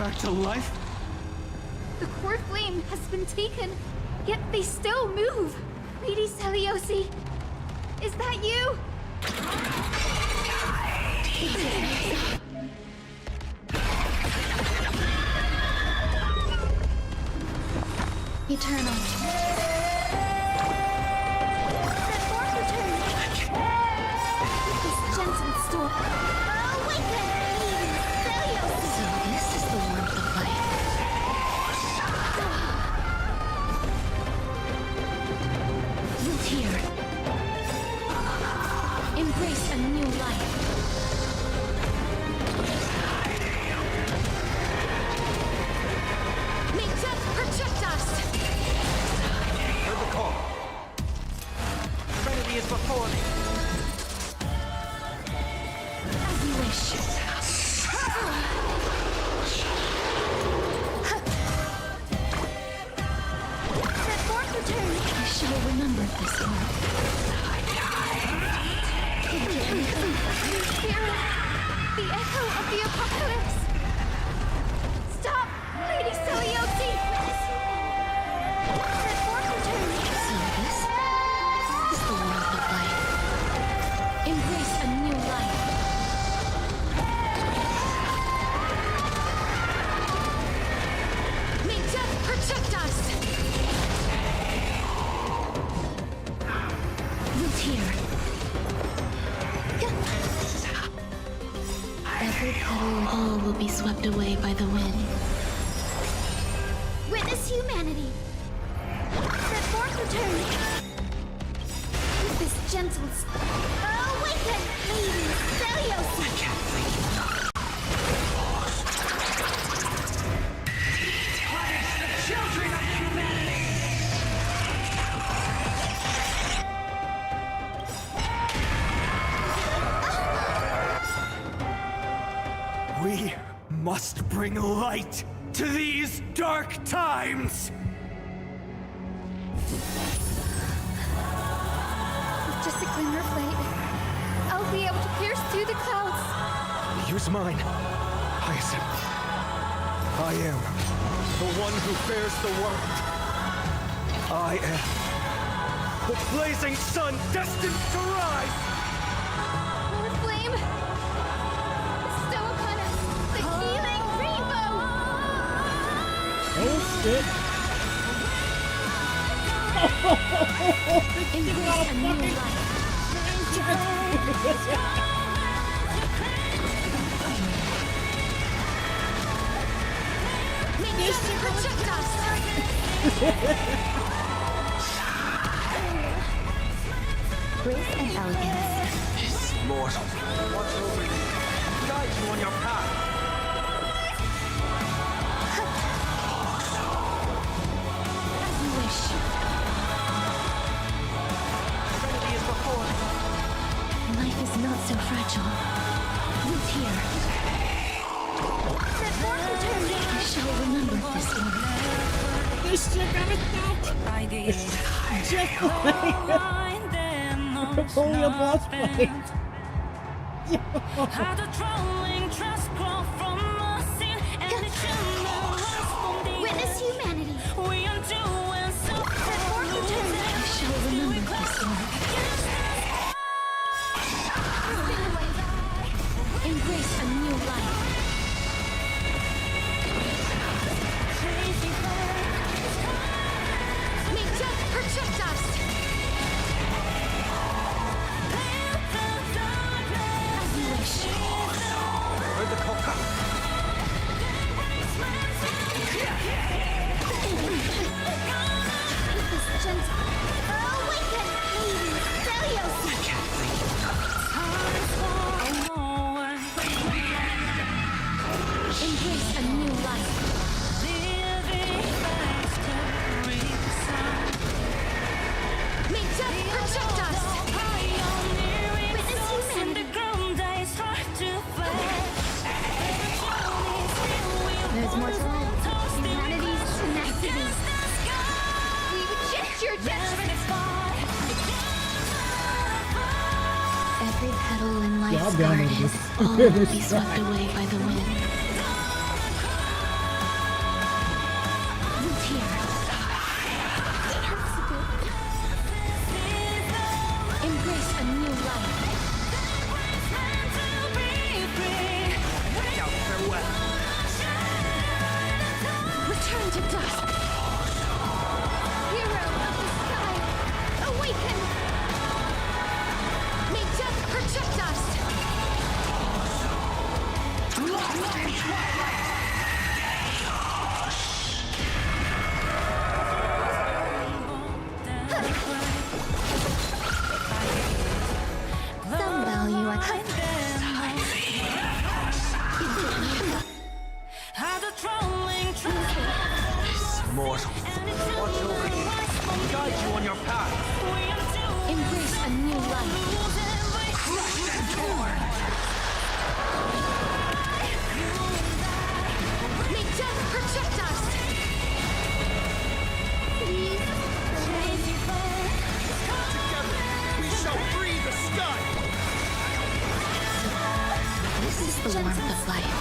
back to life? The core flame has been taken, yet they still move. Lady Seliosi, is that you? Eternal. That form return. This gentle storm. Awaken, Lady Seliosi. So this is the warmth of life. Root here. Embrace a new life. May death protect us! Heard the call. Trinity is before me. As you wish. That form return. I shall remember this one. Spirit, the echo of the apocalypse. Stop, Lady Seliosi! That form return. So this is the warmth of life. Embrace a new life. May death protect us! Root here. Every petal all will be swept away by the wind. Witness humanity. That form return. With this gentle awaken, Lady Seliosi. I can't thank you enough. Children of humanity! We must bring light to these dark times! With just a glimmer of light, I'll be able to pierce through the clouds. Use mine, Hyacinth. I am the one who bears the world. I am the blazing sun destined to rise! More flame! Bestow upon us the healing rainbow! Oh shit! Embrace a new life. May death protect us! Grace and elegance. This mortal. Watch over you. Guide you on your path. As you wish. Trinity is before me. Life is not so fragile. Root here. That form return. I shall remember this one. This shit gotta stop! Just like only a boss fight. How the trolling trust grow from us in and it Witness humanity. we are doing so That form return. I shall remember this one. Embrace a new life. May death protect us. As you wish. Heard the call. With this gentle awaken, Lady Seliosi. I can't thank you enough. Embrace a new life. May death protect us. Witness humanity. There's more to life. Humanity's tenacity. We reject your judgment. Every petal in life's garden all will be swept away by the wind. guide you on your path. Embrace a new life. Crush and torn! May death protect us! Together, we shall free the sky! This is the warmth of life.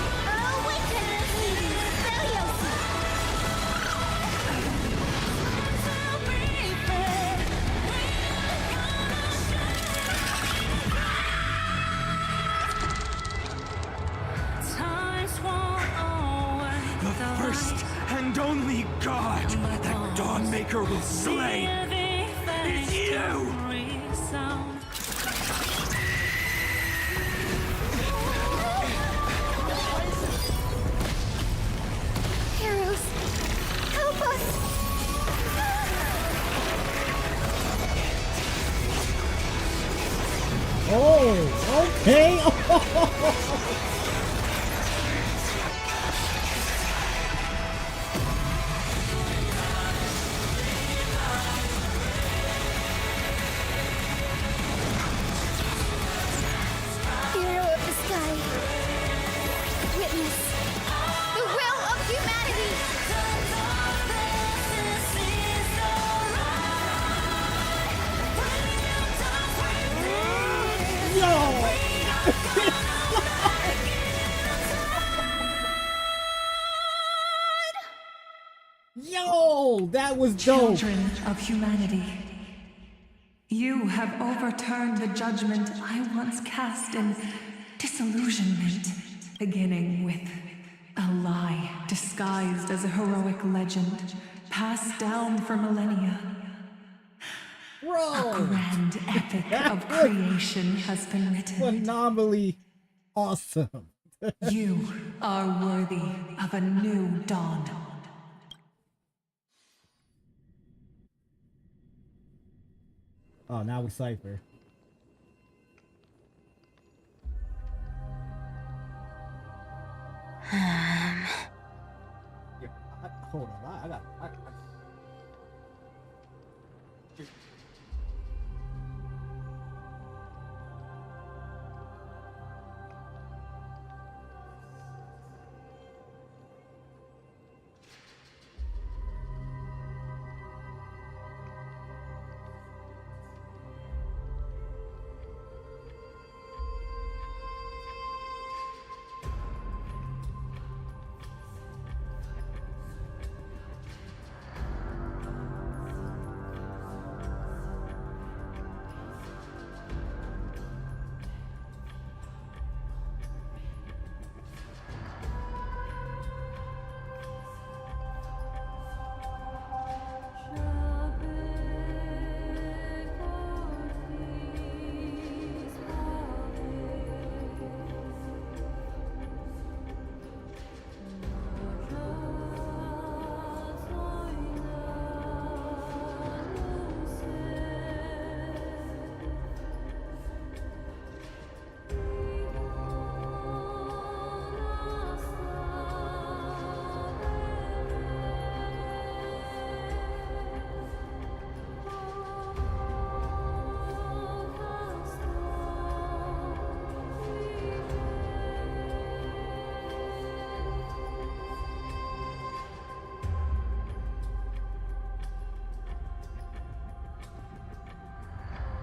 The first and only god that Dawnmaker will slay is you! Heroes, help us! Oh, okay. Hero of the sky. Witness the will of humanity. Yo, that was dope. Children of humanity, you have overturned the judgment I once cast in disillusionment, beginning with a lie disguised as a heroic legend passed down for millennia. Bro. A grand epic of creation has been written. Phenomenally awesome. You are worthy of a new dawn. Oh, now we cipher. Yeah, hold on, I got.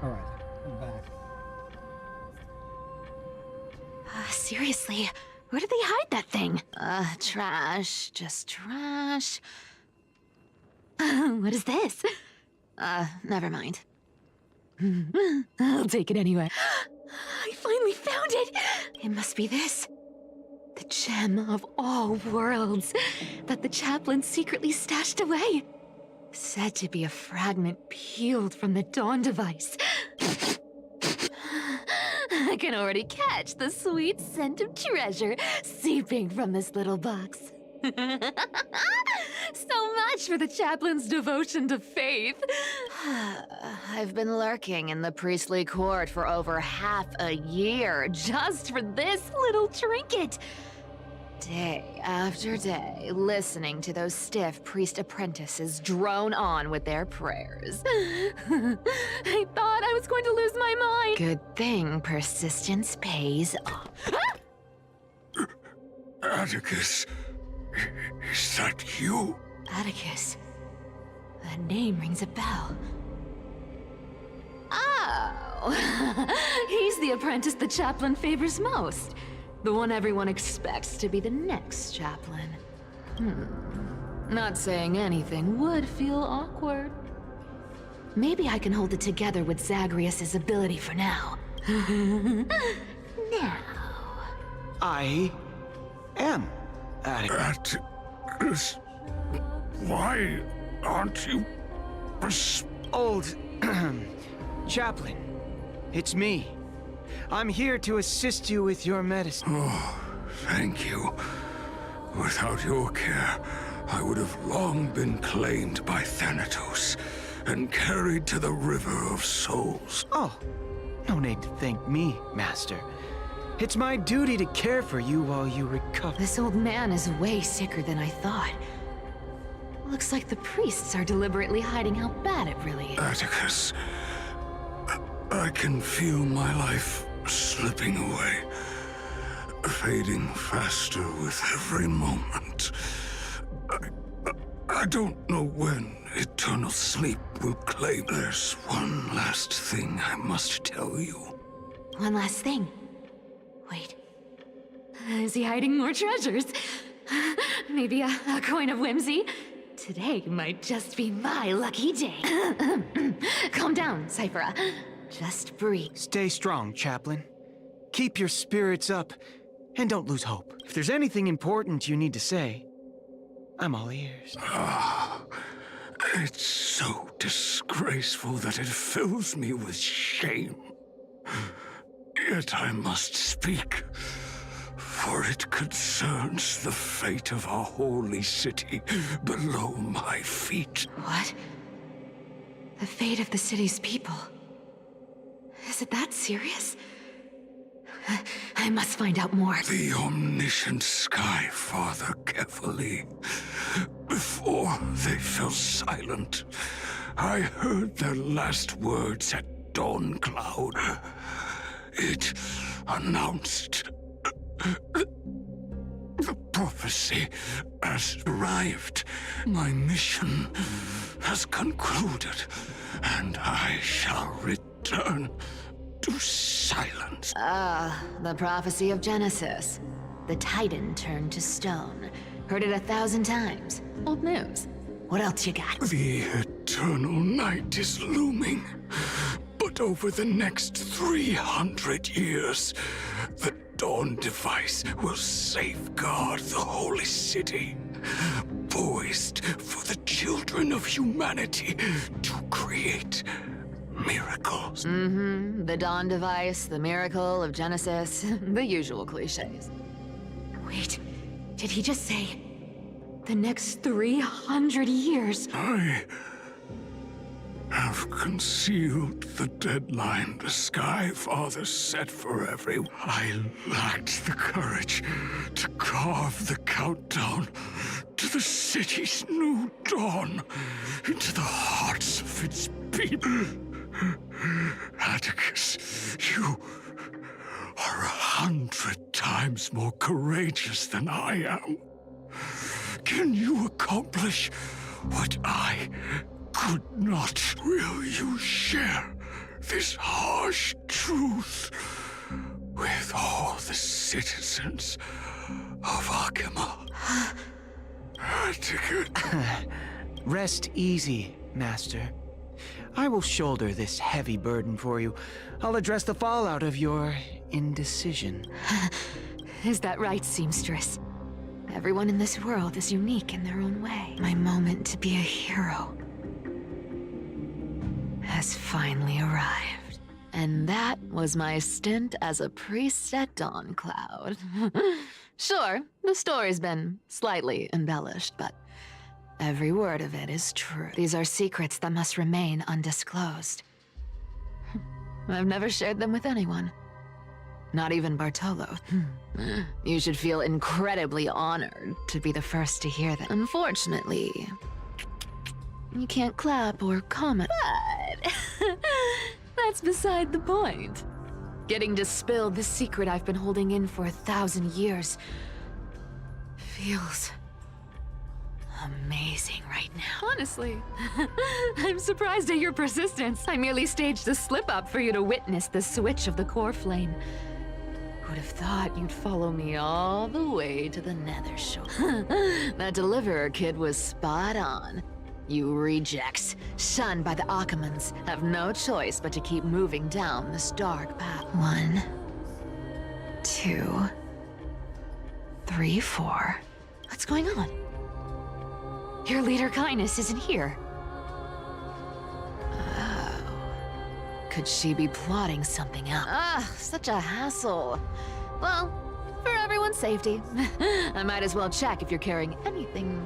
Alright, I'm back. Seriously, where did they hide that thing? Trash. Just trash. What is this? Never mind. I'll take it anyway. I finally found it! It must be this. The gem of all worlds that the chaplain secretly stashed away. Said to be a fragment peeled from the Dawn device. I can already catch the sweet scent of treasure seeping from this little box. So much for the chaplain's devotion to faith. I've been lurking in the priestly court for over half a year just for this little trinket. Day after day, listening to those stiff priest apprentices drone on with their prayers. I thought I was going to lose my mind. Good thing persistence pays off. Atticus, is that you? Atticus. That name rings a bell. Oh! He's the apprentice the chaplain favors most. The one everyone expects to be the next chaplain. Not saying anything would feel awkward. Maybe I can hold it together with Zagreus's ability for now. Now. I am Atticus, why aren't you old chaplain? It's me. I'm here to assist you with your medicine. Oh, thank you. Without your care, I would have long been claimed by Thanatos and carried to the River of Souls. Oh, no need to thank me, Master. It's my duty to care for you while you recover. This old man is way sicker than I thought. Looks like the priests are deliberately hiding how bad it really is. Atticus, I can feel my life slipping away, fading faster with every moment. I don't know when eternal sleep will claim. There's one last thing I must tell you. One last thing. Wait. Is he hiding more treasures? Maybe a coin of whimsy? Today might just be my lucky day. Calm down, Cyphera. Just breathe. Stay strong, Chaplain. Keep your spirits up, and don't lose hope. If there's anything important you need to say, I'm all ears. It's so disgraceful that it fills me with shame. Yet I must speak, for it concerns the fate of our holy city below my feet. What? The fate of the city's people? Is it that serious? I must find out more. The omniscient Sky Father carefully. Before they fell silent, I heard their last words at Dawn Cloud. It announced the prophecy has arrived. My mission has concluded, and I shall return to silence. The prophecy of Genesis. The Titan turned to stone. Heard it 1,000 times. Old news. What else you got? The eternal night is looming. But over the next 300 years, the Dawn device will safeguard the holy city, poised for the children of humanity to create miracles. The Dawn device, the miracle of Genesis, the usual cliches. Wait, did he just say the next 300 years? I have concealed the deadline the Sky Father set for everyone. I lacked the courage to carve the countdown to the city's new dawn into the hearts of its people. Atticus, you are 100 times more courageous than I am. Can you accomplish what I could not? Will you share this harsh truth with all the citizens of Akima? Atticus. Rest easy, Master. I will shoulder this heavy burden for you. I'll address the fallout of your indecision. Is that right, seamstress? Everyone in this world is unique in their own way. My moment to be a hero has finally arrived. And that was my stint as a priest at Dawn Cloud. Sure, the story's been slightly embellished, but every word of it is true. These are secrets that must remain undisclosed. I've never shared them with anyone. Not even Bartolo. You should feel incredibly honored to be the first to hear that. Unfortunately, you can't clap or comment. But that's beside the point. Getting to spill the secret I've been holding in for 1,000 years feels amazing right now. Honestly, I'm surprised at your persistence. I merely staged a slip-up for you to witness the switch of the core flame. Who'd have thought you'd follow me all the way to the Nether Shore? That deliverer kid was spot on. You rejects, shunned by the Akamans, have no choice but to keep moving down this dark path. 1, 2, 3, 4. What's going on? Your leader Kindness isn't here. Oh. Could she be plotting something else? Ah, such a hassle. Well, for everyone's safety, I might as well check if you're carrying anything.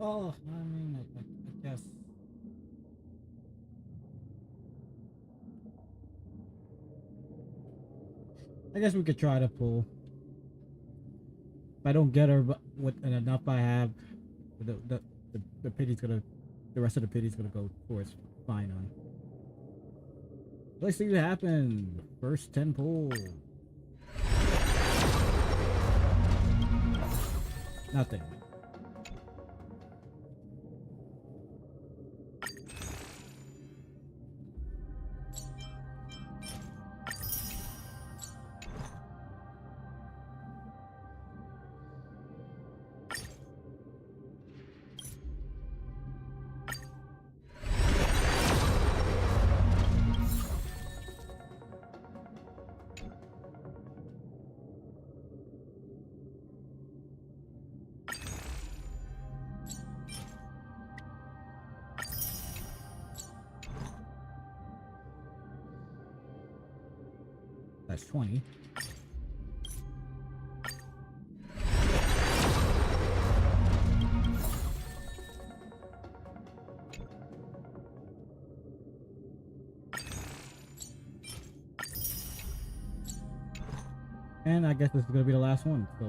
Oh, I mean, I guess. I guess we could try to pull. If I don't get her, but with enough I have, the pity's gonna, the rest of the pity's gonna go towards fine on. Let's see what happens. First 10 pull. Nothing. That's 20. And I guess this is gonna be the last one. So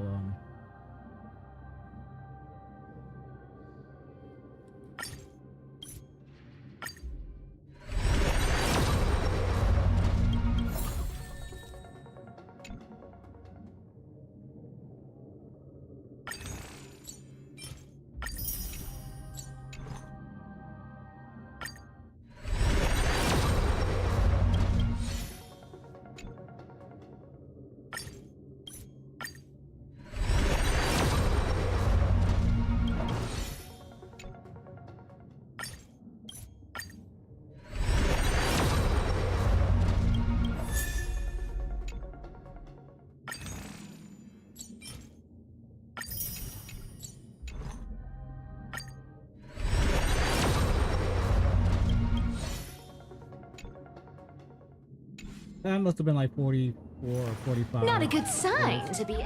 that must have been like 44 or 45. Not a good sign to be.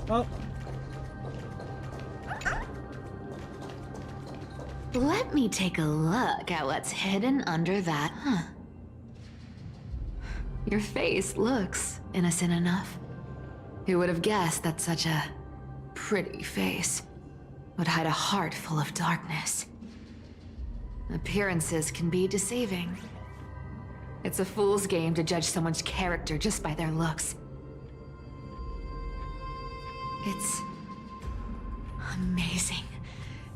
Oh. Let me take a look at what's hidden under that. Your face looks innocent enough. Who would have guessed that such a pretty face would hide a heart full of darkness? Appearances can be deceiving. It's a fool's game to judge someone's character just by their looks. It's amazing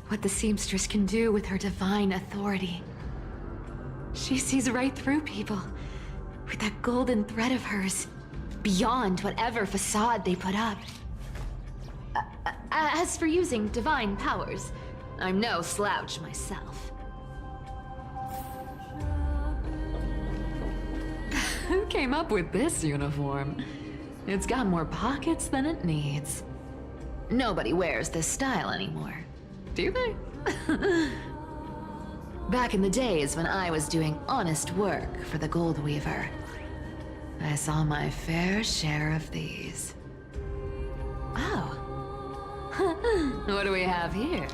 what the seamstress can do with her divine authority. She sees right through people with that golden thread of hers, beyond whatever facade they put up. As for using divine powers, I'm no slouch myself. Who came up with this uniform? It's got more pockets than it needs. Nobody wears this style anymore, do they? Back in the days when I was doing honest work for the Gold Weaver, I saw my fair share of these. Oh. What do we have here?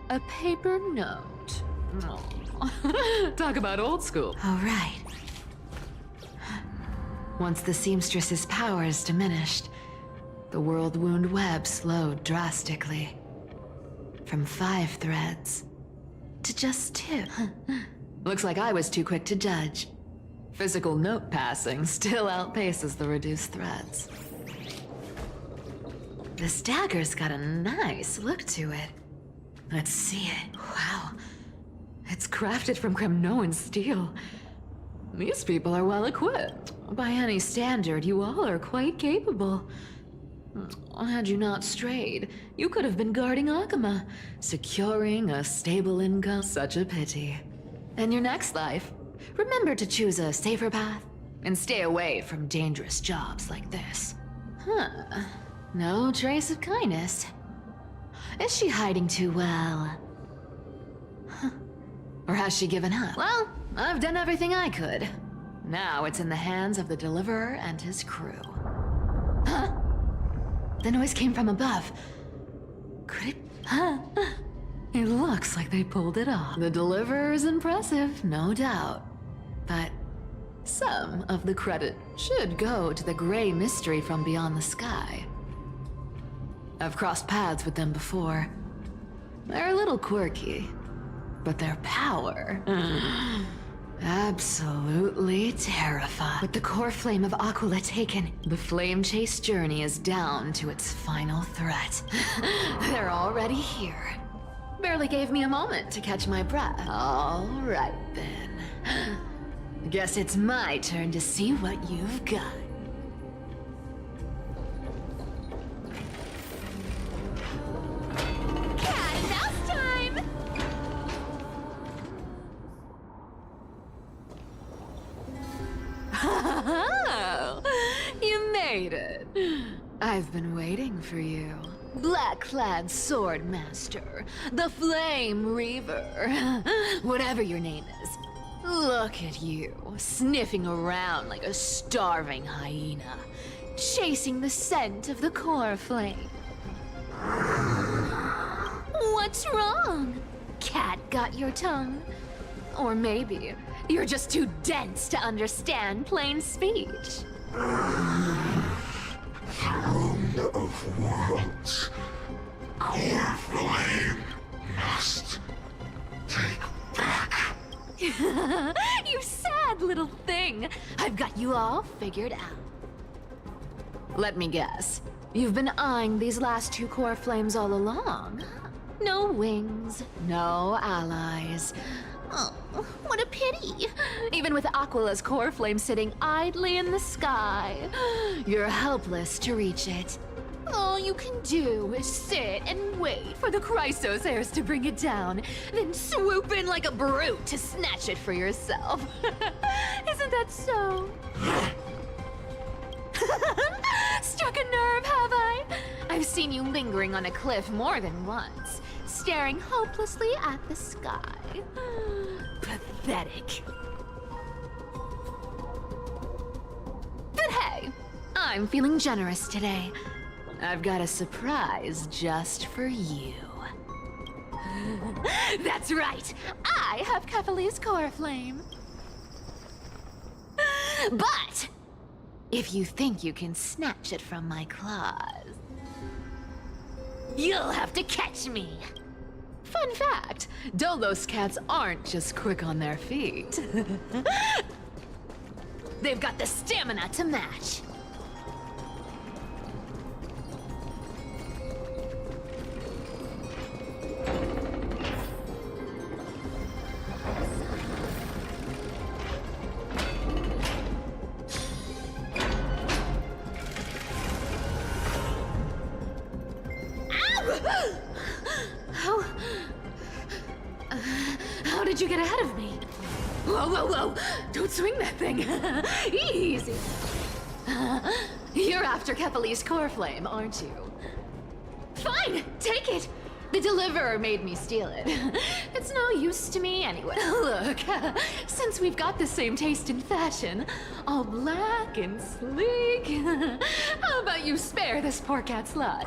A paper note. Oh. Talk about old school. All right. Once the seamstress's powers diminished, the world wound web slowed drastically. From 5 threads to just 2. Looks like I was too quick to judge. Physical note passing still outpaces the reduced threads. This dagger's got a nice look to it. Let's see it. Wow. It's crafted from Kremnoan steel. These people are well equipped. By any standard, you all are quite capable. Had you not strayed, you could have been guarding Akama, securing a stable income. Such a pity. In your next life, remember to choose a safer path and stay away from dangerous jobs like this. Huh. No trace of kindness. Is she hiding too well? Huh. Or has she given up? Well, I've done everything I could. Now it's in the hands of the Deliverer and his crew. Huh? The noise came from above. Could it? Huh? It looks like they pulled it off. The Deliverer is impressive, no doubt. But some of the credit should go to the gray mystery from beyond the sky. I've crossed paths with them before. They're a little quirky, but their power... absolutely terrifying. With the core flame of Aquila taken, the flame chase journey is down to its final threat. They're already here. Barely gave me a moment to catch my breath. All right, then. Guess it's my turn to see what you've got. Oh, you made it. I've been waiting for you. Black-clad sword master, the Flame Reaver, whatever your name is. Look at you, sniffing around like a starving hyena, chasing the scent of the core flame. What's wrong? Cat got your tongue? Or maybe you're just too dense to understand plain speech. Throne of worlds, core flame must take back. You sad little thing. I've got you all figured out. Let me guess. You've been eyeing these last 2 core flames all along. No wings, no allies. Oh, what a pity. Even with Aquila's core flame sitting idly in the sky, you're helpless to reach it. All you can do is sit and wait for the Chrysos heirs to bring it down, then swoop in like a brute to snatch it for yourself. Isn't that so? Struck a nerve, have I? I've seen you lingering on a cliff more than once, staring hopelessly at the sky. Pathetic. But hey, I'm feeling generous today. I've got a surprise just for you. That's right, I have Kefali's core flame. But if you think you can snatch it from my claws, you'll have to catch me. Fun fact, Dolos cats aren't just quick on their feet. They've got the stamina to match. How did you get ahead of me? Whoa, whoa, whoa! Don't swing that thing! Easy! You're after Kepali's core flame, aren't you? Fine! Take it! The deliverer made me steal it. It's no use to me anyway. Look, since we've got the same taste in fashion, all black and sleek, how about you spare this poor cat's lot?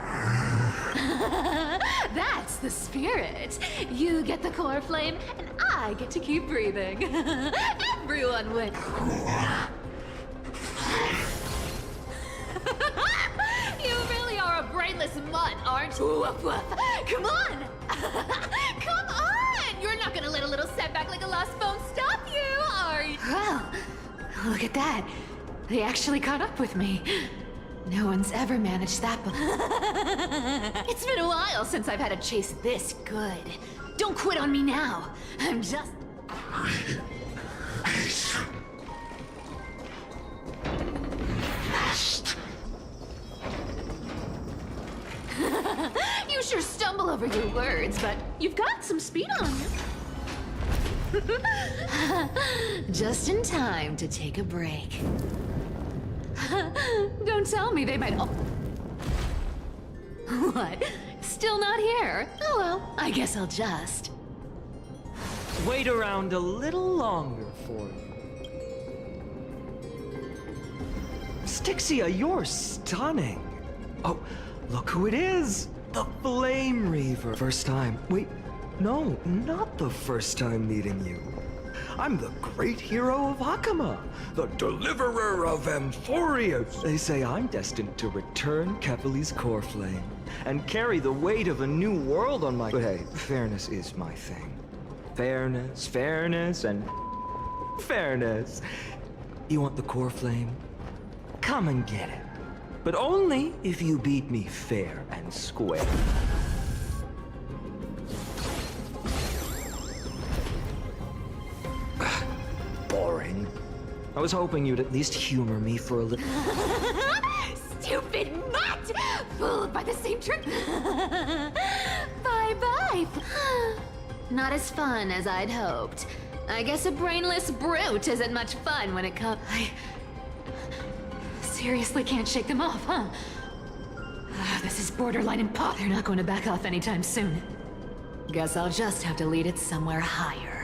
That's the spirit. You get the core flame, and I get to keep breathing. Everyone wins. You really are a brainless mutt, aren't you? Woof, woof. Come on! Come on! You're not gonna let a little setback like a lost phone stop you, are you? Well, look at that. They actually caught up with me. No one's ever managed that before. It's been a while since I've had a chase this good. Don't quit on me now. I'm just... You sure stumble over your words, but you've got some speed on you. Just in time to take a break. Don't tell me they might all... What? Still not here? Oh well, I guess I'll just... Wait around a little longer for you. Styxia, you're stunning. Oh, look who it is! The Flame Reaver. First time. Wait, no, not the first time meeting you. I'm the great hero of Hakama, the deliverer of Amphoria. They say I'm destined to return Kepali's core flame and carry the weight of a new world on my... But hey, fairness is my thing. Fairness, and fairness. You want the core flame? Come and get it. But only if you beat me fair and square. Boring. I was hoping you'd at least humor me for a little... Stupid mutt! Fooled by the same trick. Bye-bye. Not as fun as I'd hoped. I guess a brainless brute isn't much fun when it comes... I seriously can't shake them off, huh? This is borderline impossible. They're not going to back off anytime soon. Guess I'll just have to lead it somewhere higher.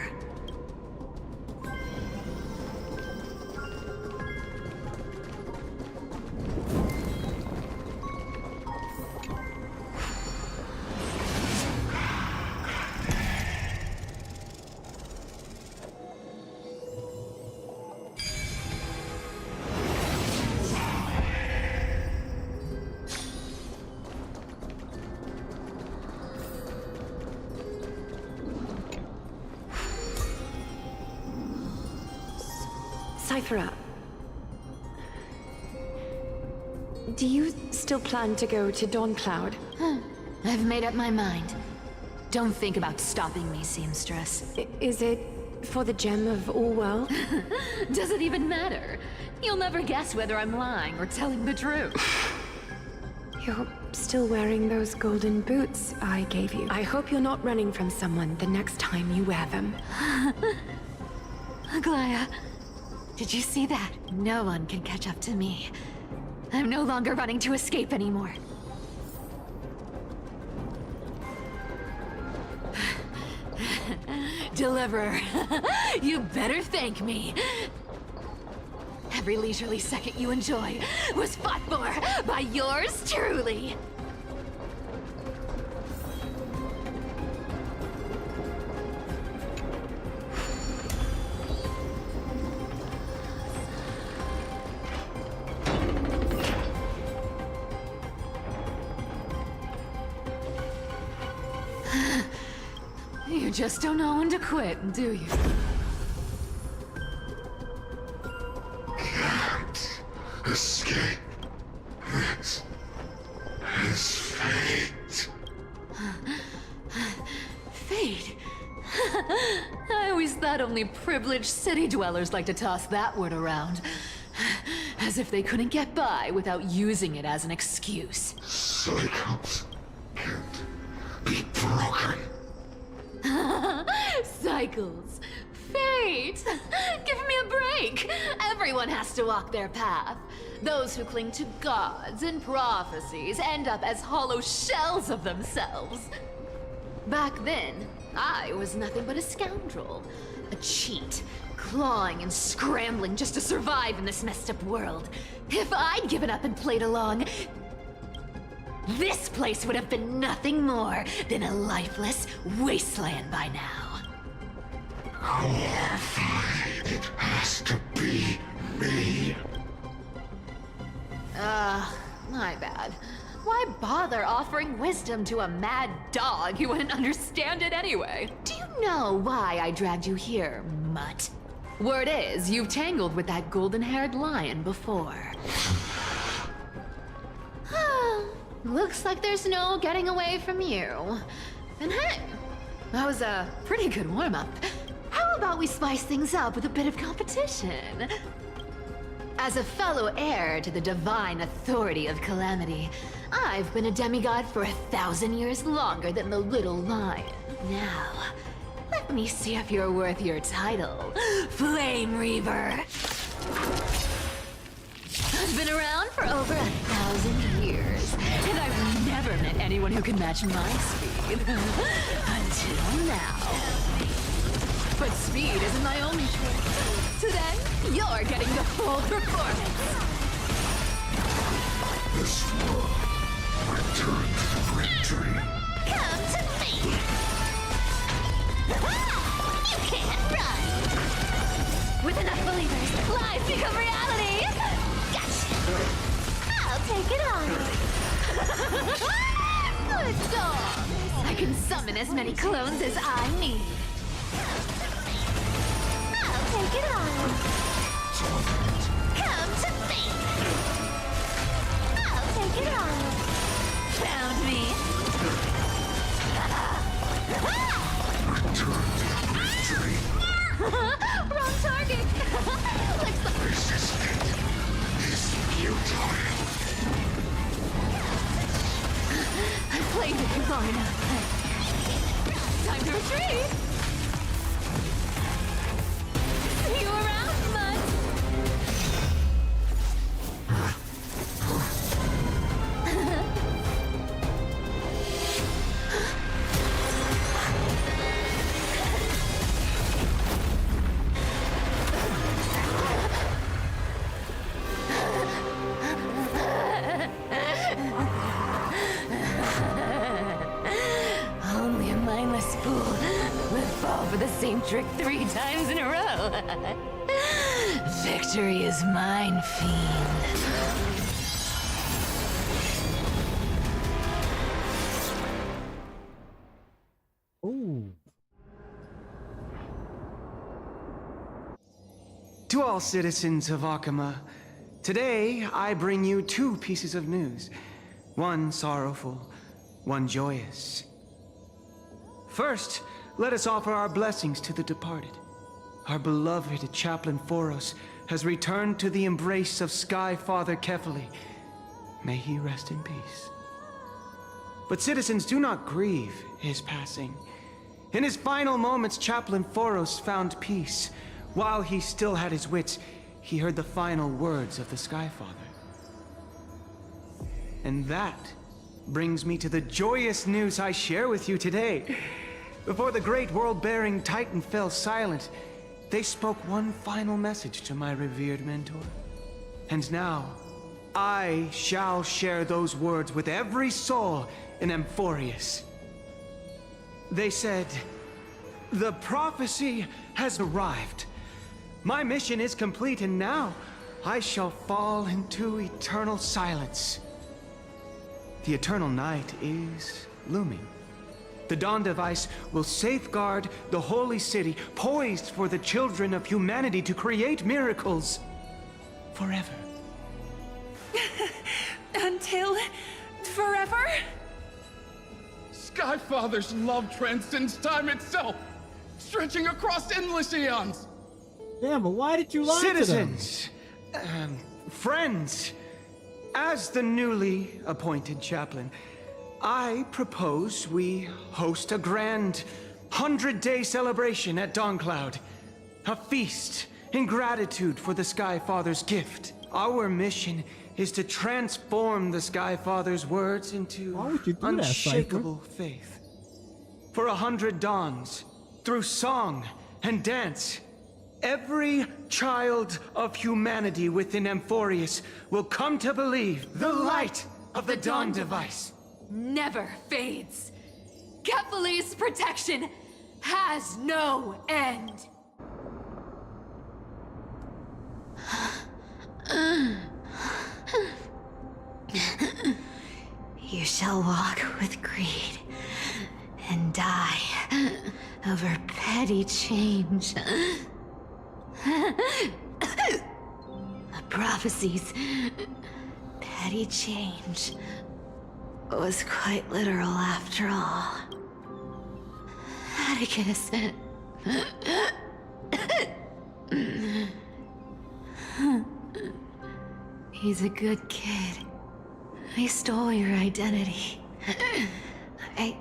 Cyphera, do you still plan to go to Dawncloud? I've made up my mind. Don't think about stopping me, seamstress. Is it for the gem of all world? Does it even matter? You'll never guess whether I'm lying or telling the truth. You're still wearing those golden boots I gave you. I hope you're not running from someone the next time you wear them. Aglaya, did you see that? No one can catch up to me. I'm no longer running to escape anymore. Deliverer, you better thank me. Every leisurely second you enjoy was fought for by yours truly. You just don't know when to quit, do you? Can't escape it. It's fate. Fate? I always thought only privileged city dwellers like to toss that word around. As if they couldn't get by without using it as an excuse. Cyclops, Be broken. Cycles. Fate! Give me a break! Everyone has to walk their path. Those who cling to gods and prophecies end up as hollow shells of themselves. Back then, I was nothing but a scoundrel. A cheat, clawing and scrambling just to survive in this messed up world. If I'd given up and played along, this place would have been nothing more than a lifeless wasteland by now. It has to be me. My bad. Why bother offering wisdom to a mad dog who wouldn't understand it anyway? Do you know why I dragged you here, mutt? Word is, you've tangled with that golden-haired lion before. Looks like there's no getting away from you. And hey, that was a pretty good warm-up. How about we spice things up with a bit of competition? As a fellow heir to the divine authority of Calamity, I've been a demigod for 1,000 years longer than the little lion. Now, let me see if you're worth your title, Flame Reaver. I've been around for over 1,000 years, and I've never met anyone who can match my speed. Until now. But speed isn't my only choice. Today, you're getting the full performance. This world return to the great dream. Come to me! You can't run! With enough believers, lies become reality! Gotcha! I'll take it on! Good dog! I can summon as many clones as I need. I'll take it on! Come to me! I'll take it on! Found me. Return to the great dream. Wrong target! Resistance is futile. I played with you long enough. Time to retreat. See you around, Mud! Only a mindless fool would fall for the same trick 3 times in a row. Victory is mine, fiend. Ooh. To all citizens of Akama, today I bring you 2 pieces of news. One sorrowful, one joyous. First, let us offer our blessings to the departed. Our beloved Chaplain Foros has returned to the embrace of Sky Father Kefali. May he rest in peace. But citizens, do not grieve his passing. In his final moments, Chaplain Foros found peace. While he still had his wits, he heard the final words of the Sky Father. And that brings me to the joyous news I share with you today. Before the great world-bearing Titan fell silent, they spoke one final message to my revered mentor. And now, I shall share those words with every soul in Amphorius. They said, "The prophecy has arrived. My mission is complete, and now I shall fall into eternal silence." The eternal night is looming. The dawn device will safeguard the holy city, poised for the children of humanity to create miracles forever. Until forever? Skyfather's love transcends time itself, stretching across endless eons. Damn, but why did you lie Citizens, friends, as the newly appointed chaplain, I propose we host a grand 100-day celebration at Dawncloud. A feast in gratitude for the Sky Father's gift. Our mission is to transform the Sky Father's words into unshakable faith. For 100 dawns, through song and dance, every child of humanity within Amphorius will come to believe the light of the Dawn Device never fades. Kephales's protection has no end. You shall walk with greed and die over petty change. The prophecies, petty change, was quite literal after all. Atticus. He's a good kid. I stole your identity. I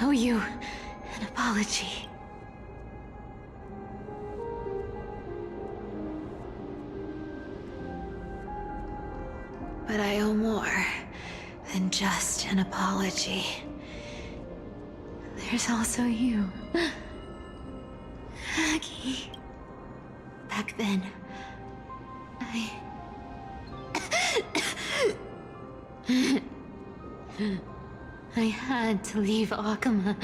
owe you an apology. But I owe more than just an apology. There's also you, Aggie. Back then, I had to leave Akama.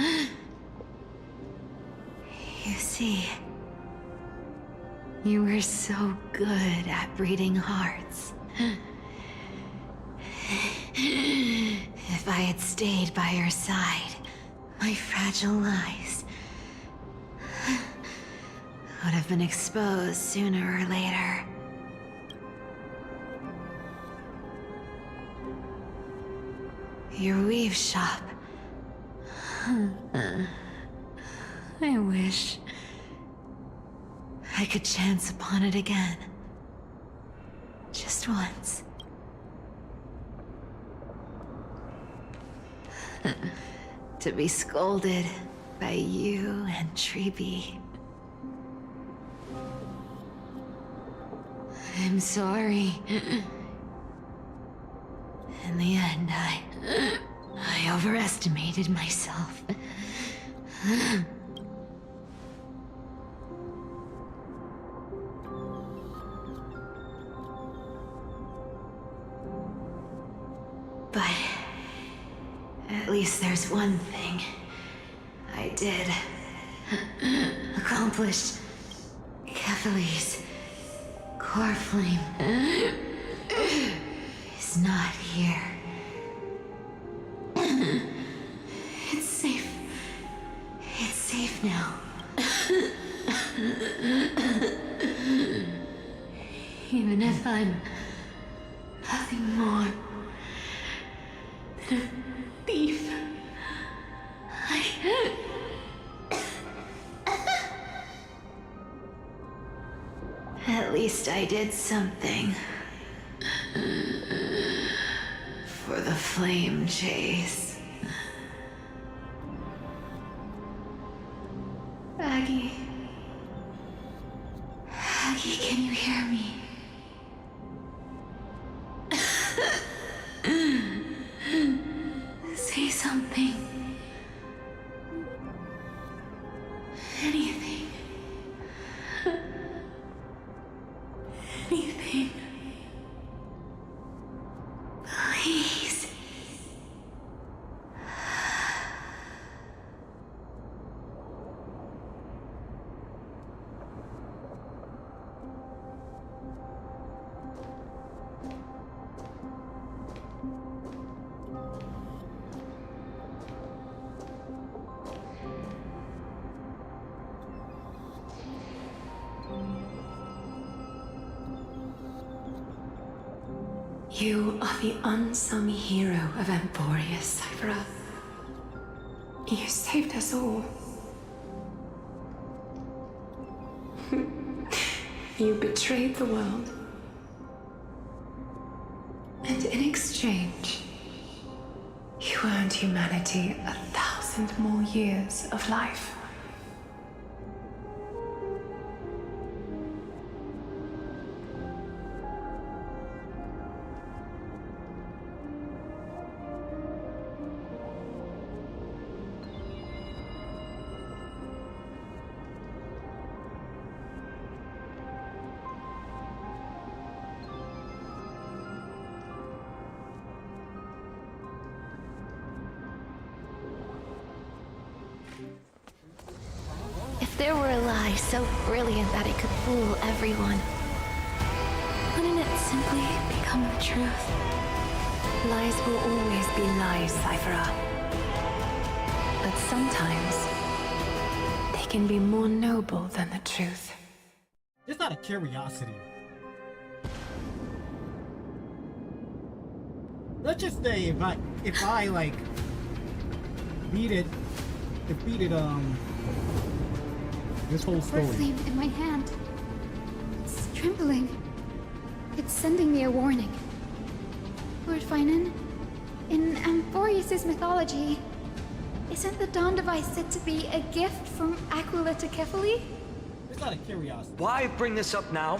You see, you were so good at breeding hearts. If I had stayed by your side, my fragile lies would have been exposed sooner or later. Your weave shop. I wish I could chance upon it again. Just once. To be scolded by you and Treeby. I'm sorry. In the end, I overestimated myself. But at least there's one thing I did accomplish. Kephales's core flame is not here. It's safe. It's safe now. Even if I'm nothing more than a thief, at least I did something for the flame chase. Aggie. Aggie, can you hear me? Say something. Anything. Anything. Please. You are the unsung hero of Amphorius, Cypher. You saved us all. You betrayed the world. And in exchange, humanity 1,000 more years of life. If there were a lie so brilliant that it could fool everyone, wouldn't it simply become the truth? Lies will always be lies, Cyphera. But sometimes, they can be more noble than the truth. Just out of curiosity, let's just say if I like defeated this whole story. Core flame in my hand. It's trembling. It's sending me a warning. Lord Finan, in Amphorius' mythology, isn't the Dawn device said to be a gift from Aquila to Kefali? Just out of curiosity. Why bring this up now?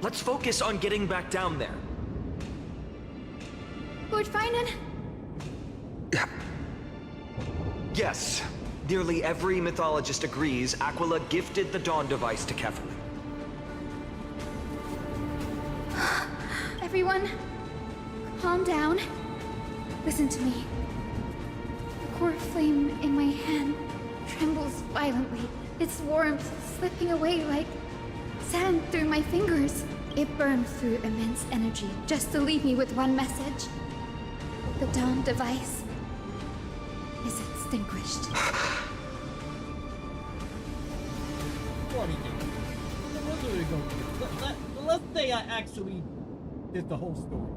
Let's focus on getting back down there. Lord Finan? Yes. Nearly every mythologist agrees Aquila gifted the Dawn device to Kefali. Everyone, calm down. Listen to me. The core flame in my hand trembles violently. Its warmth slipping away like sand through my fingers. It burns through immense energy just to leave me with one message. The Dawn device is extinguished. Let's say I actually did the whole story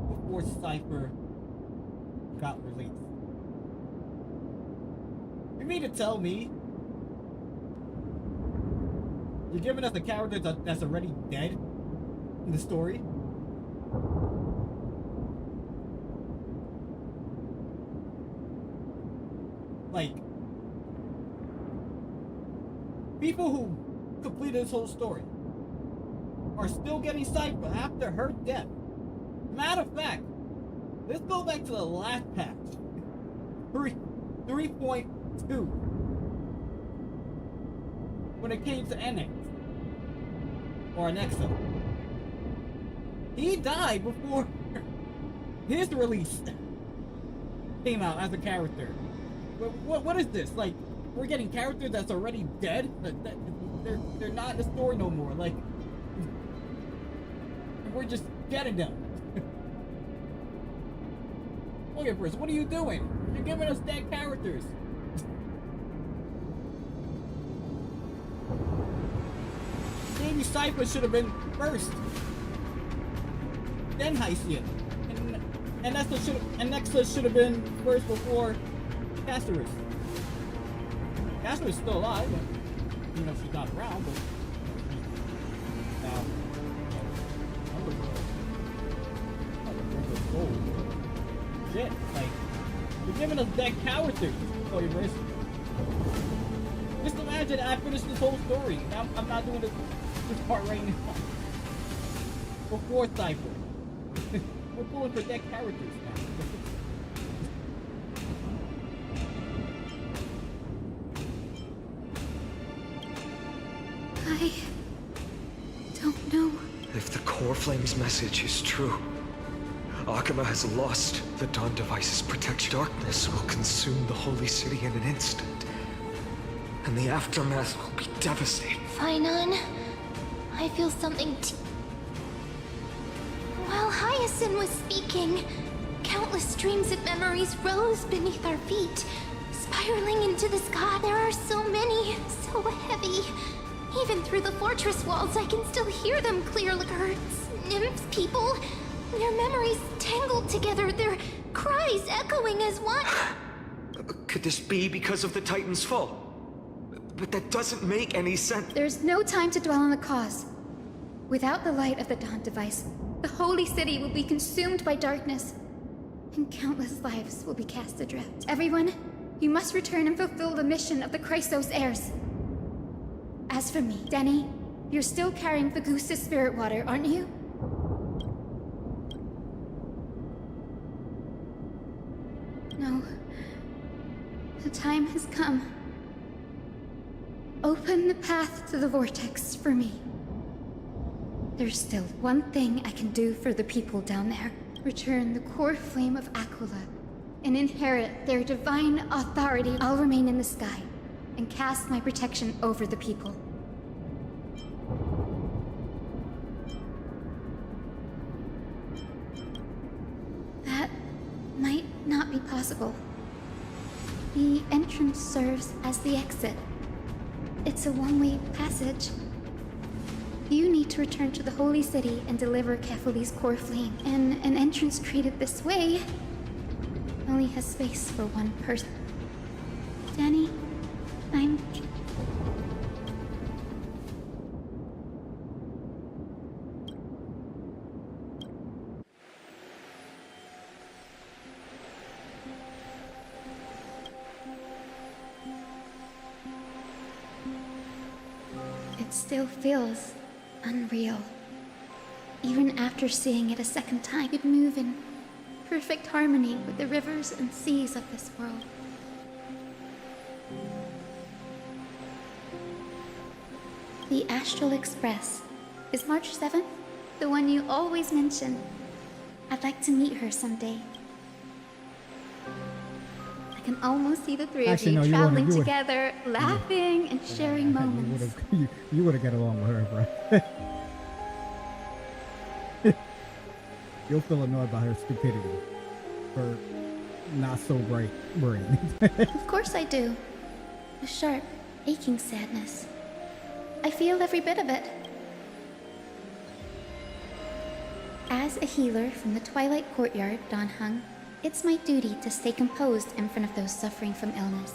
before Cypher got released. You mean to tell me you're giving us a character that's already dead in the story? Like, people who completed this whole story are still getting Cypher after her death. Matter of fact, let's go back to the last patch. 3.2. When it came to NX. Or Anexa. He died before his release came out as a character. What is this? Like, we're getting characters that's already dead? They're not in the story no more. Like, we're just getting them. Okay, Briss, what are you doing? You're giving us dead characters. Maybe Cypher should have been first. Then Hycian. And Nexa should have been first before Castorus. Castorus is still alive, but you know she's not around, but now shit, like, you're giving us dead characters. Oh, you're racist. Just imagine I finished this whole story. I'm not doing this part right now. Before Cypher. We're pulling for dead characters now. I don't know. If the Core Flame's message is true, Akama has lost the Dawn device's protection. Darkness will consume the Holy City in an instant, and the aftermath will be devastating. Finan, I feel something While Hyacinth was speaking, countless streams of memories rose beneath our feet, spiraling into the sky. There are so many, so heavy. Even through the fortress walls, I can still hear them clearly. Birds, nymphs, people, their memories tangled together, their cries echoing as one. Could this be because of the Titan's fall? But that doesn't make any sense. There's no time to dwell on the cause. Without the light of the Dawn device, the Holy City will be consumed by darkness. and countless lives will be cast adrift. Everyone, you must return and fulfill the mission of the Chrysos heirs. As for me, Denny, you're still carrying the goose's spirit water, aren't you? No. The time has come. Open the path to the vortex for me. There's still one thing I can do for the people down there. Return the core flame of Aquila and inherit their divine authority. I'll remain in the sky and cast my protection over the people. That might not be possible. The entrance serves as the exit. It's a one-way passage. You need to return to the Holy City and deliver Kefali's core flame. And an entrance created this way only has space for one person. Danny, I'm... It still feels unreal. Even after seeing it a second time, it move in perfect harmony with the rivers and seas of this world. The Astral Express is March 7th, the one you always mention. I'd like to meet her someday. I can almost see the three of you traveling together, laughing and sharing moments. You would have got along with her, bro. You'll feel annoyed by her stupidity. Her not so bright brain. Of course I do. A sharp, aching sadness. I feel every bit of it. As a healer from the Twilight Courtyard, Don Hung, it's my duty to stay composed in front of those suffering from illness.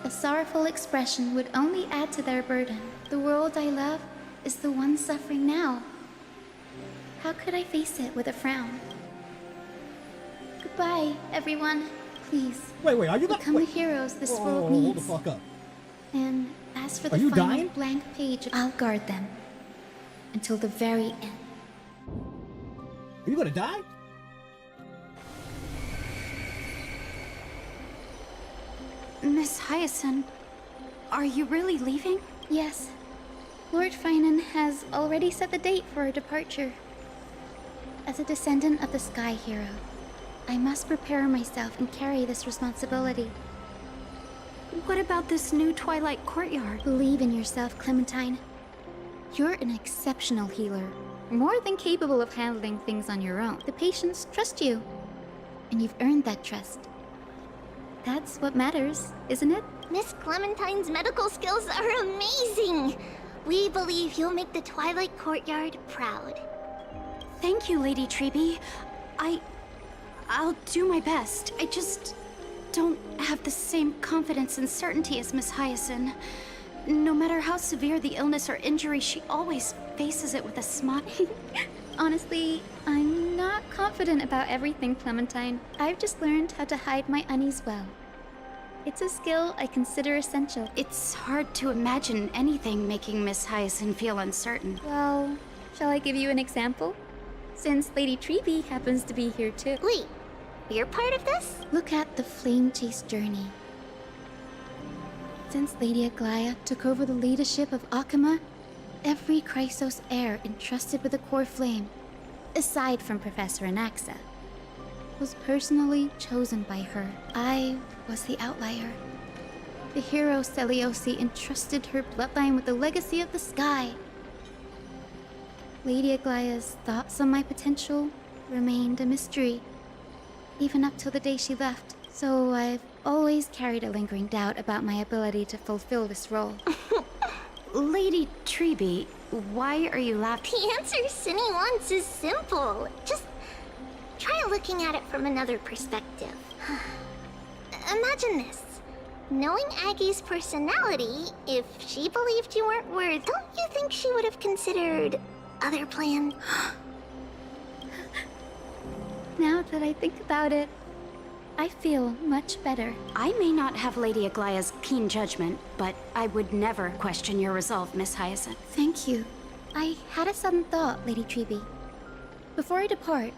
A sorrowful expression would only add to their burden. The world I love is the one suffering now. How could I face it with a frown? Goodbye, everyone. Please. Wait, are you become the heroes this world needs. Hold the fuck up. And as for the final blank page, I'll guard them until the very end. Are you gonna die? Miss Hyacinth, are you really leaving? Yes. Lord Finan has already set the date for our departure. As a descendant of the Sky Hero, I must prepare myself and carry this responsibility. What about this new Twilight Courtyard? Believe in yourself, Clementine. You're an exceptional healer, more than capable of handling things on your own. The patients trust you, and you've earned that trust. That's what matters, isn't it? Miss Clementine's medical skills are amazing! We believe you'll make the Twilight Courtyard proud. Thank you, Lady Treby. I'll do my best. I just don't have the same confidence and certainty as Miss Hyacinth. No matter how severe the illness or injury, she always faces it with a smile. Honestly, I'm not confident about everything, Clementine. I've just learned how to hide my unease well. It's a skill I consider essential. It's hard to imagine anything making Miss Hyacinth feel uncertain. Well, shall I give you an example? Since Lady Treby happens to be here too. Wait, you're part of this? Look at the Flame Chase journey. Since Lady Aglaia took over the leadership of Akama, every Chrysos heir entrusted with the core flame, aside from Professor Anaxa, was personally chosen by her. I was the outlier. The hero Seliosi entrusted her bloodline with the legacy of the sky. Lady Aglaia's thoughts on my potential remained a mystery, even up till the day she left. So I've always carried a lingering doubt about my ability to fulfill this role. Lady Treby, why are you laughing? The answer Cindy wants is simple. Just try looking at it from another perspective. Imagine this. Knowing Aggie's personality, if she believed you weren't worth, don't you think she would have considered other plans? Now that I think about it, I feel much better. I may not have Lady Aglaya's keen judgment, but I would never question your resolve, Miss Hyacinth. Thank you. I had a sudden thought, Lady Treeby. Before I depart,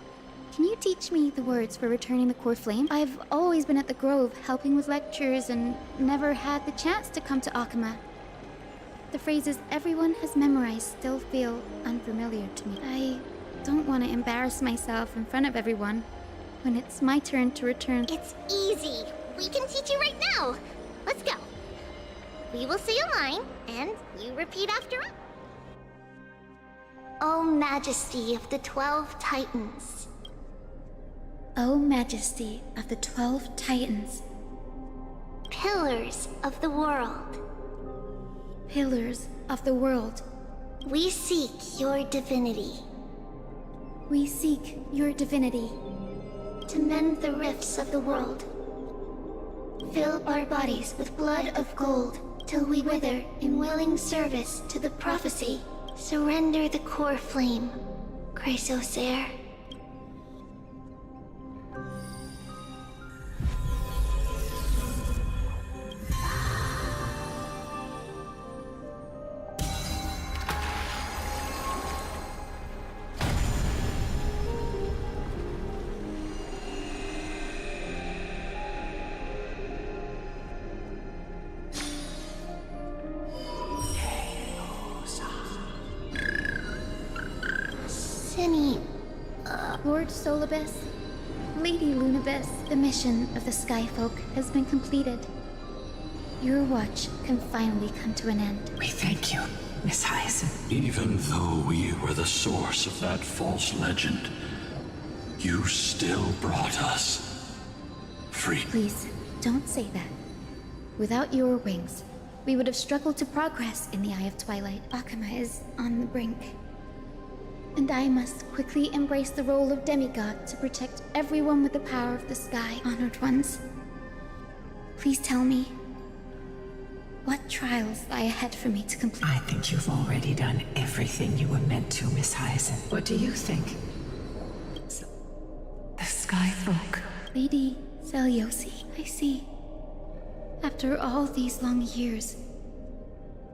can you teach me the words for returning the core flame? I've always been at the Grove helping with lectures and never had the chance to come to Akama. The phrases everyone has memorized still feel unfamiliar to me. I don't want to embarrass myself in front of everyone when it's my turn to return. It's easy. We can teach you right now. Let's go. We will say a line, and you repeat after us. O Majesty of the 12 Titans. O Majesty of the 12 Titans. Pillars of the world. Pillars of the world. We seek your divinity. We seek your divinity. To mend the rifts of the world. Fill our bodies with blood of gold, till we wither in willing service to the prophecy. Surrender the core flame, Chrysosair. Lord Solibus, Lady Lunabis, the mission of the Skyfolk has been completed. Your watch can finally come to an end. We thank you, Miss Hyacinth. Even though we were the source of that false legend, you still brought us free. Please, don't say that. Without your wings, we would have struggled to progress in the Eye of Twilight. Akama is on the brink. And I must quickly embrace the role of demigod to protect everyone with the power of the sky. Honored ones, please tell me, what trials lie ahead for me to complete? I think you've already done everything you were meant to, Miss Hyacinth. What do you think? The Skyfolk. Lady Seliosi, I see. After all these long years,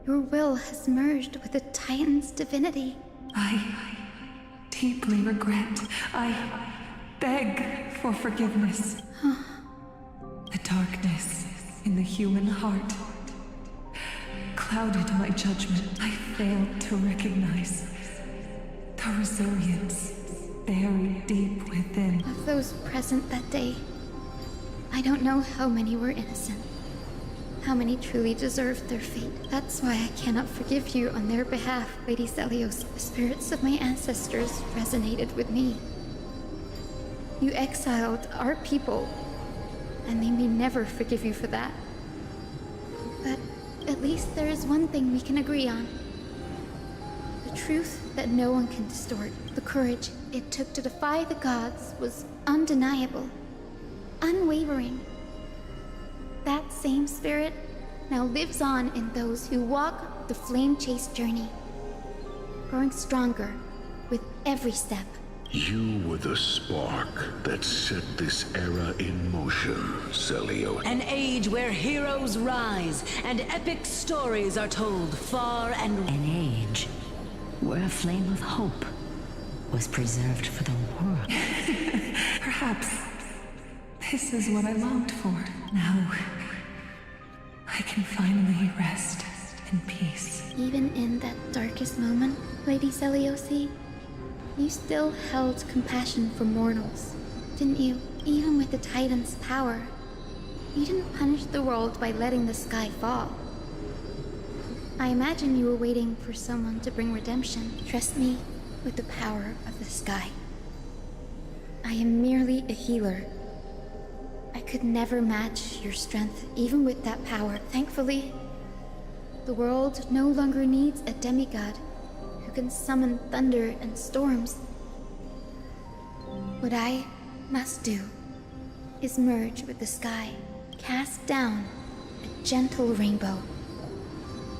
your will has merged with the Titan's divinity. I deeply regret. I beg for forgiveness. The darkness in the human heart clouded my judgment. I failed to recognize the resilience buried deep within. Of those present that day, I don't know how many were innocent. How many truly deserved their fate. That's why I cannot forgive you on their behalf, Lady Celios. The spirits of my ancestors resonated with me. You exiled our people, and they may never forgive you for that. But at least there is one thing we can agree on. The truth that no one can distort. The courage it took to defy the gods was undeniable, unwavering. That same spirit now lives on in those who walk the flame-chased journey, growing stronger with every step. You were the spark that set this era in motion, Celio. An age where heroes rise and epic stories are told far and... An age where a flame of hope was preserved for the world. Perhaps this is what I longed for. Now, I can finally rest in peace. Even in that darkest moment, Lady Celiosi, you still held compassion for mortals, didn't you? Even with the Titan's power, you didn't punish the world by letting the sky fall. I imagine you were waiting for someone to bring redemption. Trust me with the power of the sky. I am merely a healer. I could never match your strength, even with that power. Thankfully, the world no longer needs a demigod who can summon thunder and storms. What I must do is merge with the sky, cast down a gentle rainbow,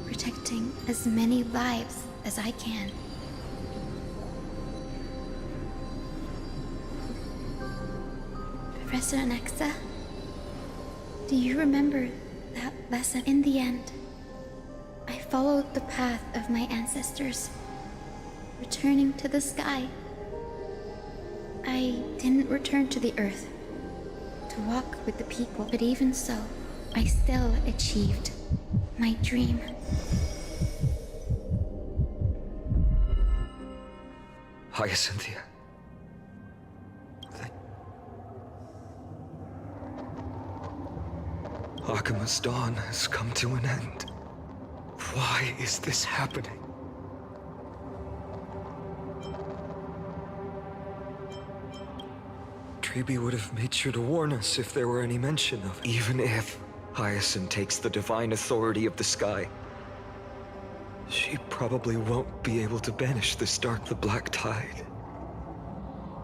protecting as many lives as I can. Professor Nexa, do you remember that lesson? In the end, I followed the path of my ancestors, returning to the sky. I didn't return to the earth to walk with the people, but even so, I still achieved my dream. Hyacinthia. Akima's dawn has come to an end. Why is this happening? Treeby would have made sure to warn us if there were any mention of... Even if Hyacinth takes the divine authority of the sky, she probably won't be able to banish this dark, the black tide.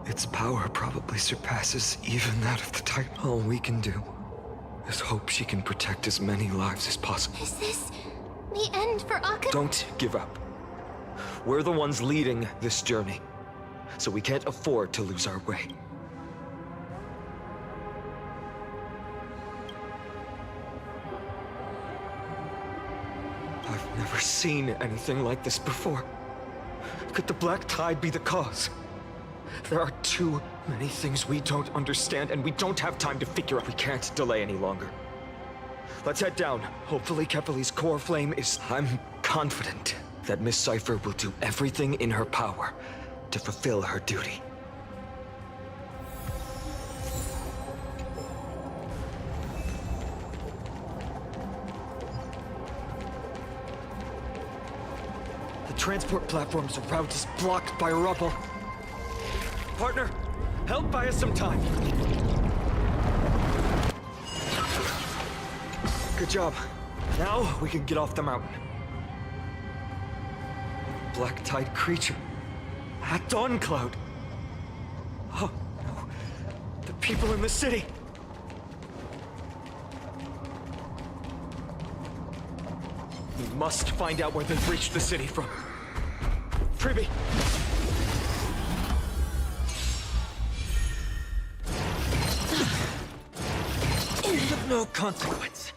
Its power probably surpasses even that of the Titan. All we can do is hope she can protect as many lives as possible. Is this the end for Akuma? Don't give up. We're the ones leading this journey, so we can't afford to lose our way. I've never seen anything like this before. Could the black tide be the cause? There are too many things we don't understand, and we don't have time to figure out. We can't delay any longer. Let's head down. Hopefully Kefali's core flame is... I'm confident that Miss Cypher will do everything in her power to fulfill her duty. The transport platform's route is blocked by rubble. Partner, help buy us some time. Good job. Now we can get off the mountain. Black tide creature. At Dawn Cloud. Oh, no. The people in the city. We must find out where they've reached the city from. Treeby! Of no consequence.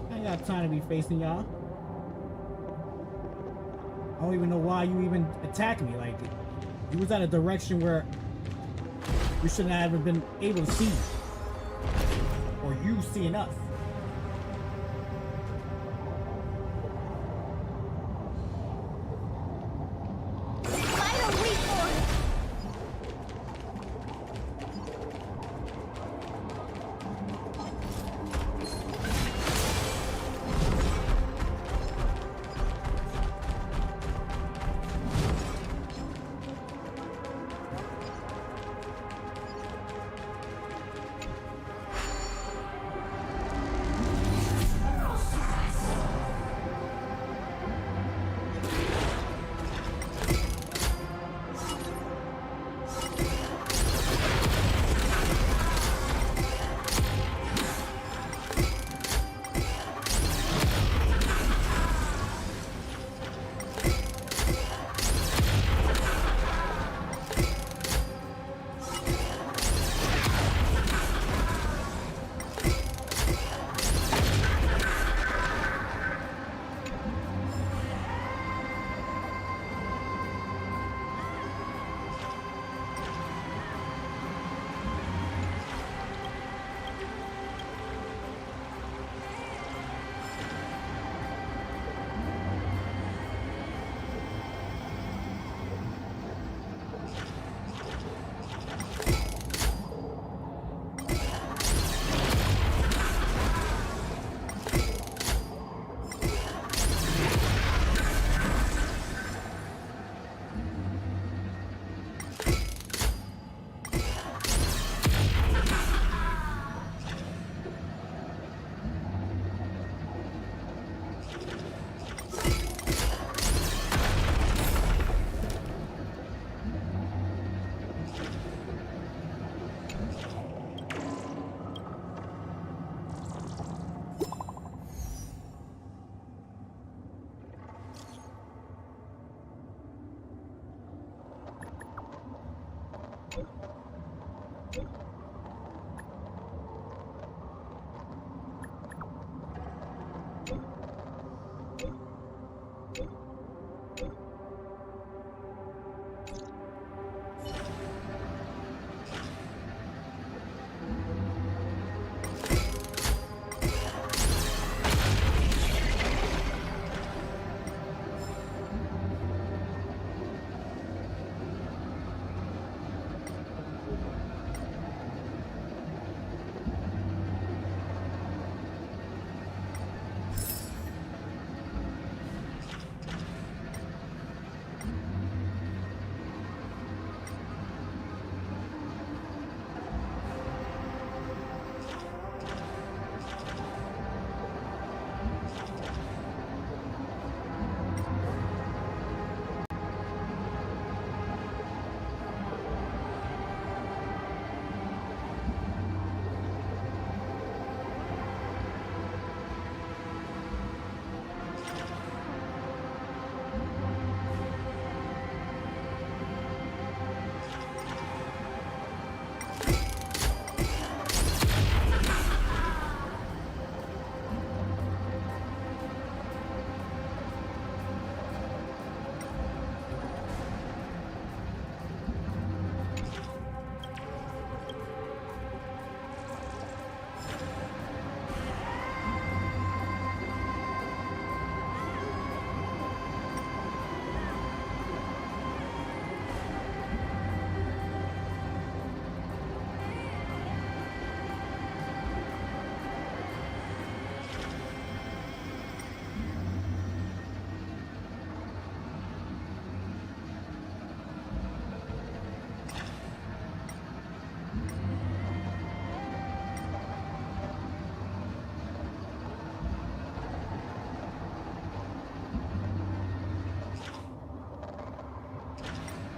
I ain't got time to be facing y'all. I don't even know why you even attacked me. Like, you was at a direction where we shouldn't have even been able to see. Or you seeing us.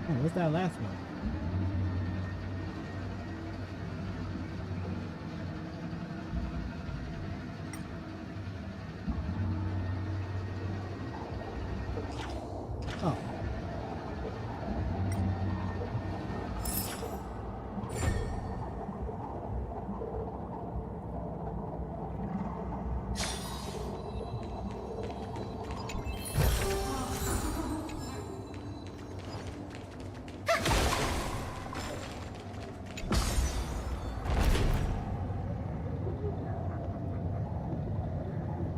Oh, what's that last one? Oh.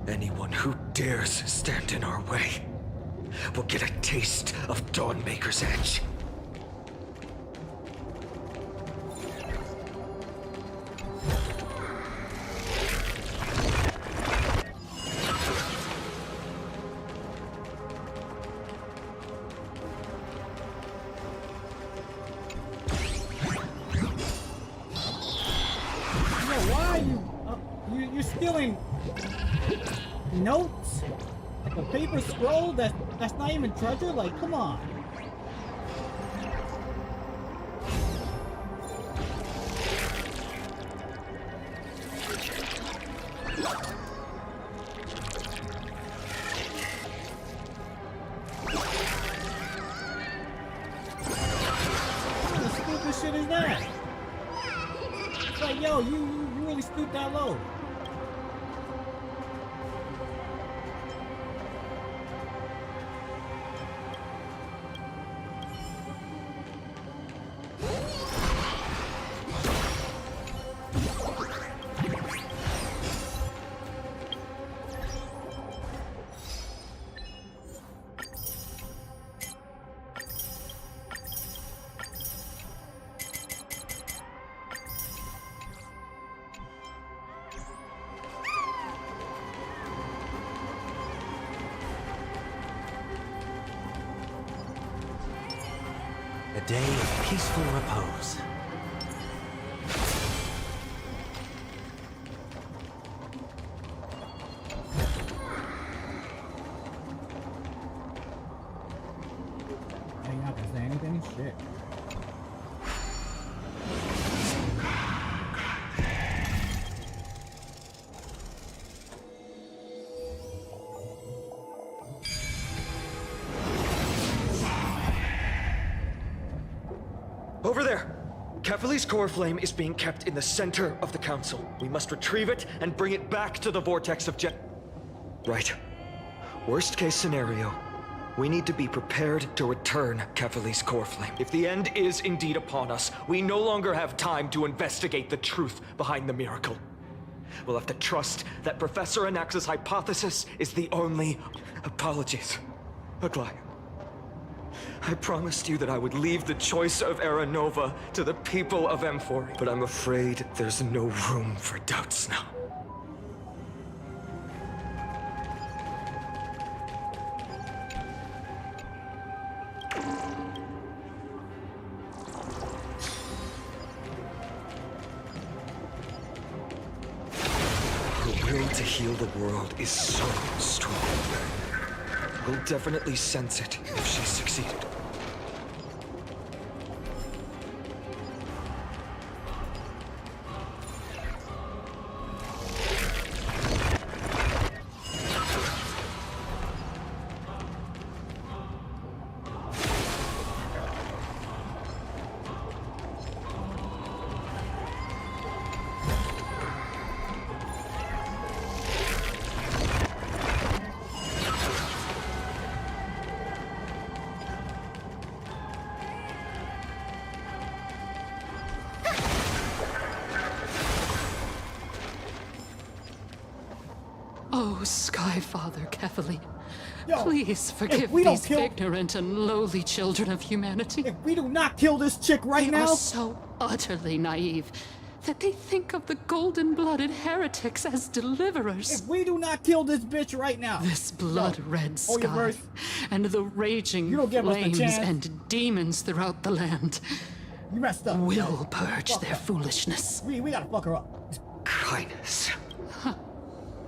Anyone who dares stand in our way will get a taste of Dawnmaker's edge. Why are you? You're stealing notes? Like a paper scroll that's not even treasure? Like, come on. What the stupid shit is that? It's like, yo, you really stooped that low. A day of peaceful repose. Ain't not gonna say anything? Shit. Over there! Kefali's core flame is being kept in the center of the council. We must retrieve it and bring it back to the vortex of Right. Worst case scenario, we need to be prepared to return Kefali's core flame. If the end is indeed upon us, we no longer have time to investigate the truth behind the miracle. We'll have to trust that Professor Anaxa's hypothesis is the only... Apologies, Aglaia. I promised you that I would leave the choice of Era Nova to the people of M4, but I'm afraid there's no room for doubts now. Her will to heal the world is so strong. We'll definitely sense it if she's succeeded. Oh, Skyfather Kefali, Yo, please forgive these ignorant and lowly children of humanity. If we do not kill this chick right now... They are so utterly naive that they think of the golden-blooded heretics as deliverers. If we do not kill this bitch right now... This blood-red sky and the raging flames and demons throughout the land you messed up. will purge their foolishness. We gotta fuck her up. Kindness.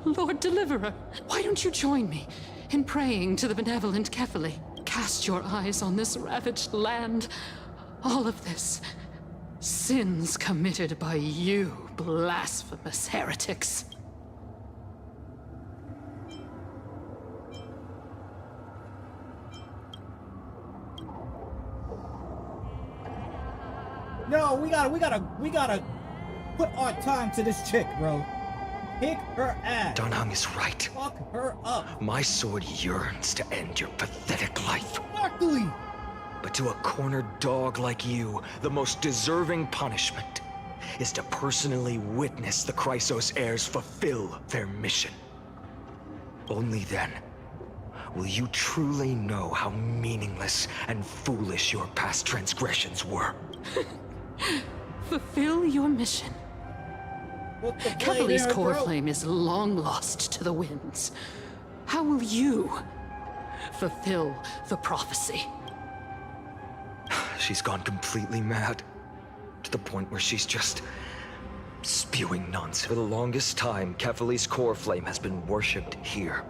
Lord Deliverer, why don't you join me in praying to the benevolent Kefali? Cast your eyes on this ravaged land. All of this. Sins committed by you, blasphemous heretics. No, we gotta put our time to this chick, bro. Kick her ass. Donhung is right. Fuck her up. My sword yearns to end your pathetic life. Exactly. But to a cornered dog like you, the most deserving punishment is to personally witness the Chrysos heirs fulfill their mission. Only then will you truly know how meaningless and foolish your past transgressions were. Fulfill your mission. Kefali's core flame is long lost to the winds. How will you fulfill the prophecy? She's gone completely mad. To the point where she's just spewing nonsense. For the longest time, Kefali's core flame has been worshipped here.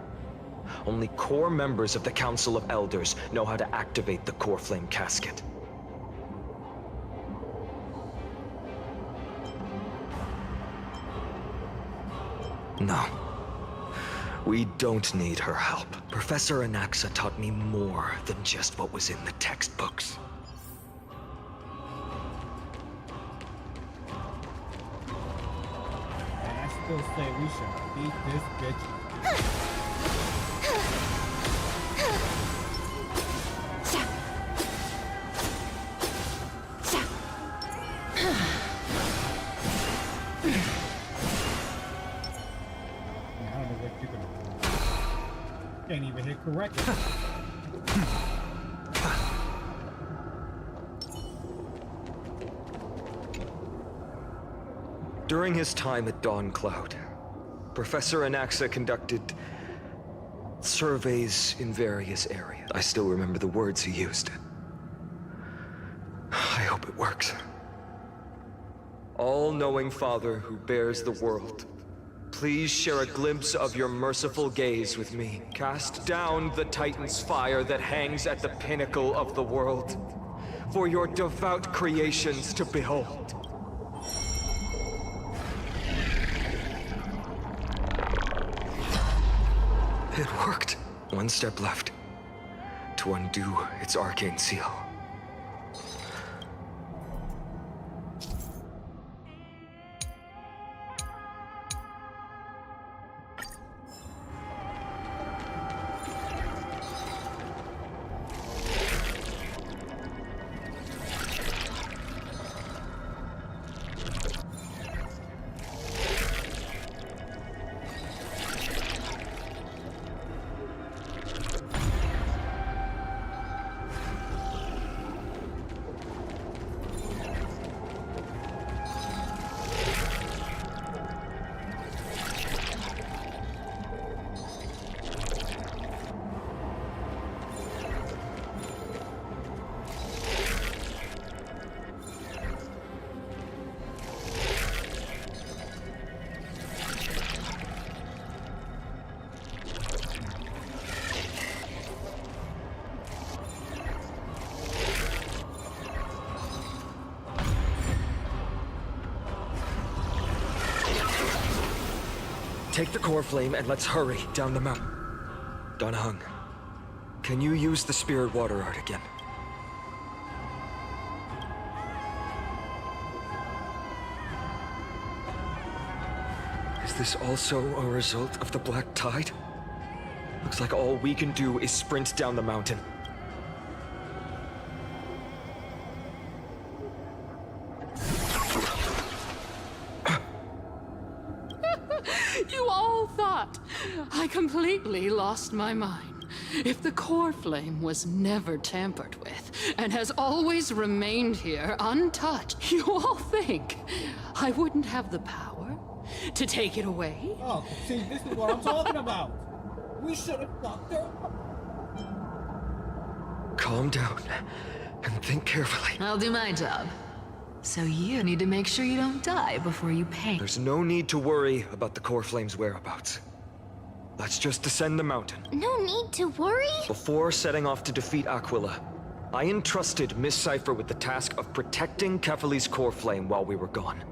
Only core members of the Council of Elders know how to activate the core flame casket. No. We don't need her help. Professor Anaxa taught me more than just what was in the textbooks. And I still say we should beat this bitch. Can't even hit correctly. During his time at Dawn Cloud, Professor Anaxa conducted surveys in various areas. I still remember the words he used. I hope it works. All-knowing Father who bears the world, please share a glimpse of your merciful gaze with me. Cast down the Titan's fire that hangs at the pinnacle of the world, for your devout creations to behold. It worked. One step left to undo its arcane seal. Take the core flame and let's hurry down the mountain. Donahung, can you use the spirit water art again? Is this also a result of the black tide? Looks like all we can do is sprint down the mountain. You all thought I completely lost my mind. If the core flame was never tampered with and has always remained here untouched, you all think I wouldn't have the power to take it away? Oh, see, this is what I'm talking about. We should have fucked her. Calm down and think carefully. I'll do my job. So you need to make sure you don't die before you paint. There's no need to worry about the core flame's whereabouts. Let's just descend the mountain. No need to worry? Before setting off to defeat Aquila, I entrusted Miss Cipher with the task of protecting Kefali's core flame while we were gone.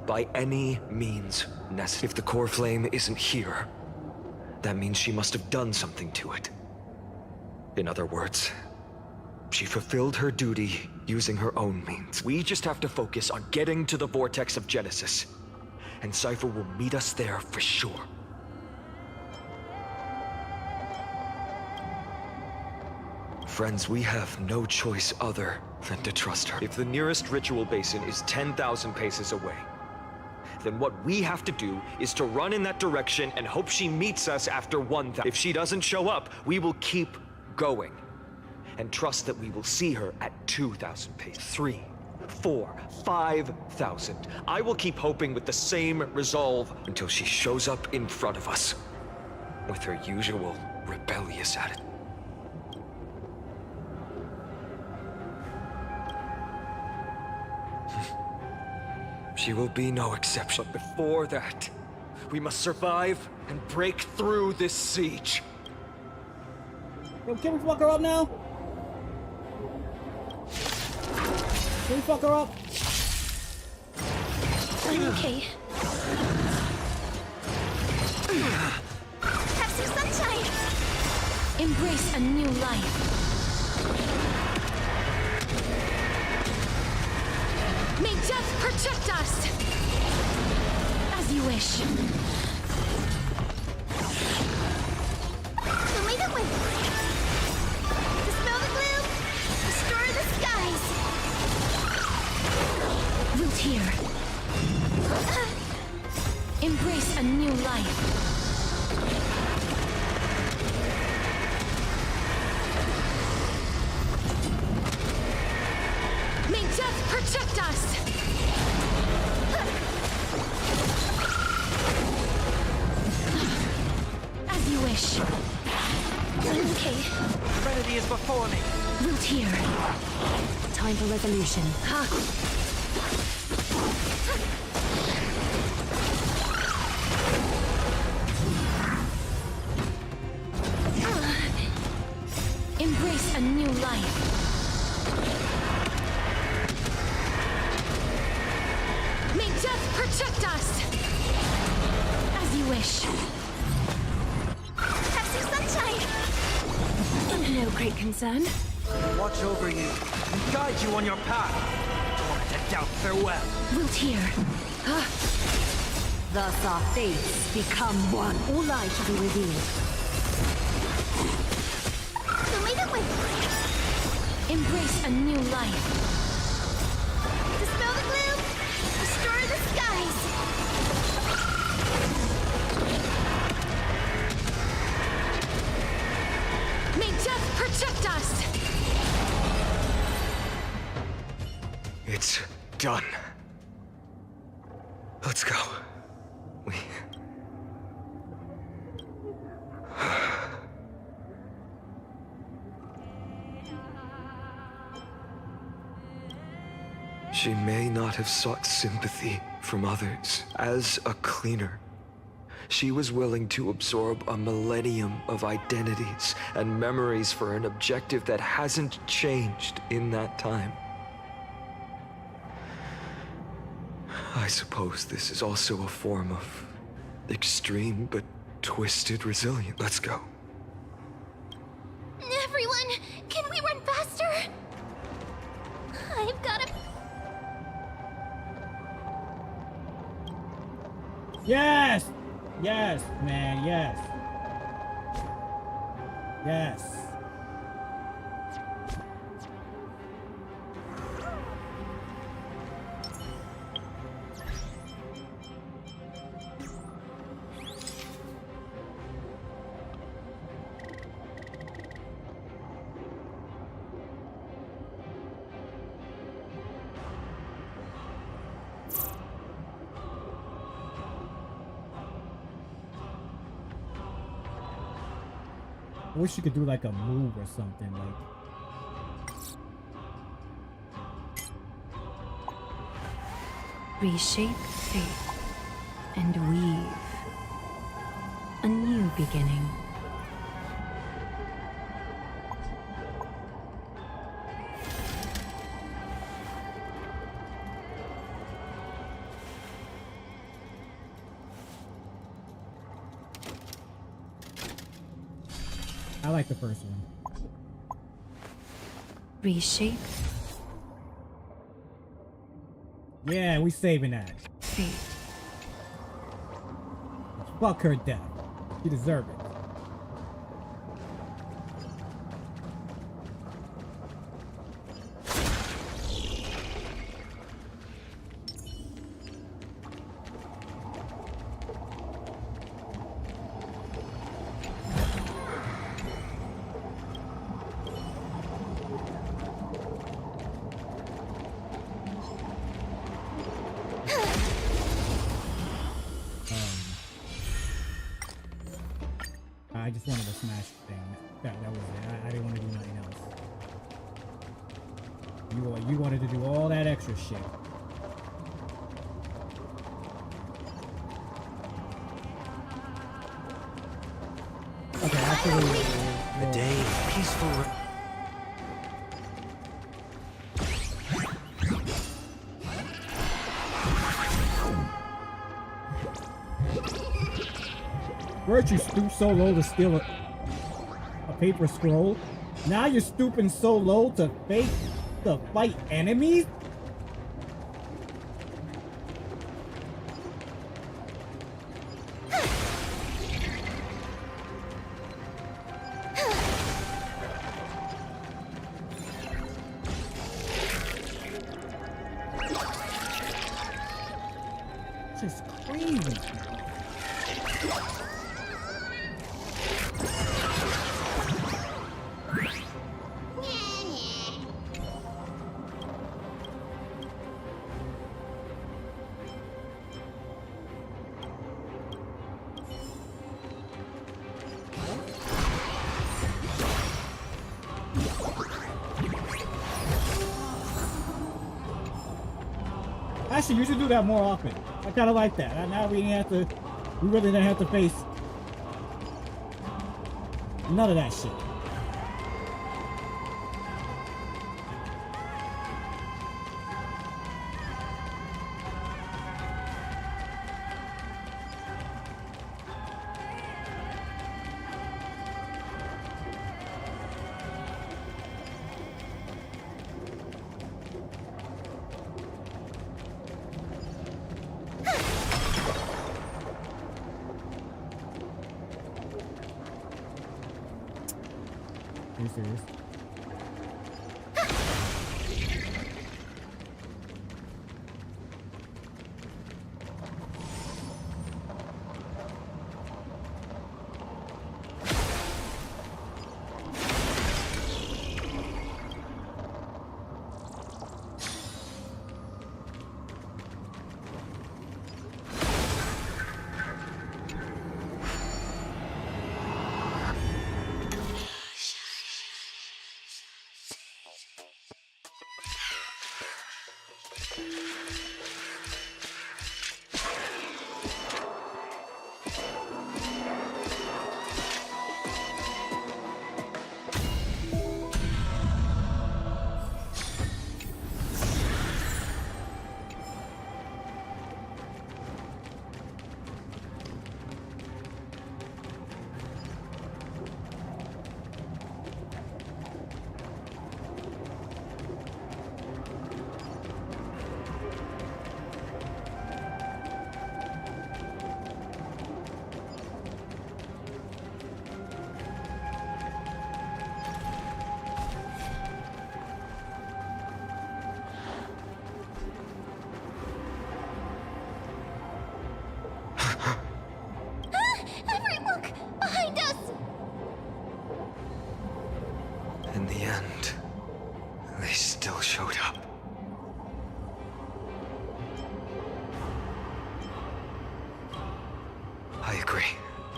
By any means necessary. If the core flame isn't here, that means she must have done something to it. In other words, she fulfilled her duty using her own means. We just have to focus on getting to the vortex of Genesis, and Cipher will meet us there for sure. Friends, we have no choice other than to trust her. If the nearest ritual basin is 10,000 paces away, then what we have to do is to run in that direction and hope she meets us after 1,000. If she doesn't show up, we will keep going and trust that we will see her at 2,000 paces. 3, 4, 5,000. I will keep hoping with the same resolve until she shows up in front of us with her usual rebellious attitude. She will be no exception. But before that, we must survive and break through this siege. Yo, can we fuck her up now? Can we fuck her up? I'm okay. Have some sunshine! Embrace a new life. May death protect us! As you wish. Show me the way! Dispel the gloom! Restore the skies! Root here. Embrace a new life. May death protect us! As you wish. Okay. Trinity is before me. Root here. Time for resolution. Embrace a new life. May death protect us! As you wish. Have some sunshine! No great concern. Watch over you and guide you on your path. Don't let doubt farewell. Root here. Thus our fates become one. All light shall be revealed. Show me the way. Embrace a new life. Dispel the gloom. Restore the skies. May death protect us. It's done. Let's go. She may not have sought sympathy from others. As a cleaner, she was willing to absorb a millennium of identities and memories for an objective that hasn't changed in that time. I suppose this is also a form of Extreme but twisted resilient. Let's go. Everyone, can we run faster? I've got to... Yes! Yes, man, yes. Yes. I wish you could do like a move or something, like. Reshape fate and weave a new beginning. I like the first one. Reshape Yeah, we saving that. fate. Fuck her death. She deserved it. I just wanted to smash the thing. That was it. I didn't want to do nothing else. You wanted to do all that extra shit. Okay, actually, A day of peaceful. Where'd you stoop so low to steal a paper scroll? Now you're stooping so low to fight enemies? Just crazy. Actually, you should do that more often. I kind of like that. Now we really didn't have to face none of that shit. Are you serious? agree.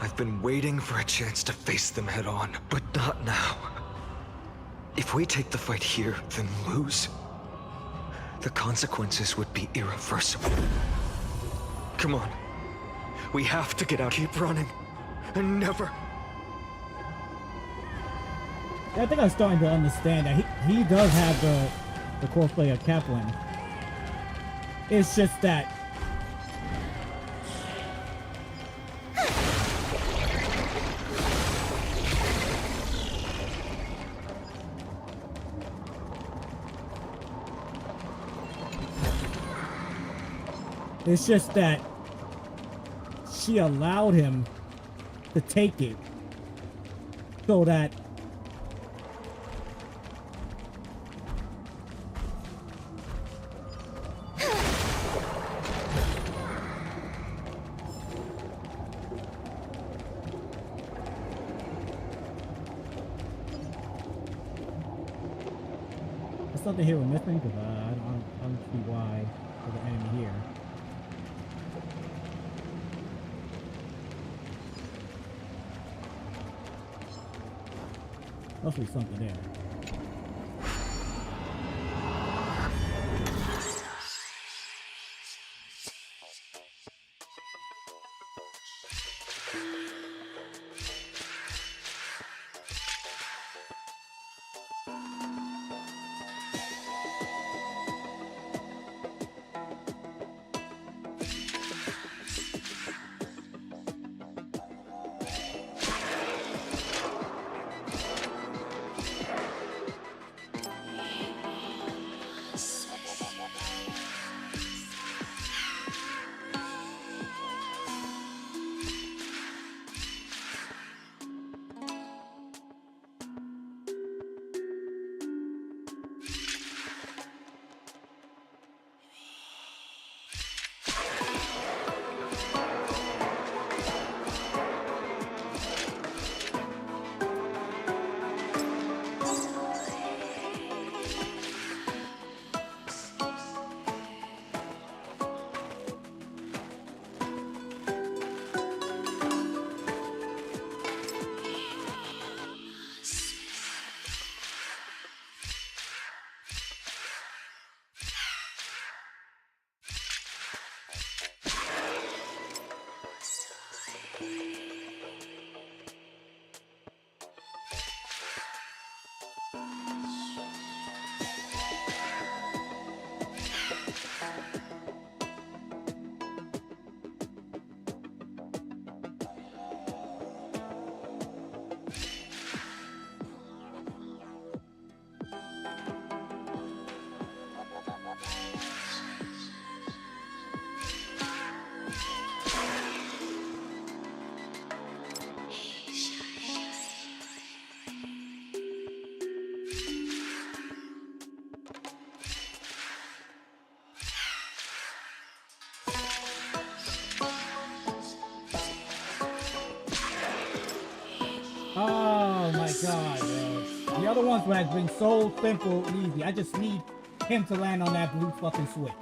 I've been waiting for a chance to face them head on, but not now. If we take the fight here, then lose, the consequences would be irreversible. Come on. We have to get out. Keep running. And never... I think I'm starting to understand that he does have the cosplay of Kaplan. It's just that she allowed him to take it so that there's something here we're missing, because I don't see why there's an enemy here. Must be something there. Oh my god, bro. The other ones have been so simple and easy. I just need him to land on that blue fucking switch.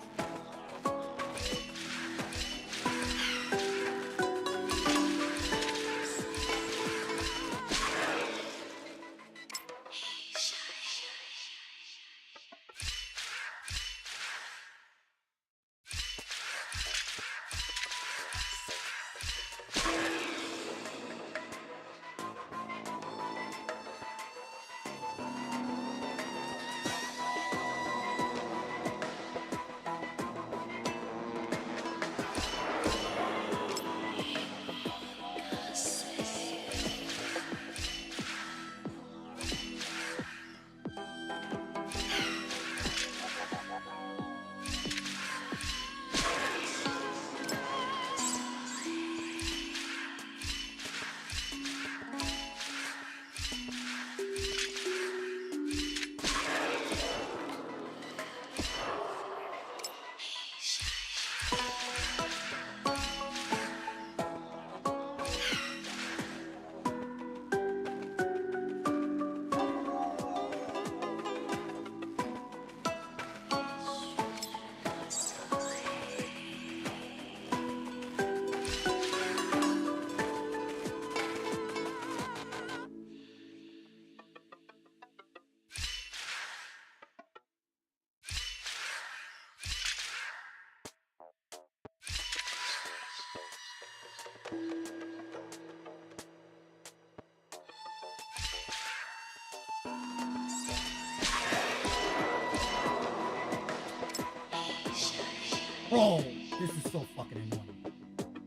Oh, this is so fucking annoying.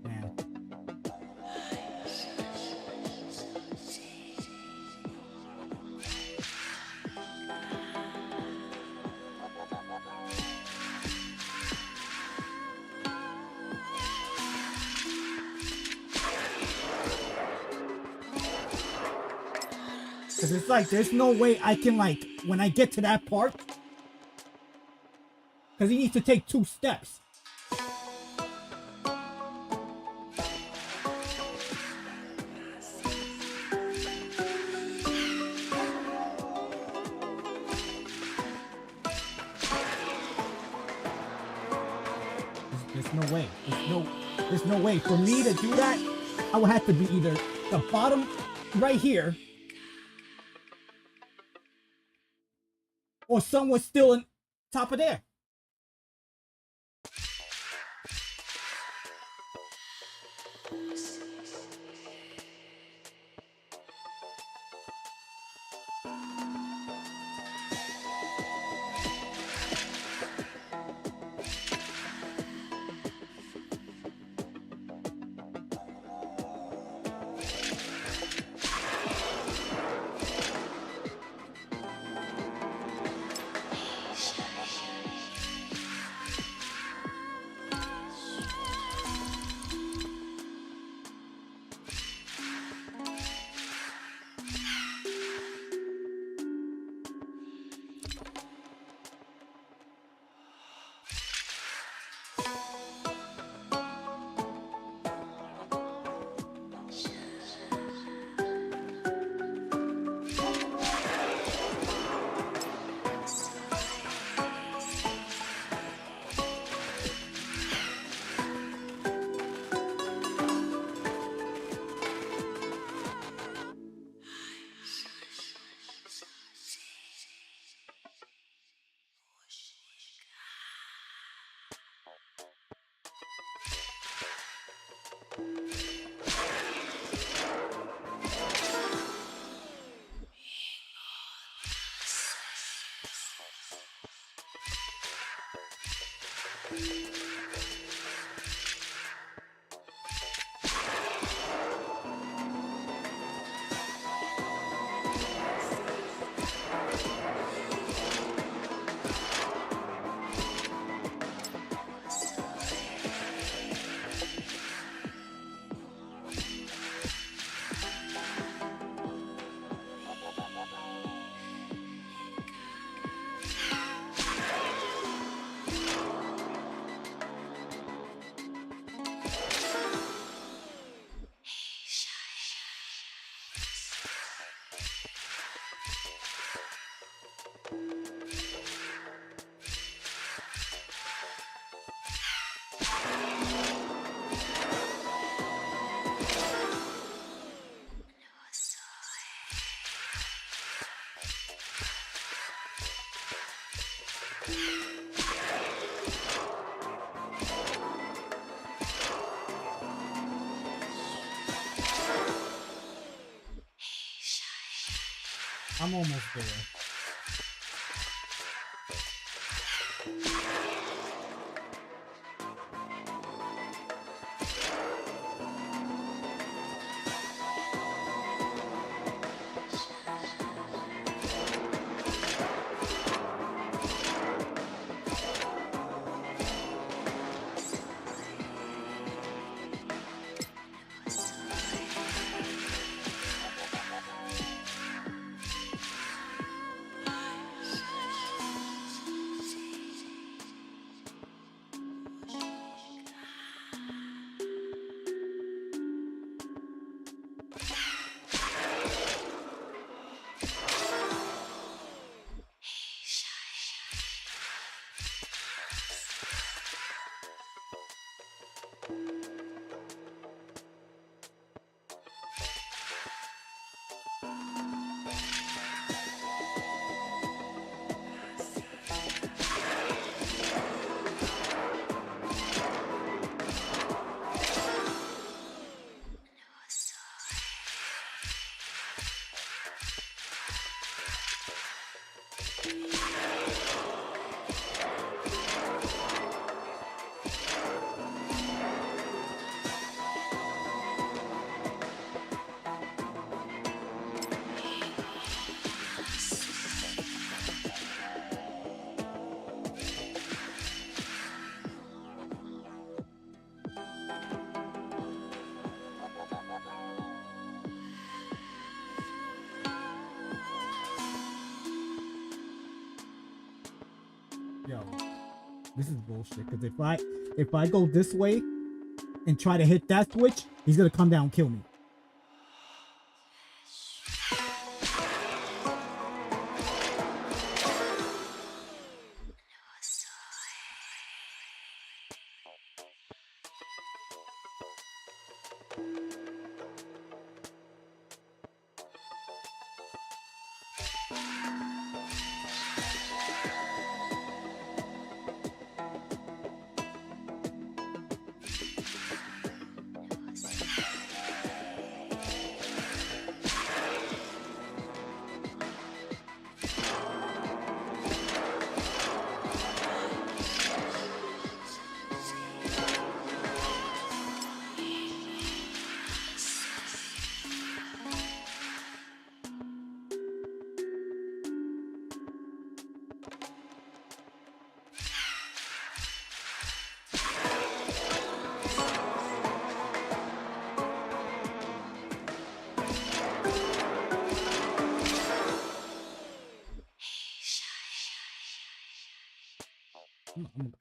Man. Cause it's like, there's no way I can like, when I get to that part, cause he needs to take 2 steps. There's no way. There's no way for me to do that. I would have to be either the bottom right here, or someone still on top of there. I'm almost there. This is bullshit. Because if I go this way and try to hit that switch, he's gonna come down and kill me.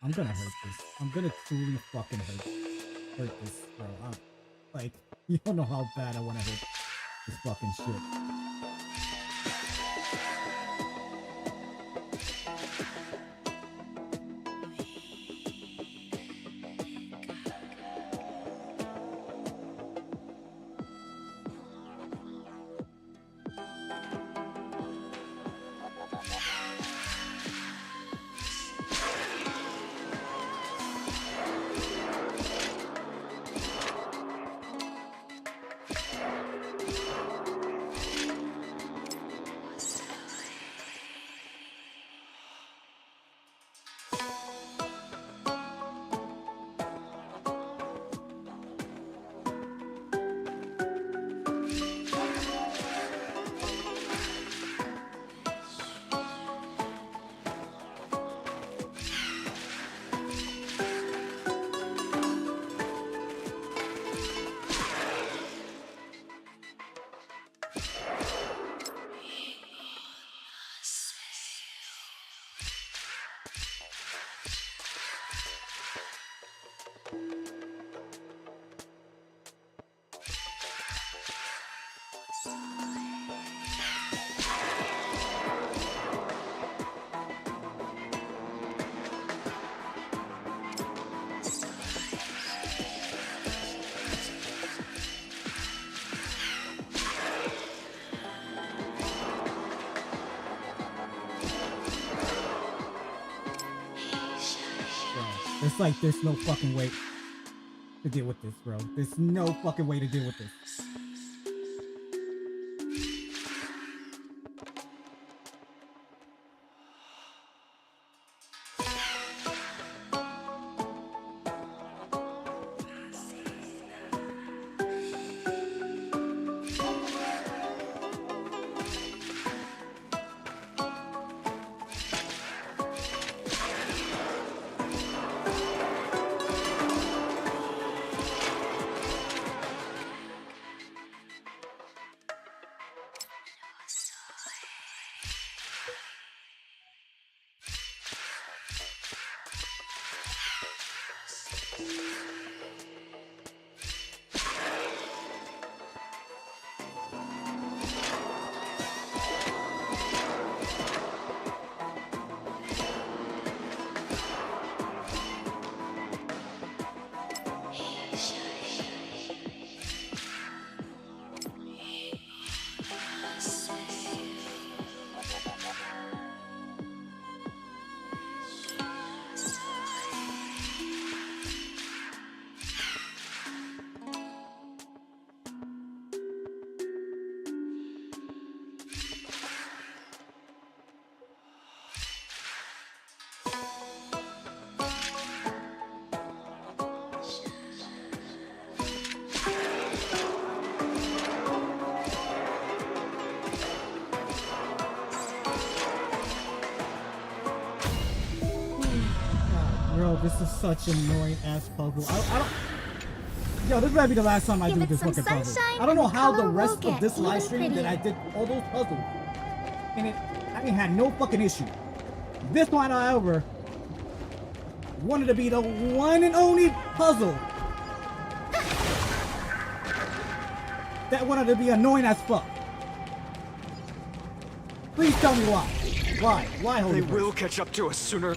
I'm gonna hurt this. I'm gonna truly fucking hurt this, bro. Like, you don't know how bad I wanna hurt this fucking shit. It's like there's no fucking way to deal with this, bro. There's no fucking way to deal with this. Bro, this is such an annoying ass puzzle. I don't. Yo, this might be the last time I do this fucking puzzle. I don't know how the rest of this live stream that I did all those puzzles, and I didn't have no fucking issue. This one, however, wanted to be the one and only puzzle that wanted to be annoying as fuck. Please tell me why. Why, Holy They Grail? will catch up to us sooner.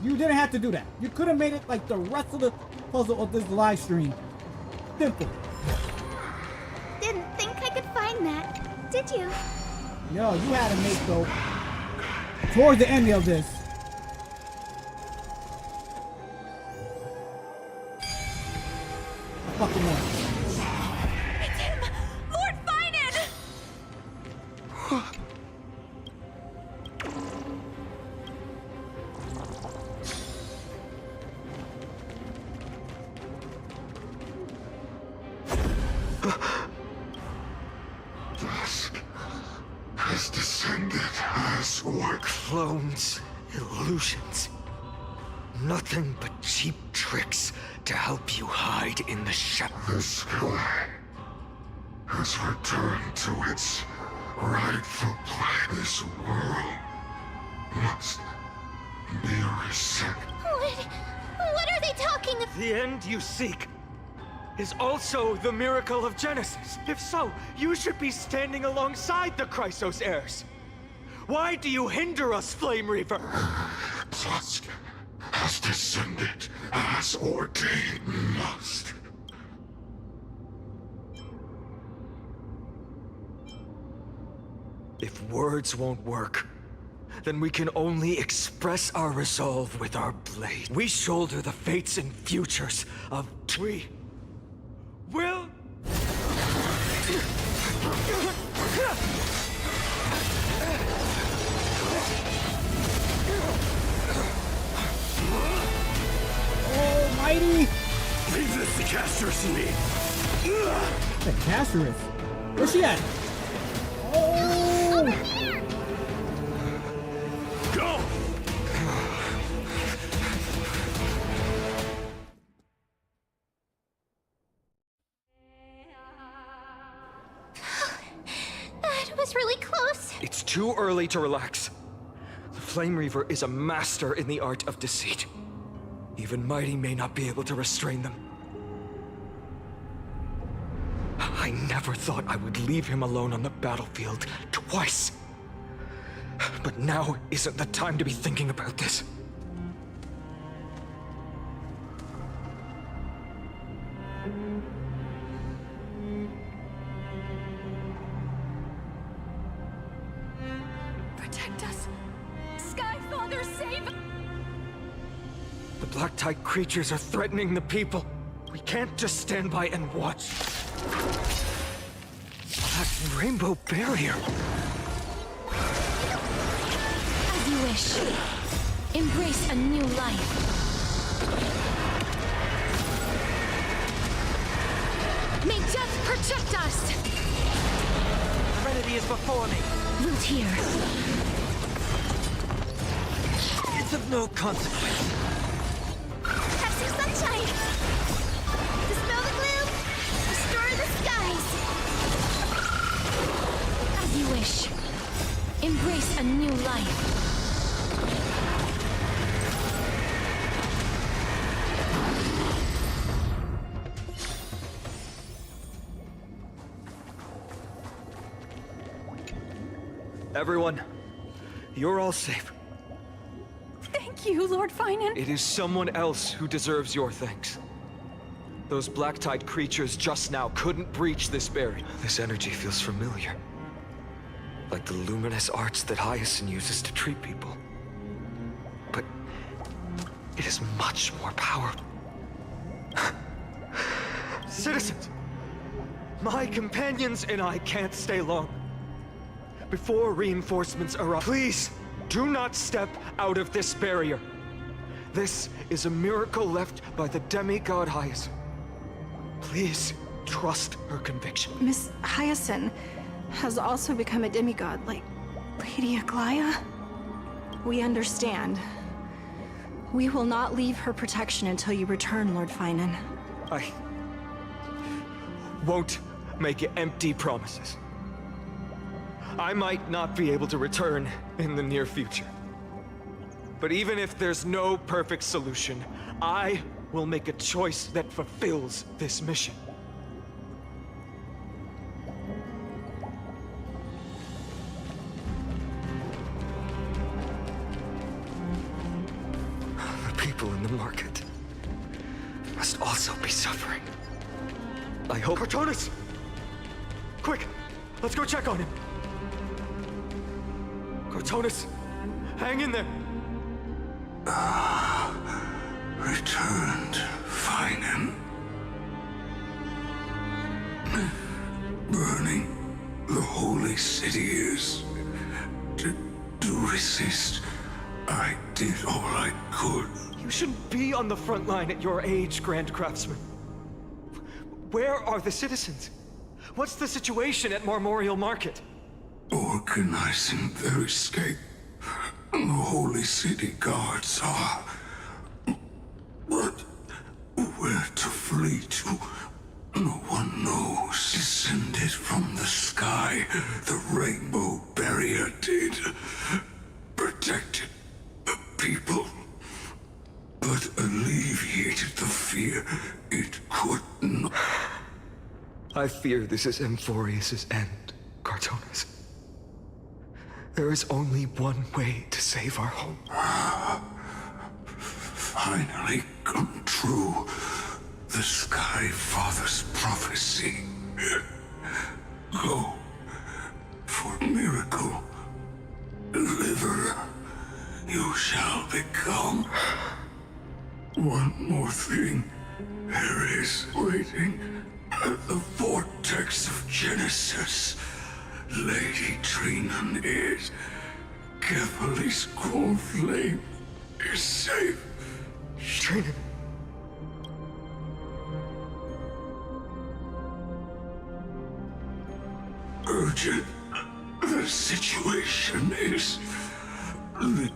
You didn't have to do that. You could have made it like the rest of the puzzle of this live stream. Simple. Didn't think I could find that, did you? No, you had to make though. Towards the end of this. Fucking one. It's him! Lord Finan! Dusk has descended as orc. Clones, illusions. Nothing but cheap tricks to help you hide in the shadows. The sky has returned to its rightful place. This world must be reset. What are they talking about? The end you seek is also the miracle of Genesis. If so, you should be standing alongside the Chrysos heirs. Why do you hinder us, Flame Reaver? Dusk has descended as ordained must. If words won't work, then we can only express our resolve with our blade. We shoulder the fates and futures of we will. Almighty! Leave this to Caster's and me. The Casterus? Where's she at? Oh! Over here! Go! That was really close. It's too early to relax. The Flame Reaver is a master in the art of deceit. Even Mighty may not be able to restrain them. I never thought I would leave him alone on the battlefield twice. But now isn't the time to be thinking about this. Protect us! Sky Father, save us! The Black Tide creatures are threatening the people. We can't just stand by and watch. That rainbow barrier. As you wish. Embrace a new life. May death protect us! Serenity is before me. Root here. It's of no consequence. Have some sunshine! Dispel the gloom! Restore the skies! As you wish. Embrace a new life. Everyone, you're all safe. Thank you, Lord Finan. It is someone else who deserves your thanks. Those Black Tide creatures just now couldn't breach this barrier. This energy feels familiar. Like the luminous arts that Hyacinth uses to treat people. But it is much more powerful. Citizens! My companions and I can't stay long. Before reinforcements arrive, please do not step out of this barrier. This is a miracle left by the demigod Hyacinth. Please trust her conviction. Miss Hyacinth has also become a demigod, like Lady Aglaya. We understand. We will not leave her protection until you return, Lord Finan. I won't make empty promises. I might not be able to return in the near future. But even if there's no perfect solution, I will make a choice that fulfills this mission. The people in the market must also be suffering. I hope... Cartonis! Quick! Let's go check on him! Cartonis! Hang in there! Returned, Feinen. Burning the holy city is... To resist, I did all I could. You shouldn't be on the front line at your age, Grand Craftsman. Where are the citizens? What's the situation at Memorial Market? Organizing their escape. The holy city guards are... But where to flee to, no one knows. Descended from the sky, the rainbow barrier did. Protected the people, but alleviated the fear it could not. I fear this is Amphorius' end, Cartonis. There is only one way to save our home. Finally come true. The Sky Father's prophecy. Go for miracle. Deliverer, you shall become. One more thing. There is waiting at the vortex of Genesis. Lady Trinan is. Kepali's core flame is safe. Trinan. Urgent. The situation is... Lit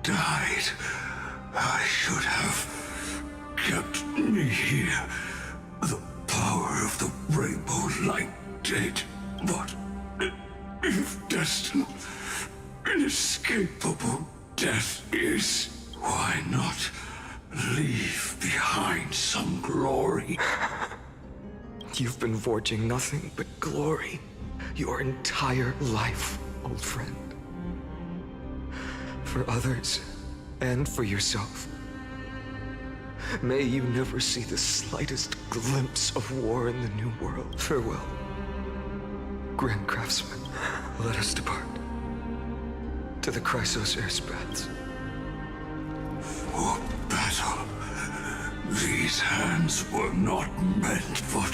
died. I should have kept me here. The power of the rainbow light did. But if destined, inescapable death is, why not leave behind some glory? You've been forging nothing but glory your entire life, old friend. For others, and for yourself. May you never see the slightest glimpse of war in the New World. Farewell, Grand Craftsman. Let us depart to the Chrysos airspaths. For battle. These hands were not meant but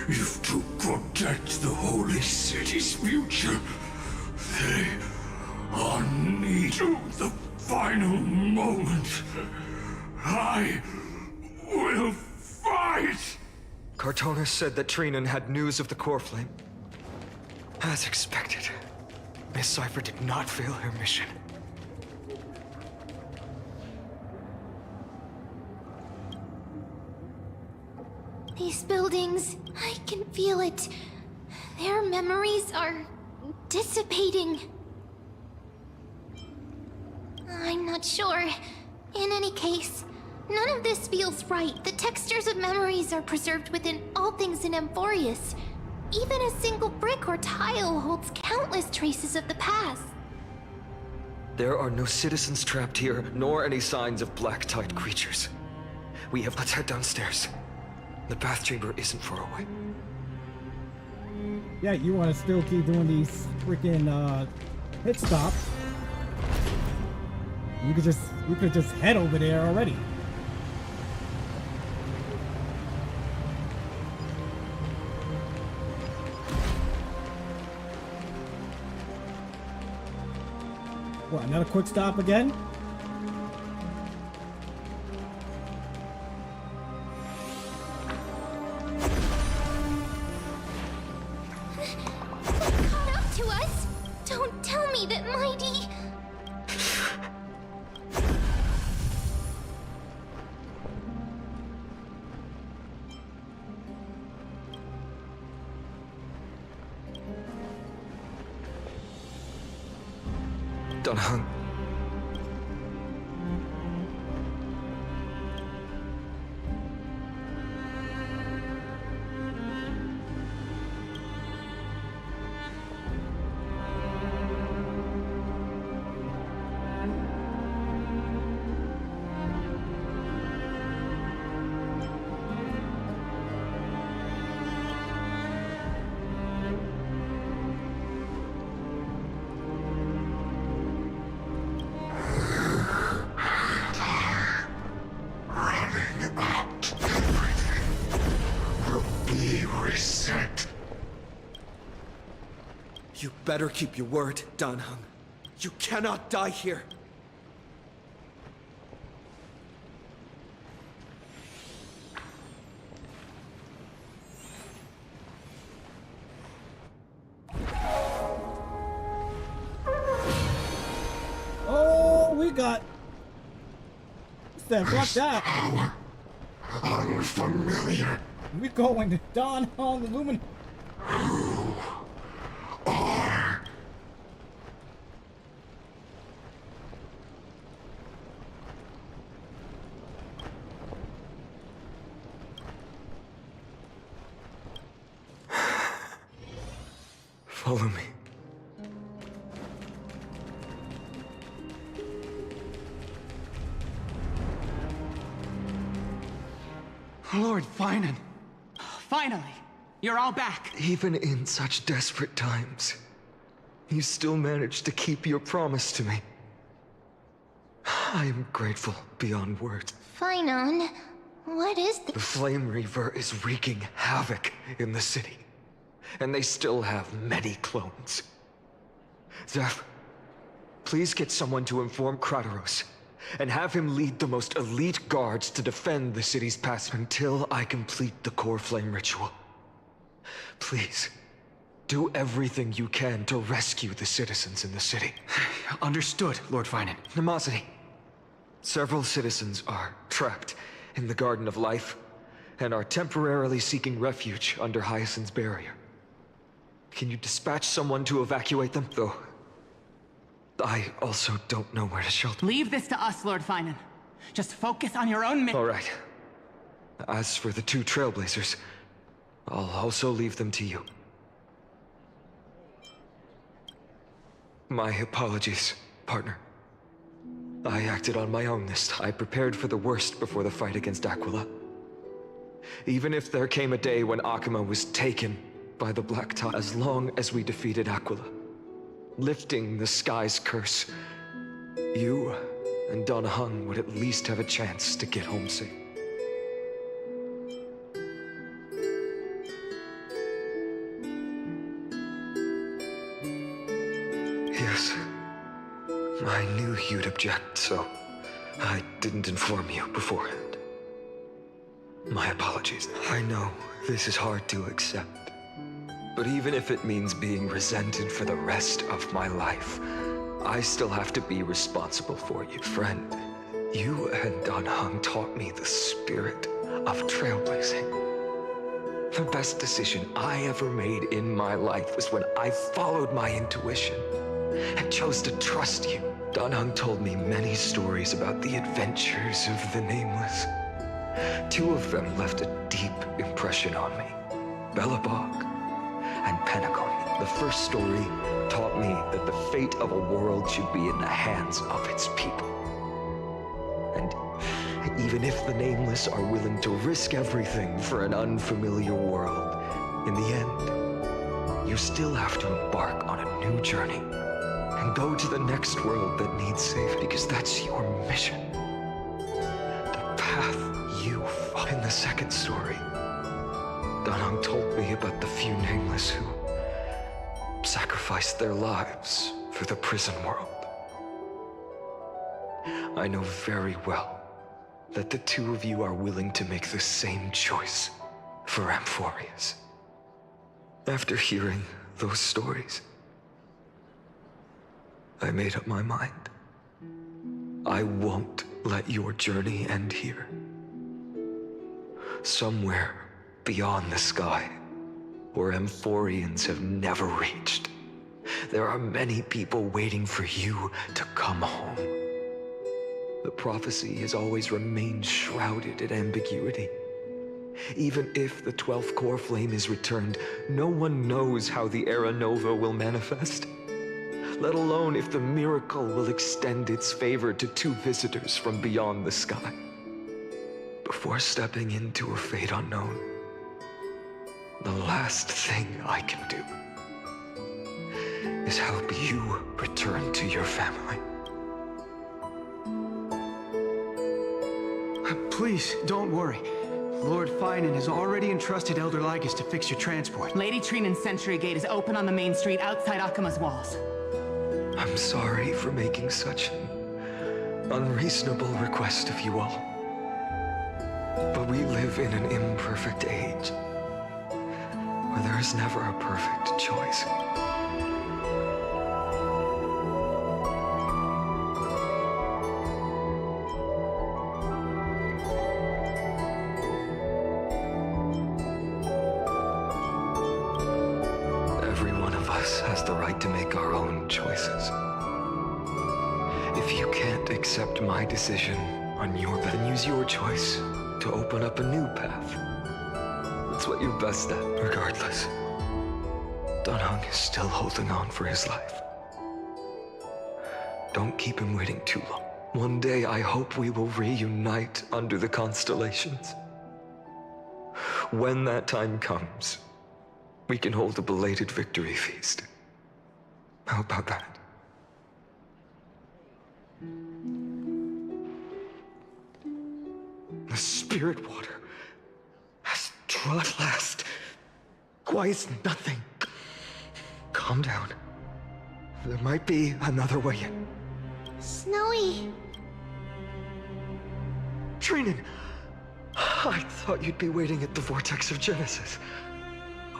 if to protect the holy city's future. They are needed to the final moment. I will fight! Cartonis said that Trinan had news of the core flame. As expected, Miss Cypher did not fail her mission. These buildings, I can feel it. Their memories are dissipating. I'm not sure. In any case, none of this feels right. The textures of memories are preserved within all things in Amphorius. Even a single brick or tile holds countless traces of the past. There are no citizens trapped here, nor any signs of black tide creatures. Let's head downstairs. The bath chamber isn't far away. Yeah, you want to still keep doing these freaking pit stops. We could just head over there already. What, another quick stop again? Caught up to us? Don't tell me that Mighty... Dunhung, You better keep your word, Dan-Heng. You cannot die here. Oh, we got... Fuck that. Unfamiliar. We going to Dan on the Lumen. Follow me. Lord Finan. Finally, you're all back. Even in such desperate times, you still managed to keep your promise to me. I am grateful beyond words. Finan, what is The Flame Reaver is wreaking havoc in the city, and they still have many clones. Zeph, please get someone to inform Kratos, and have him lead the most elite guards to defend the city's past until I complete the core flame ritual. Please, do everything you can to rescue the citizens in the city. Understood, Lord Finan. Nemosity, several citizens are trapped in the Garden of Life and are temporarily seeking refuge under Hyacinth's barrier. Can you dispatch someone to evacuate them? Though, I also don't know where to shelter. Leave this to us, Lord Finan. Just focus on your own All right. As for the two Trailblazers, I'll also leave them to you. My apologies, partner. I acted on my own this time. I prepared for the worst before the fight against Aquila. Even if there came a day when Akuma was taken by the Black Tide, as long as we defeated Aquila, lifting the sky's curse, you and Dan-Heng would at least have a chance to get home safe. Yes, I knew you'd object, so I didn't inform you beforehand. My apologies. I know this is hard to accept, but even if it means being resented for the rest of my life, I still have to be responsible for you. Friend, you and Dan-Heng taught me the spirit of trailblazing. The best decision I ever made in my life was when I followed my intuition and chose to trust you. Dan-Heng told me many stories about the adventures of the Nameless. Two of them left a deep impression on me. Belobog and Pentagon. The first story taught me that the fate of a world should be in the hands of its people. And even if the Nameless are willing to risk everything for an unfamiliar world, in the end, you still have to embark on a new journey and go to the next world that needs saving, because that's your mission. The path you follow. In the second story, Dan-Heng told me about the few Nameless who sacrificed their lives for the prison world. I know very well that the two of you are willing to make the same choice for Amphorius. After hearing those stories, I made up my mind. I won't let your journey end here. Somewhere beyond the sky, where Amphorians have never reached, there are many people waiting for you to come home. The prophecy has always remained shrouded in ambiguity. Even if the 12th core flame is returned, no one knows how the Era Nova will manifest, let alone if the miracle will extend its favor to two visitors from beyond the sky. Before stepping into a fate unknown, the last thing I can do is help you return to your family. Please, don't worry. Lord Finan has already entrusted Elder Lygus to fix your transport. Lady Trinan's Sentry Gate is open on the main street outside Akuma's walls. I'm sorry for making such an unreasonable request of you all. But we live in an imperfect age, where there is never a perfect choice. Every one of us has the right to make our own choices. If you can't accept my decision on your bed, then use your choice to open up a new path. That's what you're best at, regardless. Dunhung is still holding on for his life. Don't keep him waiting too long. One day, I hope we will reunite under the constellations. When that time comes, we can hold a belated victory feast. How about that? The spirit water has drawn at last. Why is nothing? Calm down. There might be another way in. Snowy. Trinan, I thought you'd be waiting at the vortex of Genesis.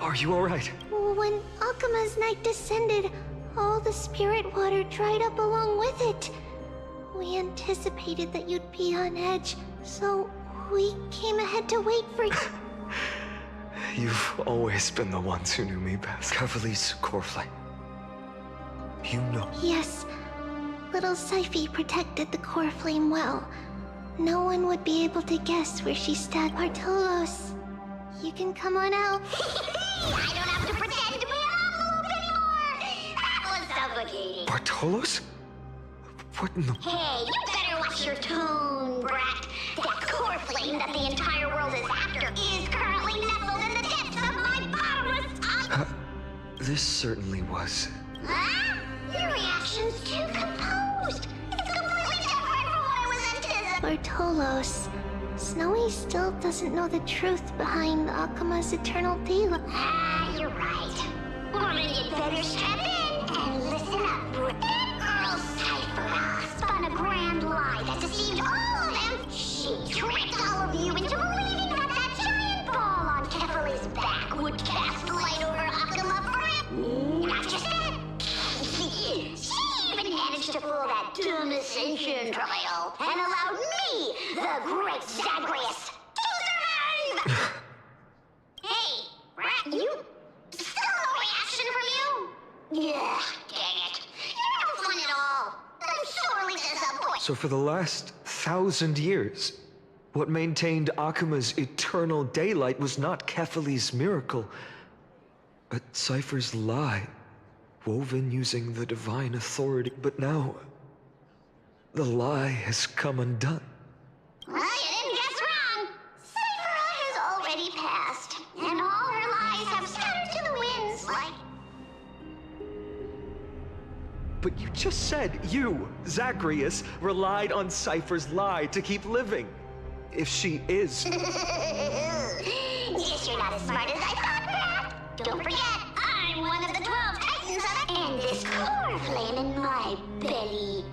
Are you all right? When Akuma's night descended, all the spirit water dried up along with it. We anticipated that you'd be on edge, so we came ahead to wait for you. You've always been the ones who knew me best. Cavali's core flame. You know. Yes. Little Syphi protected the core flame well. No one would be able to guess where she stabbed Bartolos. You can come on out. I don't have to pretend to be an envelope anymore! That was suffocating. Bartolos? What in the... Hey, you better watch your tone, brat. That core flame that the entire world is after is currently nestled in the depths of my bottomless... This certainly was... Huh? Your reaction's too composed. It's completely different from what I was anticipating. Bartolos. Snowy still doesn't know the truth behind Akuma's eternal daylight. Ah, you're right. Well, then you'd better strap in and listen up, bro. That girl Cypher spun a grand lie that deceived all of them. She tricked all of you into believing that that giant ball on Kefali's back would cast light over Akuma forever. Not just that. She even managed to fool that dumb Ascension trial and allowed me, the great Zagreus, to survive! Hey, Rat, you... Still no reaction from you? Yeah, dang it. You're no fun at all. I'm sorely disappointed. So for the last 1,000 years, what maintained Akuma's eternal daylight was not Kefali's miracle, but Cypher's lie, woven using the divine authority. But now, the lie has come undone. Well, you didn't guess wrong. Cypher has already passed, and all her lies have scattered to the winds like... But you just said you, Zagreus, relied on Cypher's lie to keep living. If she is... Guess you're not as smart as I thought, Rat. Don't forget, I'm one of the 12 Titans of it. And this core flame in my belly.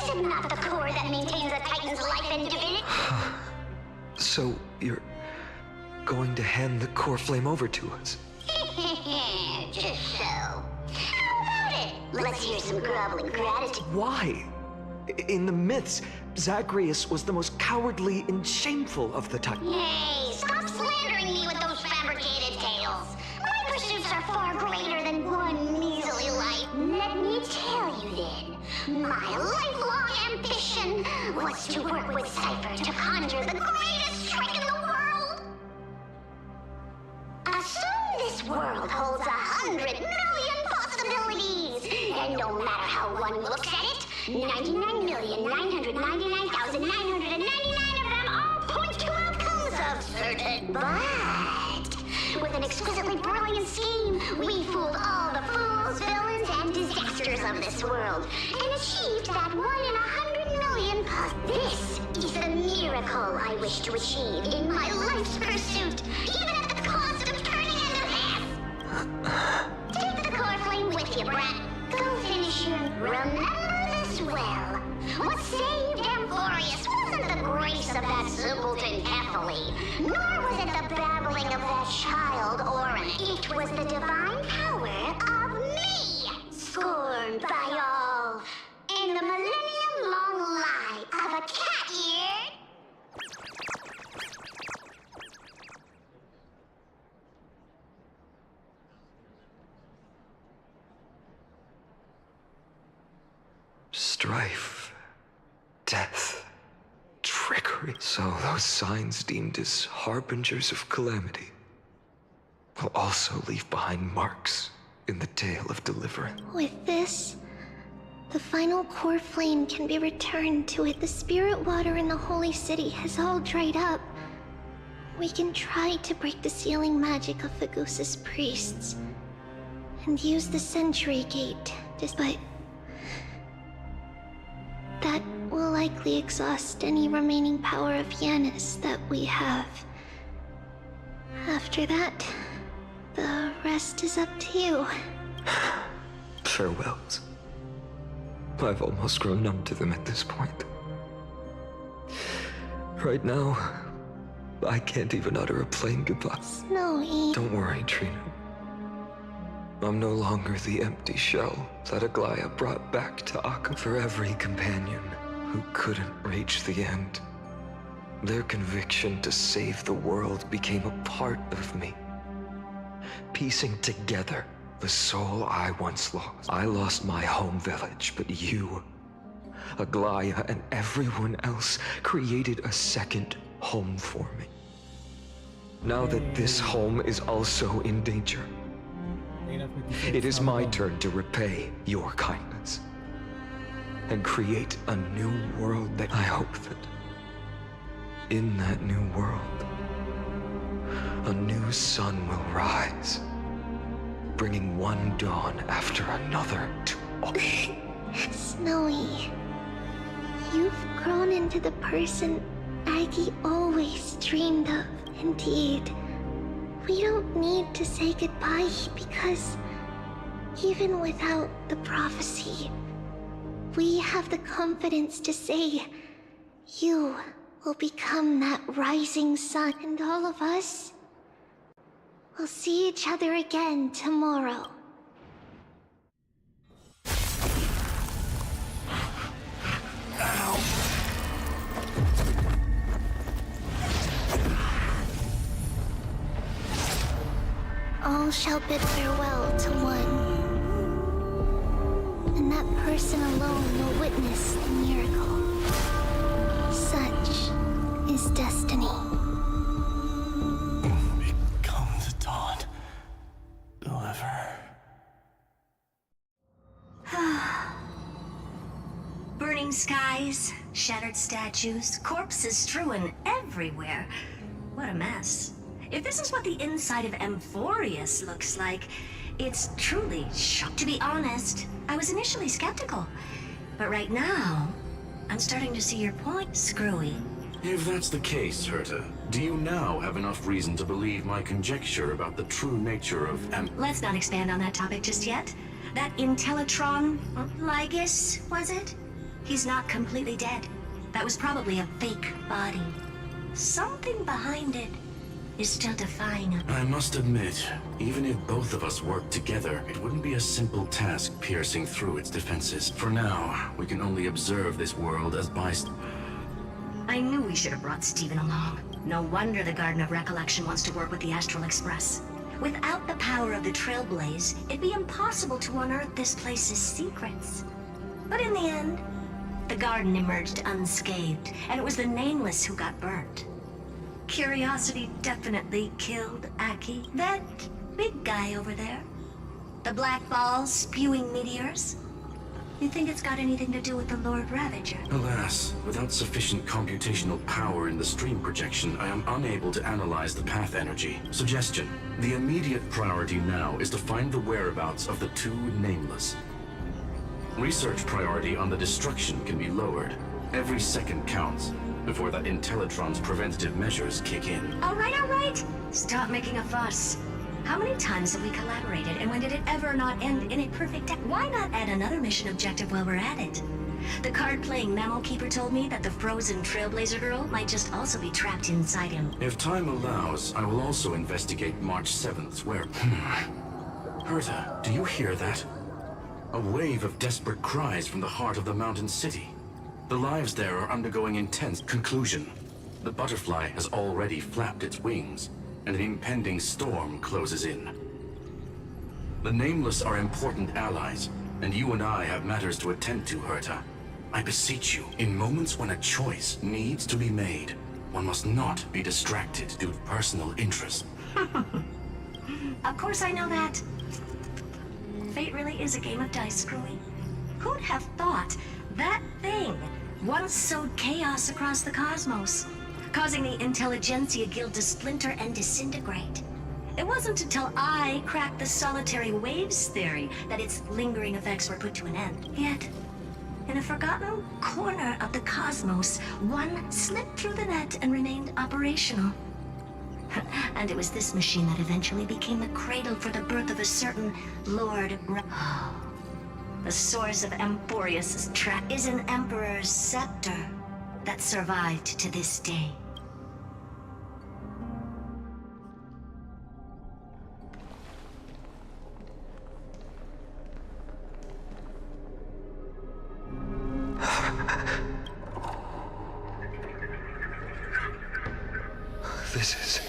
Is it not the core that maintains a Titan's life and divinity? So, you're going to hand the core flame over to us? Just so. How about it? Let's hear some groveling gratitude. Why? In the myths, Zagreus was the most cowardly and shameful of the Titans. Hey, stop slandering me with those fabricated tales. My pursuits are far greater than one measly life. Let me tell you then, my lifelong ambition was to work with Cypher to conjure the greatest trick in the world. Assume this world holds 100 million possibilities, and no matter how one looks at it, 99,999,999 of them all point to outcomes of certain. But with an exquisitely brilliant scheme, we fooled all the fools, villains, and disasters of this world, and achieved that 1 in 100 million physically impossible. This is the miracle I wish to achieve in my life's pursuit, even at the cost of turning into this! Take the core flame with you, brat. Go finish your... Remember this well. What saved Amphorius wasn't the grace of that simpleton Ethely, nor was it the babbling of that child Orin. It was the divine power of me, scorned by all, and the millennium-long lie of a cat-eared... Strife, death, trickery. So those signs deemed as harbingers of calamity will also leave behind marks in the tale of deliverance. With this, the final core flame can be returned to it. The spirit water in the holy city has all dried up. We can try to break the sealing magic of Fagusa's priests and use the Century Gate, but that will likely exhaust any remaining power of Yanis that we have. After that, the rest is up to you. Farewells. I've almost grown numb to them at this point. Right now, I can't even utter a plain goodbye. Snowy. Don't worry, Trina. I'm no longer the empty shell that Aglaya brought back to Akka. For every companion who couldn't reach the end, their conviction to save the world became a part of me, piecing together the soul I once lost. I lost my home village, but you, Aglaya, and everyone else created a second home for me. Now that this home is also in danger, it is my turn to repay your kindness and create a new world that I hope that in that new world, a new sun will rise, bringing one dawn after another to all. Snowy, you've grown into the person Aggie always dreamed of. Indeed, we don't need to say goodbye because even without the prophecy, we have the confidence to say you will become that rising sun, and all of us will see each other again tomorrow. All shall bid farewell to one, and that person alone will witness the miracle. Such is destiny. Become the dawn. Deliver. Burning skies, shattered statues, corpses strewn everywhere. What a mess. If this is what the inside of Amphorius looks like, it's truly shocking. To be honest, I was initially skeptical. But right now, I'm starting to see your point, Screwy. If that's the case, Herta, do you now have enough reason to believe my conjecture about the true nature of Let's not expand on that topic just yet. That Intellitron, Lygus, was it? He's not completely dead. That was probably a fake body. Something behind it is still defying him. I must admit, even if both of us worked together, it wouldn't be a simple task piercing through its defenses. For now, we can only observe this world as bystanders. I knew we should have brought Steven along. No wonder the Garden of Recollection wants to work with the Astral Express. Without the power of the Trailblaze, it'd be impossible to unearth this place's secrets. But in the end, the garden emerged unscathed, and it was the Nameless who got burnt. Curiosity definitely killed Aki. That big guy over there, the black balls spewing meteors, you think it's got anything to do with the Lord Ravager? Alas, without sufficient computational power in the stream projection, I am unable to analyze the path energy. Suggestion: the immediate priority now is to find the whereabouts of the two Nameless. Research priority on the destruction can be lowered. Every second counts before the Intellitron's preventative measures kick in. All right, all right. Stop making a fuss. How many times have we collaborated, and when did it ever not end in a perfect day? Why not add another mission objective while we're at it? The card-playing mammal keeper told me that the frozen Trailblazer girl might just also be trapped inside him. If time allows, I will also investigate March 7th's where... Herta, do you hear that? A wave of desperate cries from the heart of the mountain city. The lives there are undergoing intense conclusion. The butterfly has already flapped its wings, and an impending storm closes in. The Nameless are important allies, and you and I have matters to attend to, Herta. I beseech you, in moments when a choice needs to be made, one must not be distracted due to personal interest. Of course I know that. Fate really is a game of dice, Screwy. Who'd have thought that thing once sowed chaos across the cosmos, causing the Intelligentsia Guild to splinter and disintegrate? It wasn't until I cracked the solitary waves theory that its lingering effects were put to an end. Yet, in a forgotten corner of the cosmos, one slipped through the net and remained operational. And it was this machine that eventually became the cradle for the birth of a certain Lord The source of Emporius' trap is an Emperor's scepter that survived to this day. This is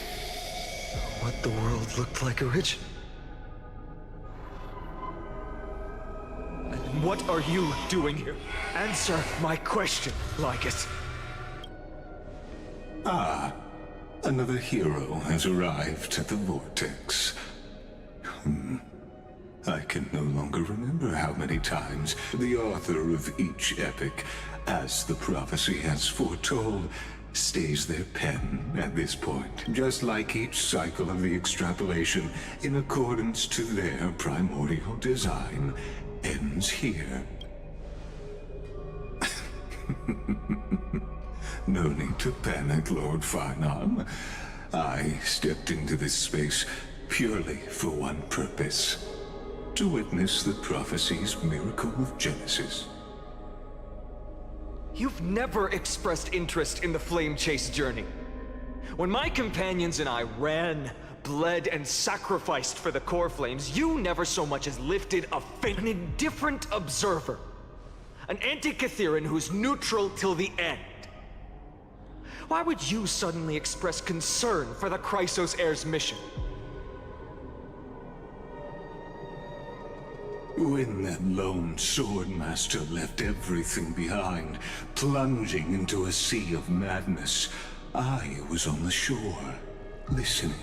what the world looked like originally. What are you doing here? Answer my question, Lycus. Ah, another hero has arrived at the Vortex. I can no longer remember how many times the author of each epic, as the prophecy has foretold, stays their pen at this point, just like each cycle of the extrapolation, in accordance to their primordial design, ends here. No need to panic, Lord Finon. I stepped into this space purely for one purpose: to witness the prophecy's miracle of Genesis. You've never expressed interest in the Flame Chase journey. When my companions and I ran, bled, and sacrificed for the core flames, you never so much as lifted a finger. An indifferent observer. An anti-Catheran who's neutral till the end. Why would you suddenly express concern for the Chrysos Heir's mission? When that lone swordmaster left everything behind, plunging into a sea of madness, I was on the shore, listening.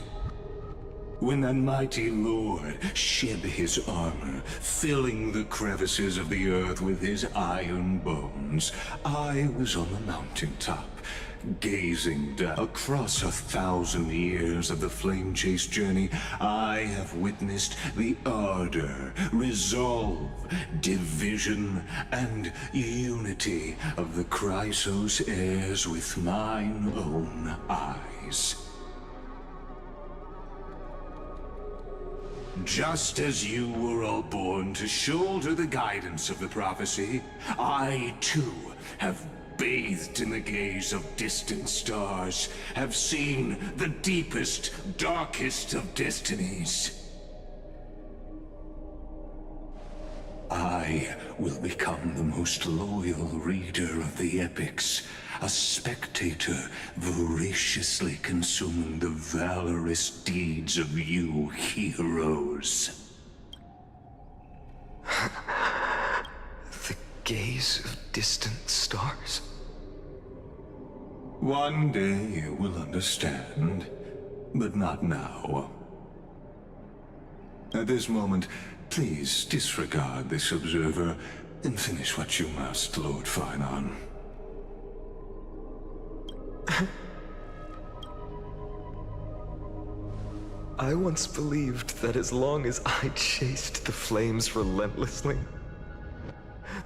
When that mighty lord shed his armor, filling the crevices of the earth with his iron bones, I was on the mountaintop, gazing down. Across 1,000 years of the Flame Chase journey, I have witnessed the ardor, resolve, division, and unity of the Chrysos heirs with mine own eyes. Just as you were all born to shoulder the guidance of the prophecy, I too have bathed in the gaze of distant stars, have seen the deepest, darkest of destinies. I will become the most loyal reader of the epics, a spectator voraciously consuming the valorous deeds of you heroes. The gaze of distant stars. One day you will understand, but not now. At this moment, please disregard this observer and finish what you must, Lord Finon. I once believed that as long as I chased the flames relentlessly,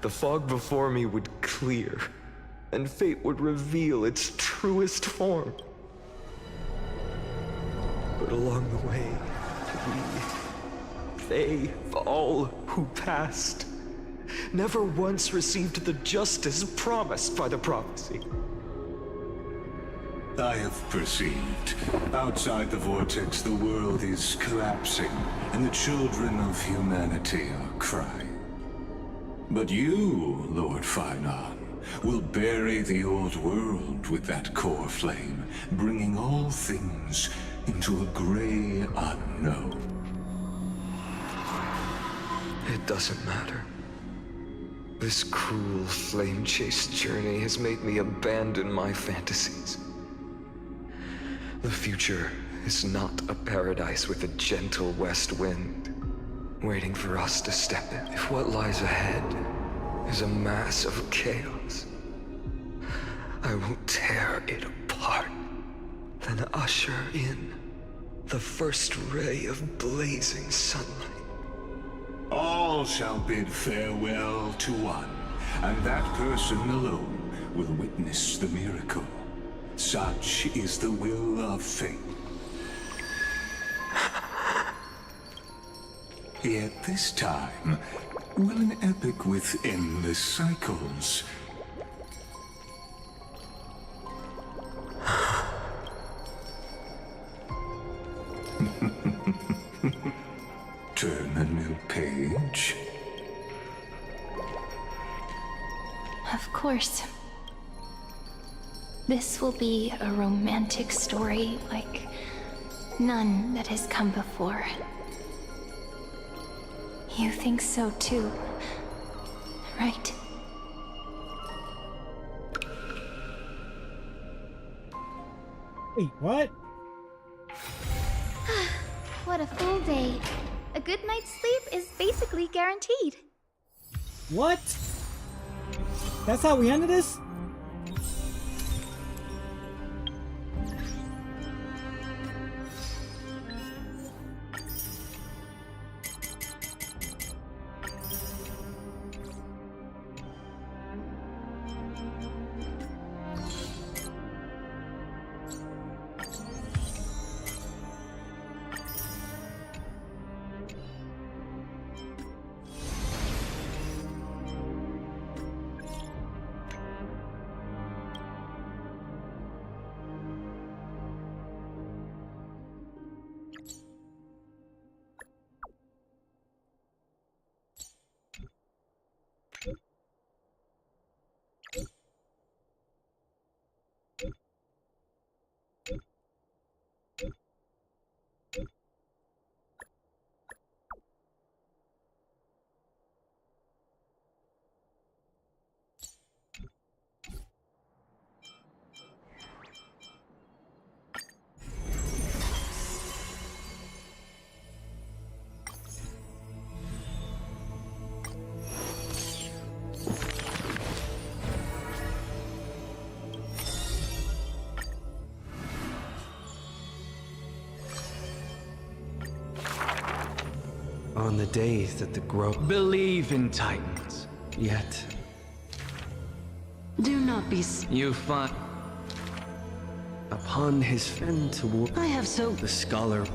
the fog before me would clear, and fate would reveal its truest form. But along the way, they, all who passed, never once received the justice promised by the prophecy. I have perceived. Outside the vortex, the world is collapsing, and the children of humanity are crying. But you, Lord Finon, will bury the old world with that core flame, bringing all things into a gray unknown. It doesn't matter. This cruel flame-chased journey has made me abandon my fantasies. The future is not a paradise with a gentle west wind, waiting for us to step in. If what lies ahead is a mass of chaos, I will tear it apart, then usher in the first ray of blazing sunlight. All shall bid farewell to one, and that person alone will witness the miracle. Such is the will of fate. Yet this time, will an epic with endless cycles turn a new page? Of course. This will be a romantic story like none that has come before. You think so too, right? Wait, what? What a full day. A good night's sleep is basically guaranteed. What? That's how we ended this? On the days that the believe in Titans, yet Do not be you find upon his friend toward I have so the scholar,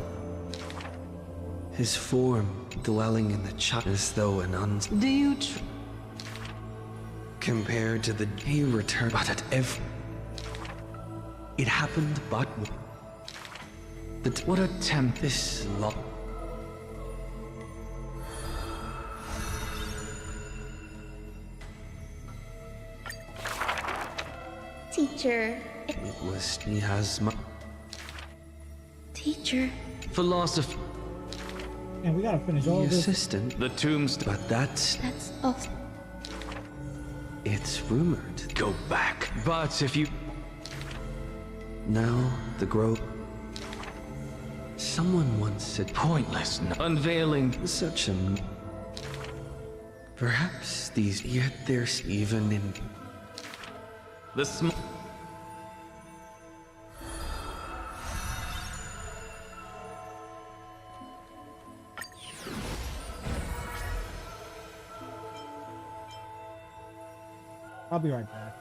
his form dwelling in the child as though an Do you compared to the he returned, but at every it happened but that what a tempest long. Teacher. It was he has my Teacher. philosophy. And we gotta finish all The this. assistant, the tombstone, but that's all. It's rumored. Go back. But if you now the grove. Someone once said pointless, unveiling such a. Perhaps these yet there's even in the small. I'll be right back.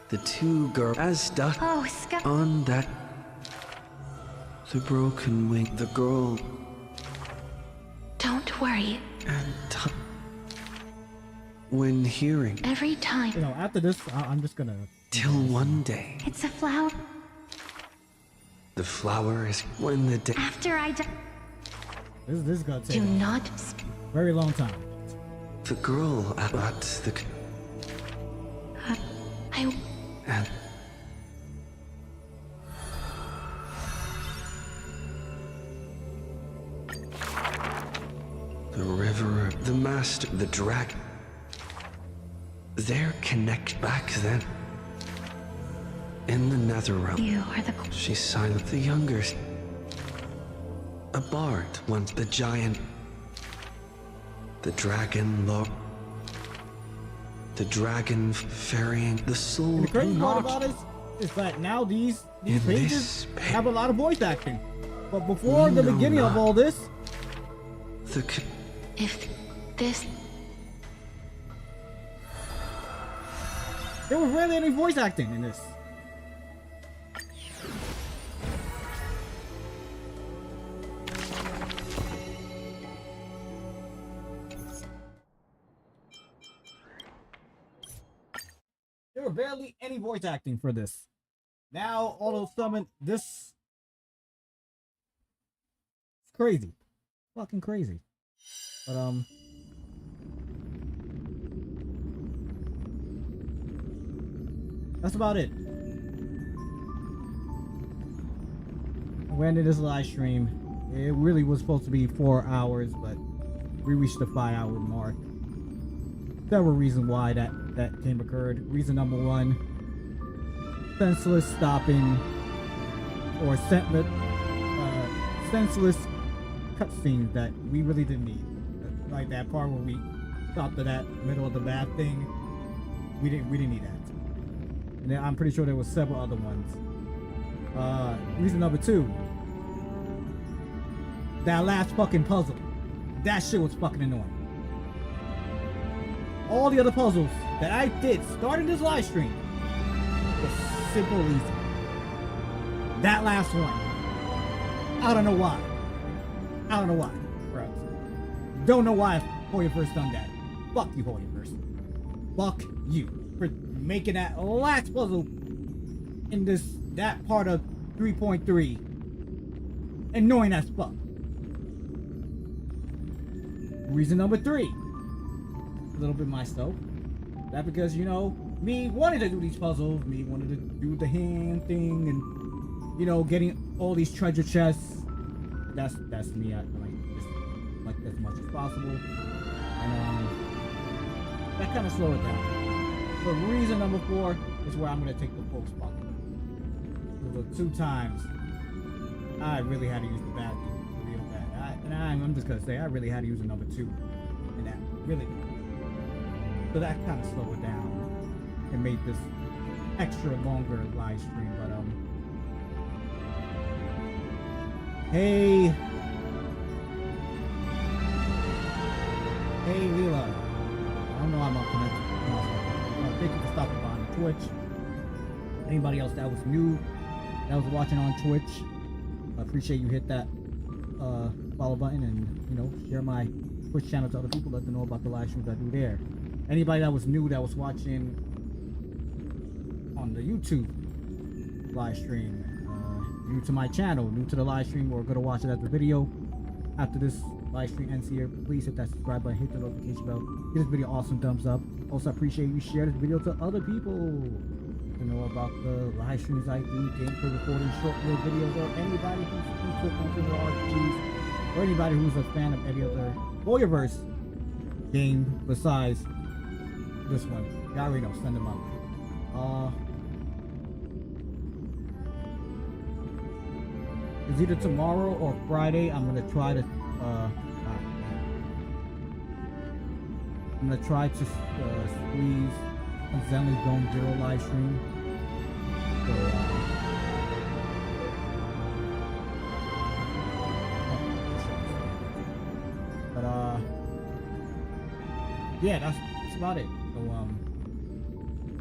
The two girls as dust Oh, Scott. on that. The broken wing. The girl Don't worry. and when hearing Every time. You know, after this, I'm just gonna. till one day It's a flower. the flower is when the day. After I die. This is gonna take Do a not. very long time. The girl at the I. and the river, the master, the dragon. They're connect back then. In the nether realm. You are the. She's silent. The younger. A bard once the giant. The dragon lord. The dragon ferrying the soul. And the crazy part not about it is that now these in pages this have a lot of voice acting. But before the know beginning of not. all this, If this. there was rarely any voice acting in this. There were barely any voice acting for this. Now, auto summon this. It's crazy. Fucking crazy. But, that's about it. We ended this live stream. It really was supposed to be 4 hours, but we reached the 5-hour mark. Several reasons why that came occurred. Reason number one, senseless stopping or senseless cutscenes that we really didn't need. Like that part where we stopped at that middle of the bath thing. We didn't need that. And then I'm pretty sure there was several other ones. Reason number two, that last fucking puzzle. That shit was fucking annoying. All the other puzzles that I did starting this live stream was simple and easy. That last one, I don't know why. I don't know why, bro. Don't know why Hoyoverse done that. Fuck you, Hoyoverse. Fuck you for making that last puzzle in that part of 3.3 annoying as fuck. Reason number three, a little bit myself. That because, you know, me wanted to do these puzzles, me wanted to do the hand thing, and, you know, getting all these treasure chests. That's me. I like as much as possible, and that kind of slowed it down. But reason number four is where I'm gonna take the full spot. The 2 times I really had to use the bathroom real bad. I'm just gonna say I really had to use a number 2, and that really. So that kind of slowed it down and made this extra longer live stream. But hey Leela, I don't know how I'm connected. Thank you for stopping by on Twitch. Anybody else that was new, that was watching on Twitch, I appreciate you hit that follow button and, you know, share my Twitch channel to other people, let them know about the live streams I do there. Anybody that was new that was watching on the YouTube live stream, new to my channel, new to the live stream, or gonna watch it as a video after this live stream ends here, please hit that subscribe button, hit the notification bell, give this video awesome thumbs up. Also appreciate you share this video to other people to know about the live streams I do, gameplay recording, short-lived videos, or anybody who's into RPGs, or anybody who's a fan of any other Hoyoverse game besides this one. You already know, send them out. It's either tomorrow or Friday. I'm gonna try to squeeze a Zenless Dome Zero live stream. So, yeah, that's about it. So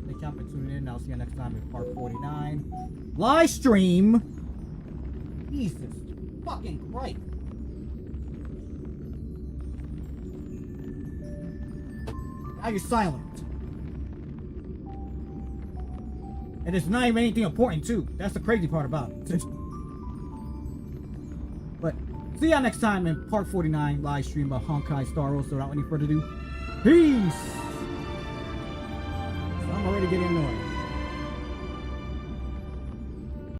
Thank y'all for tuning in. I'll see you next time in part 49. Live stream! Jesus fucking Christ. Now you're silent. And it's not even anything important too. That's the crazy part about it. But see y'all next time in part 49 live stream of Honkai Star Rail. So without any further ado, peace! So I'm already getting annoyed.